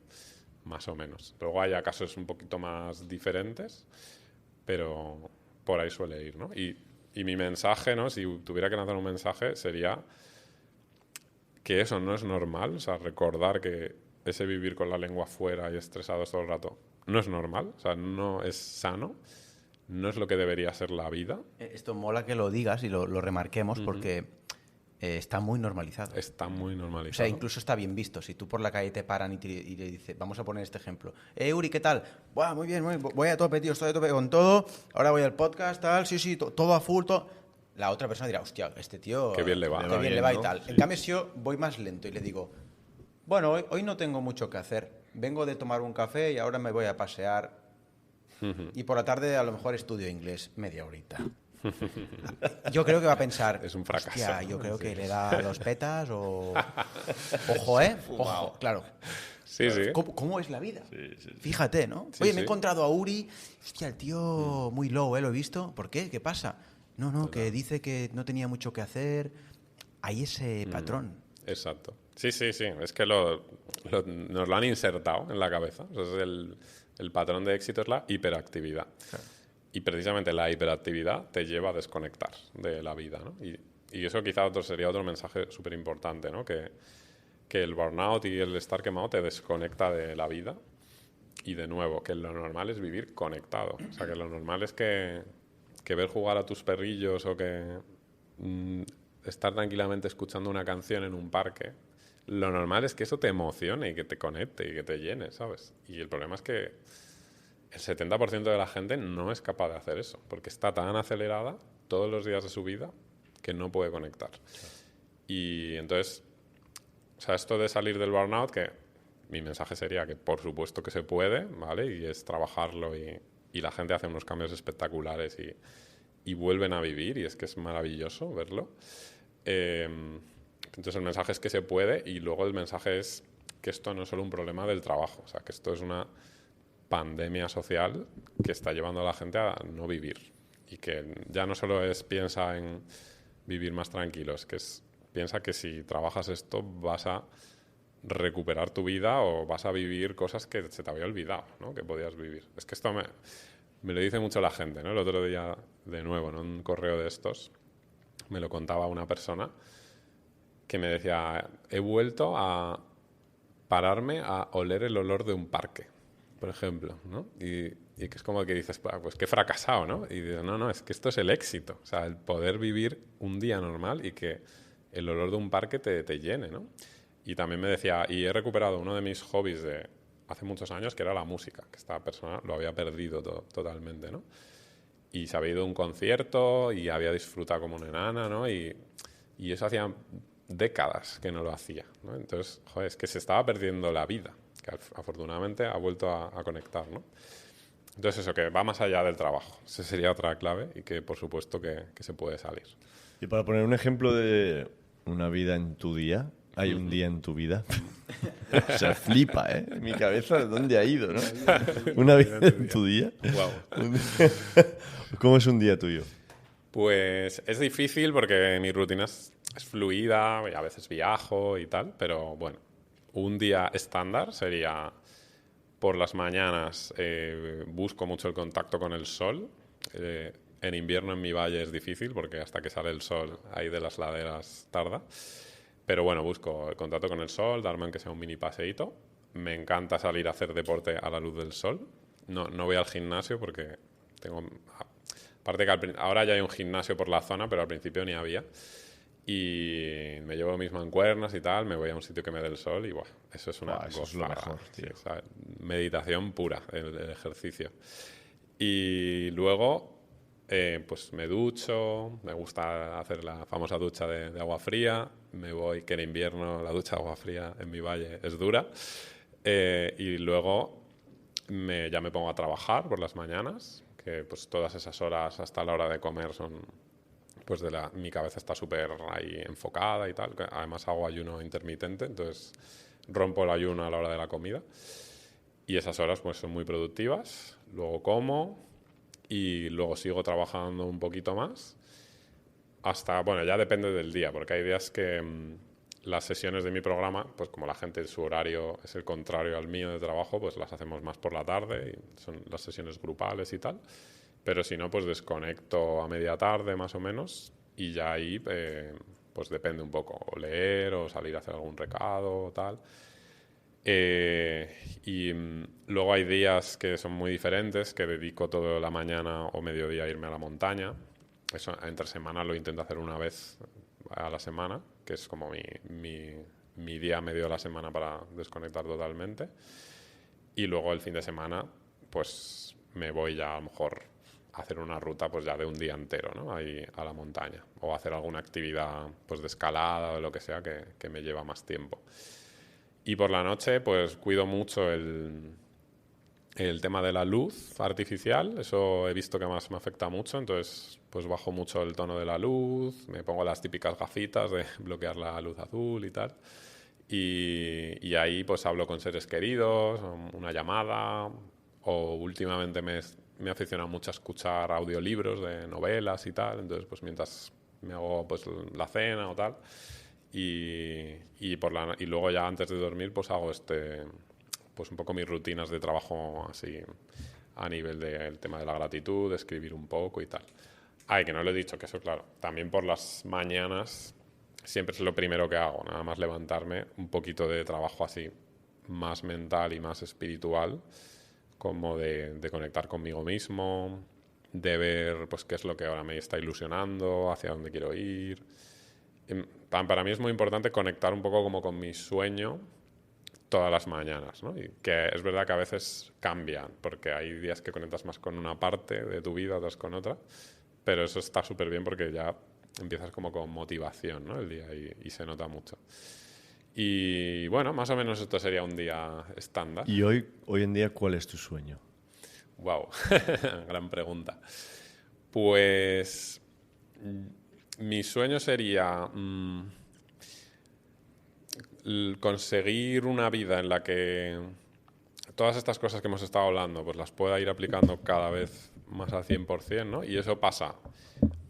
más o menos. Luego hay casos un poquito más diferentes, pero por ahí suele ir, ¿no? Y mi mensaje, ¿no? Si tuviera que lanzar un mensaje, sería que eso no es normal, o sea, recordar que ese vivir con la lengua fuera y estresados todo el rato no es normal, o sea, no es sano, no es lo que debería ser la vida. Esto mola que lo digas y lo remarquemos porque está muy normalizado. Está muy normalizado. O sea, incluso está bien visto. Si tú por la calle te paran y le dices, vamos a poner este ejemplo. Uri, ¿qué tal? Buah, muy bien, voy a tope, tío, estoy a tope con todo. Ahora voy al podcast, tal, sí, todo a full, todo. La otra persona dirá, hostia, este tío... Qué bien le va. Qué bien le va, ¿no? Y tal. Sí. En cambio, si yo voy más lento y le digo, bueno, hoy no tengo mucho que hacer. Vengo de tomar un café y ahora me voy a pasear. Y por la tarde a lo mejor estudio inglés media horita. Yo creo que va a pensar, es un fracaso. Hostia, yo creo que le da los petas o... Ojo, ojo, claro. Sí. ¿Cómo es la vida? Fíjate, ¿no? Sí, Oye, me he encontrado a Uri. Hostia, el tío muy low, ¿lo he visto? ¿Por qué? ¿Qué pasa? No, que dice que no tenía mucho que hacer. Hay ese patrón. Exacto. Sí. Es que nos lo han insertado en la cabeza. O sea, el patrón de éxito es la hiperactividad. Claro. Y precisamente la hiperactividad te lleva a desconectar de la vida, ¿no? Y eso quizá sería otro mensaje súper importante, ¿no? Que el burnout y el estar quemado te desconecta de la vida. Y de nuevo, que lo normal es vivir conectado. O sea, que lo normal es que ver jugar a tus perrillos o que estar tranquilamente escuchando una canción en un parque, lo normal es que eso te emocione y que te conecte y que te llene, ¿sabes? Y el problema es que el 70% de la gente no es capaz de hacer eso, porque está tan acelerada todos los días de su vida que no puede conectar. Claro. Y entonces, o sea, esto de salir del burnout, que mi mensaje sería que por supuesto que se puede, ¿vale? Y es trabajarlo y la gente hace unos cambios espectaculares y vuelven a vivir, y es que es maravilloso verlo. Entonces el mensaje es que se puede, y luego el mensaje es que esto no es solo un problema del trabajo, o sea, que esto es pandemia social que está llevando a la gente a no vivir. Y que ya no solo piensa en vivir más tranquilos, piensa que si trabajas esto vas a recuperar tu vida o vas a vivir cosas que se te había olvidado, ¿no? Que podías vivir. Es que esto me lo dice mucho la gente, ¿no? El otro día, de nuevo, en un correo de estos, me lo contaba una persona que me decía, he vuelto a pararme a oler el olor de un parque, por ejemplo, ¿no? Y que es como que dices, pues qué fracasado, ¿no? Y dices, no, es que esto es el éxito. O sea, el poder vivir un día normal y que el olor de un parque te llene, ¿no? Y también me decía, y he recuperado uno de mis hobbies de hace muchos años, que era la música, que esta persona lo había perdido totalmente, ¿no? Y se había ido a un concierto y había disfrutado como una enana, ¿no? Y eso hacía décadas que no lo hacía, ¿no? Entonces, joder, es que se estaba perdiendo la vida, que afortunadamente ha vuelto a conectar, ¿no? Entonces eso, que va más allá del trabajo. Esa sería otra clave y que por supuesto que se puede salir. Y para poner un ejemplo de una vida en tu día, ¿hay un día en tu vida? O sea, flipa, ¿eh? Mi cabeza, ¿de dónde ha ido, no? Una vida en tu día. Wow. ¿Cómo es un día tuyo? Pues es difícil porque mi rutina es fluida y a veces viajo y tal, pero bueno, un día estándar sería por las mañanas busco mucho el contacto con el sol. En invierno en mi valle es difícil porque hasta que sale el sol ahí de las laderas tarda. Pero bueno, busco el contacto con el sol, darme aunque sea un mini paseíto. Me encanta salir a hacer deporte a la luz del sol. No voy al gimnasio porque tengo... Aparte que ahora ya hay un gimnasio por la zona, pero al principio ni había. Y me llevo mis mancuernas y tal, me voy a un sitio que me dé el sol y eso es una eso es lo mejor, tío. Sí, o sea, meditación pura, el ejercicio. Y luego... pues me ducho, me gusta hacer la famosa ducha de agua fría, me voy, que en invierno la ducha de agua fría en mi valle es dura, y luego ya me pongo a trabajar por las mañanas, que pues todas esas horas hasta la hora de comer son, pues mi cabeza está súper ahí enfocada y tal, además hago ayuno intermitente, entonces rompo el ayuno a la hora de la comida, y esas horas pues son muy productivas, luego como... Y luego sigo trabajando un poquito más hasta, bueno, ya depende del día, porque hay días que las sesiones de mi programa, pues como la gente, su horario es el contrario al mío de trabajo, pues las hacemos más por la tarde, y son las sesiones grupales y tal. Pero si no, pues desconecto a media tarde más o menos y ya ahí, pues depende un poco, o leer o salir a hacer algún recado o tal. Y luego hay días que son muy diferentes, que dedico toda la mañana o mediodía a irme a la montaña. Eso entre semana lo intento hacer una vez a la semana, que es como mi día medio de la semana para desconectar totalmente. Y luego el fin de semana, pues me voy ya a lo mejor a hacer una ruta pues ya de un día entero, ¿no? Ahí a la montaña. O hacer alguna actividad pues de escalada o lo que sea que me lleva más tiempo. Y por la noche, pues cuido mucho el tema de la luz artificial. Eso he visto que más me afecta mucho, entonces pues bajo mucho el tono de la luz, me pongo las típicas gafitas de bloquear la luz azul y tal. Y ahí pues hablo con seres queridos, una llamada, o últimamente me he aficionado mucho a escuchar audiolibros de novelas y tal, entonces pues mientras me hago pues la cena o tal... Y luego ya antes de dormir pues hago pues un poco mis rutinas de trabajo así a nivel del tema de la gratitud, de escribir un poco y tal. Que no lo he dicho, que eso claro, también por las mañanas siempre es lo primero que hago, nada más levantarme, un poquito de trabajo así más mental y más espiritual, como de conectar conmigo mismo, de ver pues qué es lo que ahora me está ilusionando, hacia dónde quiero ir. Para mí es muy importante conectar un poco como con mi sueño todas las mañanas, ¿no? Y que es verdad que a veces cambian, porque hay días que conectas más con una parte de tu vida, otras con otra, pero eso está súper bien porque ya empiezas como con motivación, ¿no? El día y se nota mucho. Y bueno, más o menos esto sería un día estándar. ¿Y hoy en día cuál es tu sueño? Wow, gran pregunta. Pues... mi sueño sería conseguir una vida en la que todas estas cosas que hemos estado hablando, pues las pueda ir aplicando cada vez más al 100%, ¿no? Y eso pasa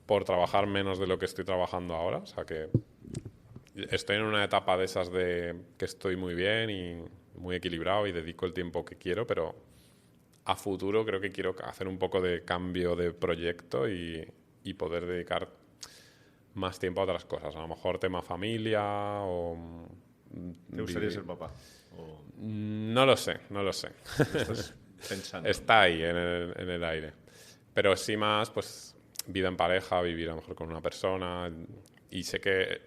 por trabajar menos de lo que estoy trabajando ahora. O sea, que estoy en una etapa de esas de que estoy muy bien y muy equilibrado y dedico el tiempo que quiero, pero a futuro creo que quiero hacer un poco de cambio de proyecto y poder dedicar más tiempo a otras cosas. A lo mejor tema familia o... ¿Te gustaría ser papá? O... No lo sé. ¿Estás pensando? Está ahí en el aire. Pero sí más, pues, vida en pareja, vivir a lo mejor con una persona. Y sé que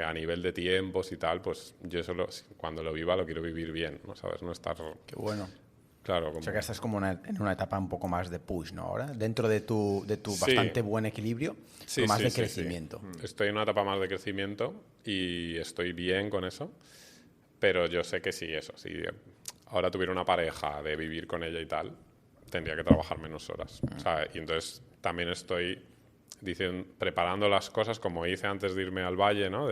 a nivel de tiempos y tal, pues yo cuando lo viva lo quiero vivir bien, ¿no? ¿Sabes? No estar... Qué bueno. Claro. O sea que estás como en una etapa un poco más de push, ¿no? Ahora, dentro de tu Sí. bastante buen equilibrio, pero más de crecimiento. Sí. Estoy en una etapa más de crecimiento y estoy bien con eso, pero yo sé que si ahora tuviera una pareja de vivir con ella y tal, tendría que trabajar menos horas. O sea, y entonces también estoy preparando las cosas como hice antes de irme al valle, ¿no?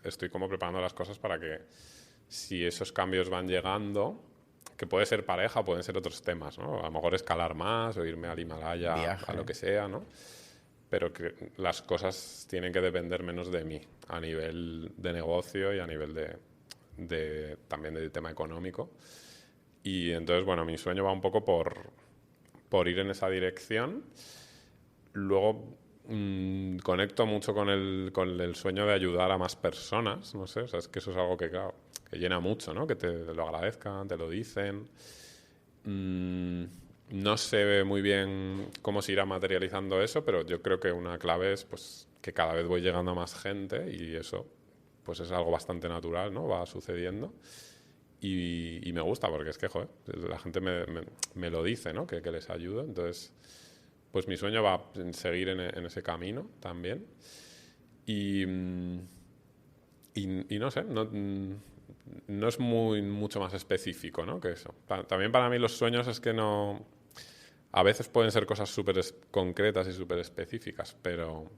Estoy como preparando las cosas para que si esos cambios van llegando, que puede ser pareja, pueden ser otros temas, ¿no? A lo mejor escalar más o irme al Himalaya, Viaje. a lo que sea, ¿no? Pero que las cosas tienen que depender menos de mí a nivel de negocio y a nivel también del tema económico. Y entonces, bueno, mi sueño va un poco por ir en esa dirección. Luego conecto mucho con el sueño de ayudar a más personas, no sé, o sea, es que eso es algo que, claro, que llena mucho, ¿no? Que te lo agradezcan, te lo dicen. No sé muy bien cómo se irá materializando eso, pero yo creo que una clave es pues, que cada vez voy llegando a más gente y eso pues es algo bastante natural, ¿no? Va sucediendo. Y me gusta porque es que, joder, la gente me lo dice, ¿no? Que les ayudo. Entonces, pues mi sueño va en seguir en ese camino también. Y no sé, no es mucho más específico, ¿no? Que eso. También para mí los sueños es que no... A veces pueden ser cosas súper concretas y súper específicas, pero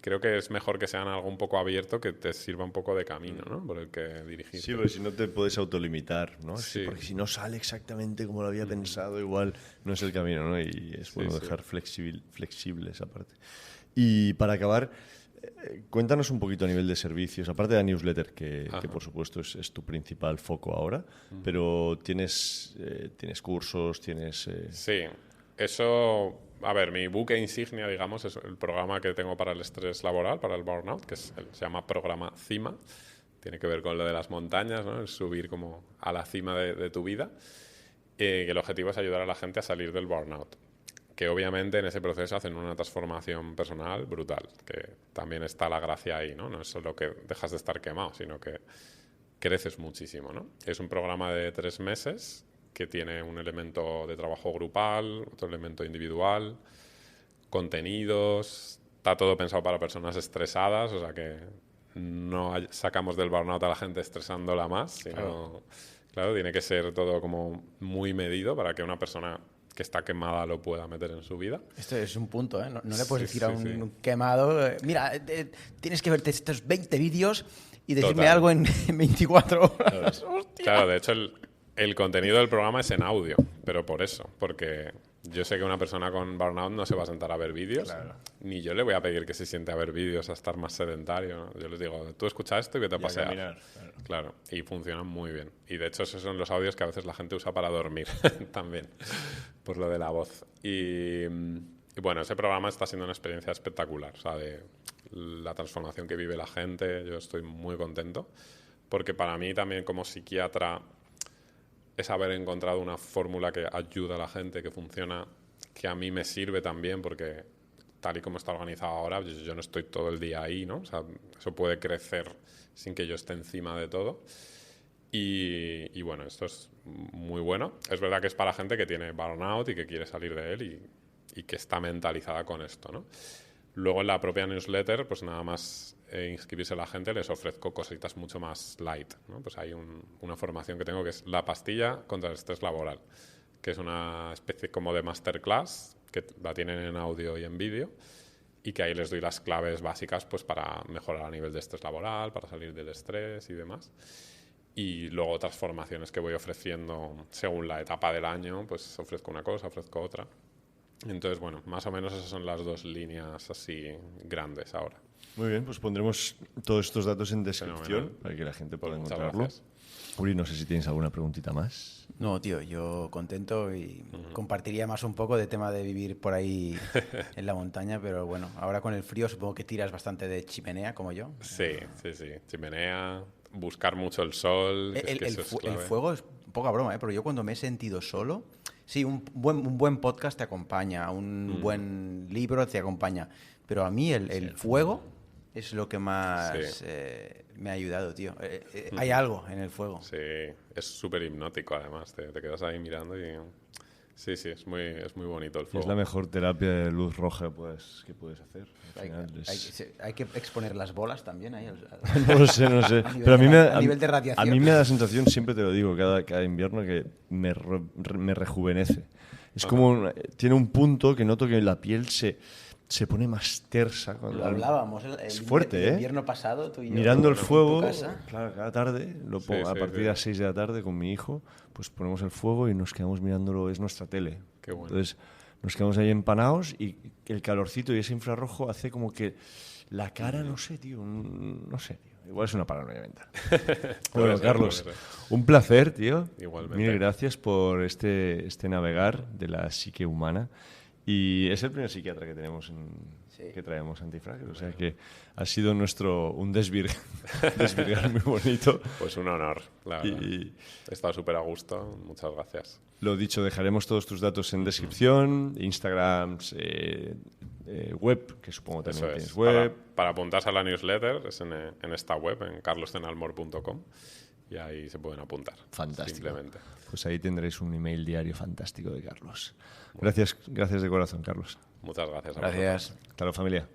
creo que es mejor que sean algo un poco abierto que te sirva un poco de camino, ¿no? Por el que dirigirte. Sí, porque si no te puedes autolimitar, ¿no? Sí. Porque si no sale exactamente como lo había pensado, igual no es el camino, ¿no? Y es bueno dejar flexible esa parte. Y para acabar, cuéntanos un poquito a nivel de servicios, aparte de la newsletter, que por supuesto es tu principal foco ahora, pero tienes cursos, tienes... Sí, eso... A ver, mi buque insignia, digamos, es el programa que tengo para el estrés laboral, para el burnout, que se llama programa CIMA. Tiene que ver con lo de las montañas, ¿no? El subir como a la cima de tu vida. Que el objetivo es ayudar a la gente a salir del burnout. Que obviamente en ese proceso hacen una transformación personal brutal. Que también está la gracia ahí, ¿no? No es solo que dejas de estar quemado, sino que creces muchísimo, ¿no? Es un programa de 3 meses que tiene un elemento de trabajo grupal, otro elemento individual, contenidos, está todo pensado para personas estresadas, o sea que no sacamos del burnout a la gente estresándola más, sino, claro, tiene que ser todo como muy medido para que una persona que está quemada lo pueda meter en su vida. Esto es un punto, ¿eh? No le puedes decir a un quemado, mira, tienes que verte estos 20 vídeos y decirme algo en 24 horas. Claro, de hecho el contenido del programa es en audio, pero por eso, porque yo sé que una persona con burnout no se va a sentar a ver vídeos, ni yo le voy a pedir que se siente a ver vídeos, a estar más sedentario, ¿no? Yo les digo, tú escucha esto y vete a pasear. Caminar, claro, y funcionan muy bien. Y de hecho esos son los audios que a veces la gente usa para dormir también, por lo de la voz. Y bueno, ese programa está siendo una experiencia espectacular, o sea, de la transformación que vive la gente, yo estoy muy contento, porque para mí también como psiquiatra es haber encontrado una fórmula que ayuda a la gente, que funciona, que a mí me sirve también, porque tal y como está organizado ahora, yo no estoy todo el día ahí, ¿no? O sea, eso puede crecer sin que yo esté encima de todo. Y bueno, esto es muy bueno. Es verdad que es para gente que tiene burnout y que quiere salir de él y que está mentalizada con esto, ¿no? Luego en la propia newsletter, pues nada más inscribirse a la gente, les ofrezco cositas mucho más light, ¿no? Pues hay una formación que tengo que es la pastilla contra el estrés laboral, que es una especie como de masterclass, que la tienen en audio y en vídeo, y que ahí les doy las claves básicas pues para mejorar a nivel de estrés laboral, para salir del estrés y demás. Y luego otras formaciones que voy ofreciendo según la etapa del año, pues ofrezco una cosa, ofrezco otra. Entonces, bueno, más o menos esas son las 2 líneas así grandes ahora. Muy bien, pues pondremos todos estos datos en descripción Fenomenal. para que la gente pueda Muchas encontrarlo. gracias. Uri, no sé si tienes alguna preguntita más. No, tío, yo contento y compartiría más un poco de tema de vivir por ahí en la montaña, pero bueno, ahora con el frío supongo que tiras bastante de chimenea, como yo. Sí. Chimenea, buscar mucho el sol. Que es que eso es El clave. fuego es poca broma, pero yo cuando me he sentido solo, sí, un buen podcast te acompaña, un buen libro te acompaña, pero a mí el fuego es lo que más me ha ayudado, tío. Hay algo en el fuego. Sí, es súper hipnótico además, te quedas ahí mirando y... Sí, es muy bonito el Y fuego. es la mejor terapia de luz roja que puedes hacer. Al final Hay que exponer las bolas también ahí. No lo sé. A nivel Pero a nivel de radiación. a mí me da la sensación, siempre te lo digo, cada invierno, que me rejuvenece. Es como tiene un punto que noto que la piel se pone más tersa. Lo hablábamos es fuerte, el invierno pasado, tú y yo. Mirando el en tu fuego, casa. claro, cada tarde, a partir de las 6 de la tarde con mi hijo, pues ponemos el fuego y nos quedamos mirándolo, es nuestra tele. Qué bueno. Entonces nos quedamos ahí empanados y el calorcito y ese infrarrojo hace como que la cara, no sé, tío, igual es una paranoia mental. Bueno, Carlos, un placer, tío. Igualmente. Mil gracias por este navegar de la psique humana. Y es el primer psiquiatra que tenemos que traemos antifrágil, o sea que ha sido un desvirgar muy bonito. Pues un honor, la verdad. He estado súper a gusto, muchas gracias. Lo dicho, dejaremos todos tus datos en descripción, Instagram, web, que supongo también Eso tienes es. web. Para apuntarse a la newsletter es en esta web, en carloscenalmor.com, y ahí se pueden apuntar. Fantástico. Simplemente. Pues ahí tendréis un email diario fantástico de Carlos. Gracias de corazón, Carlos. Muchas gracias. Gracias. Hasta luego, familia.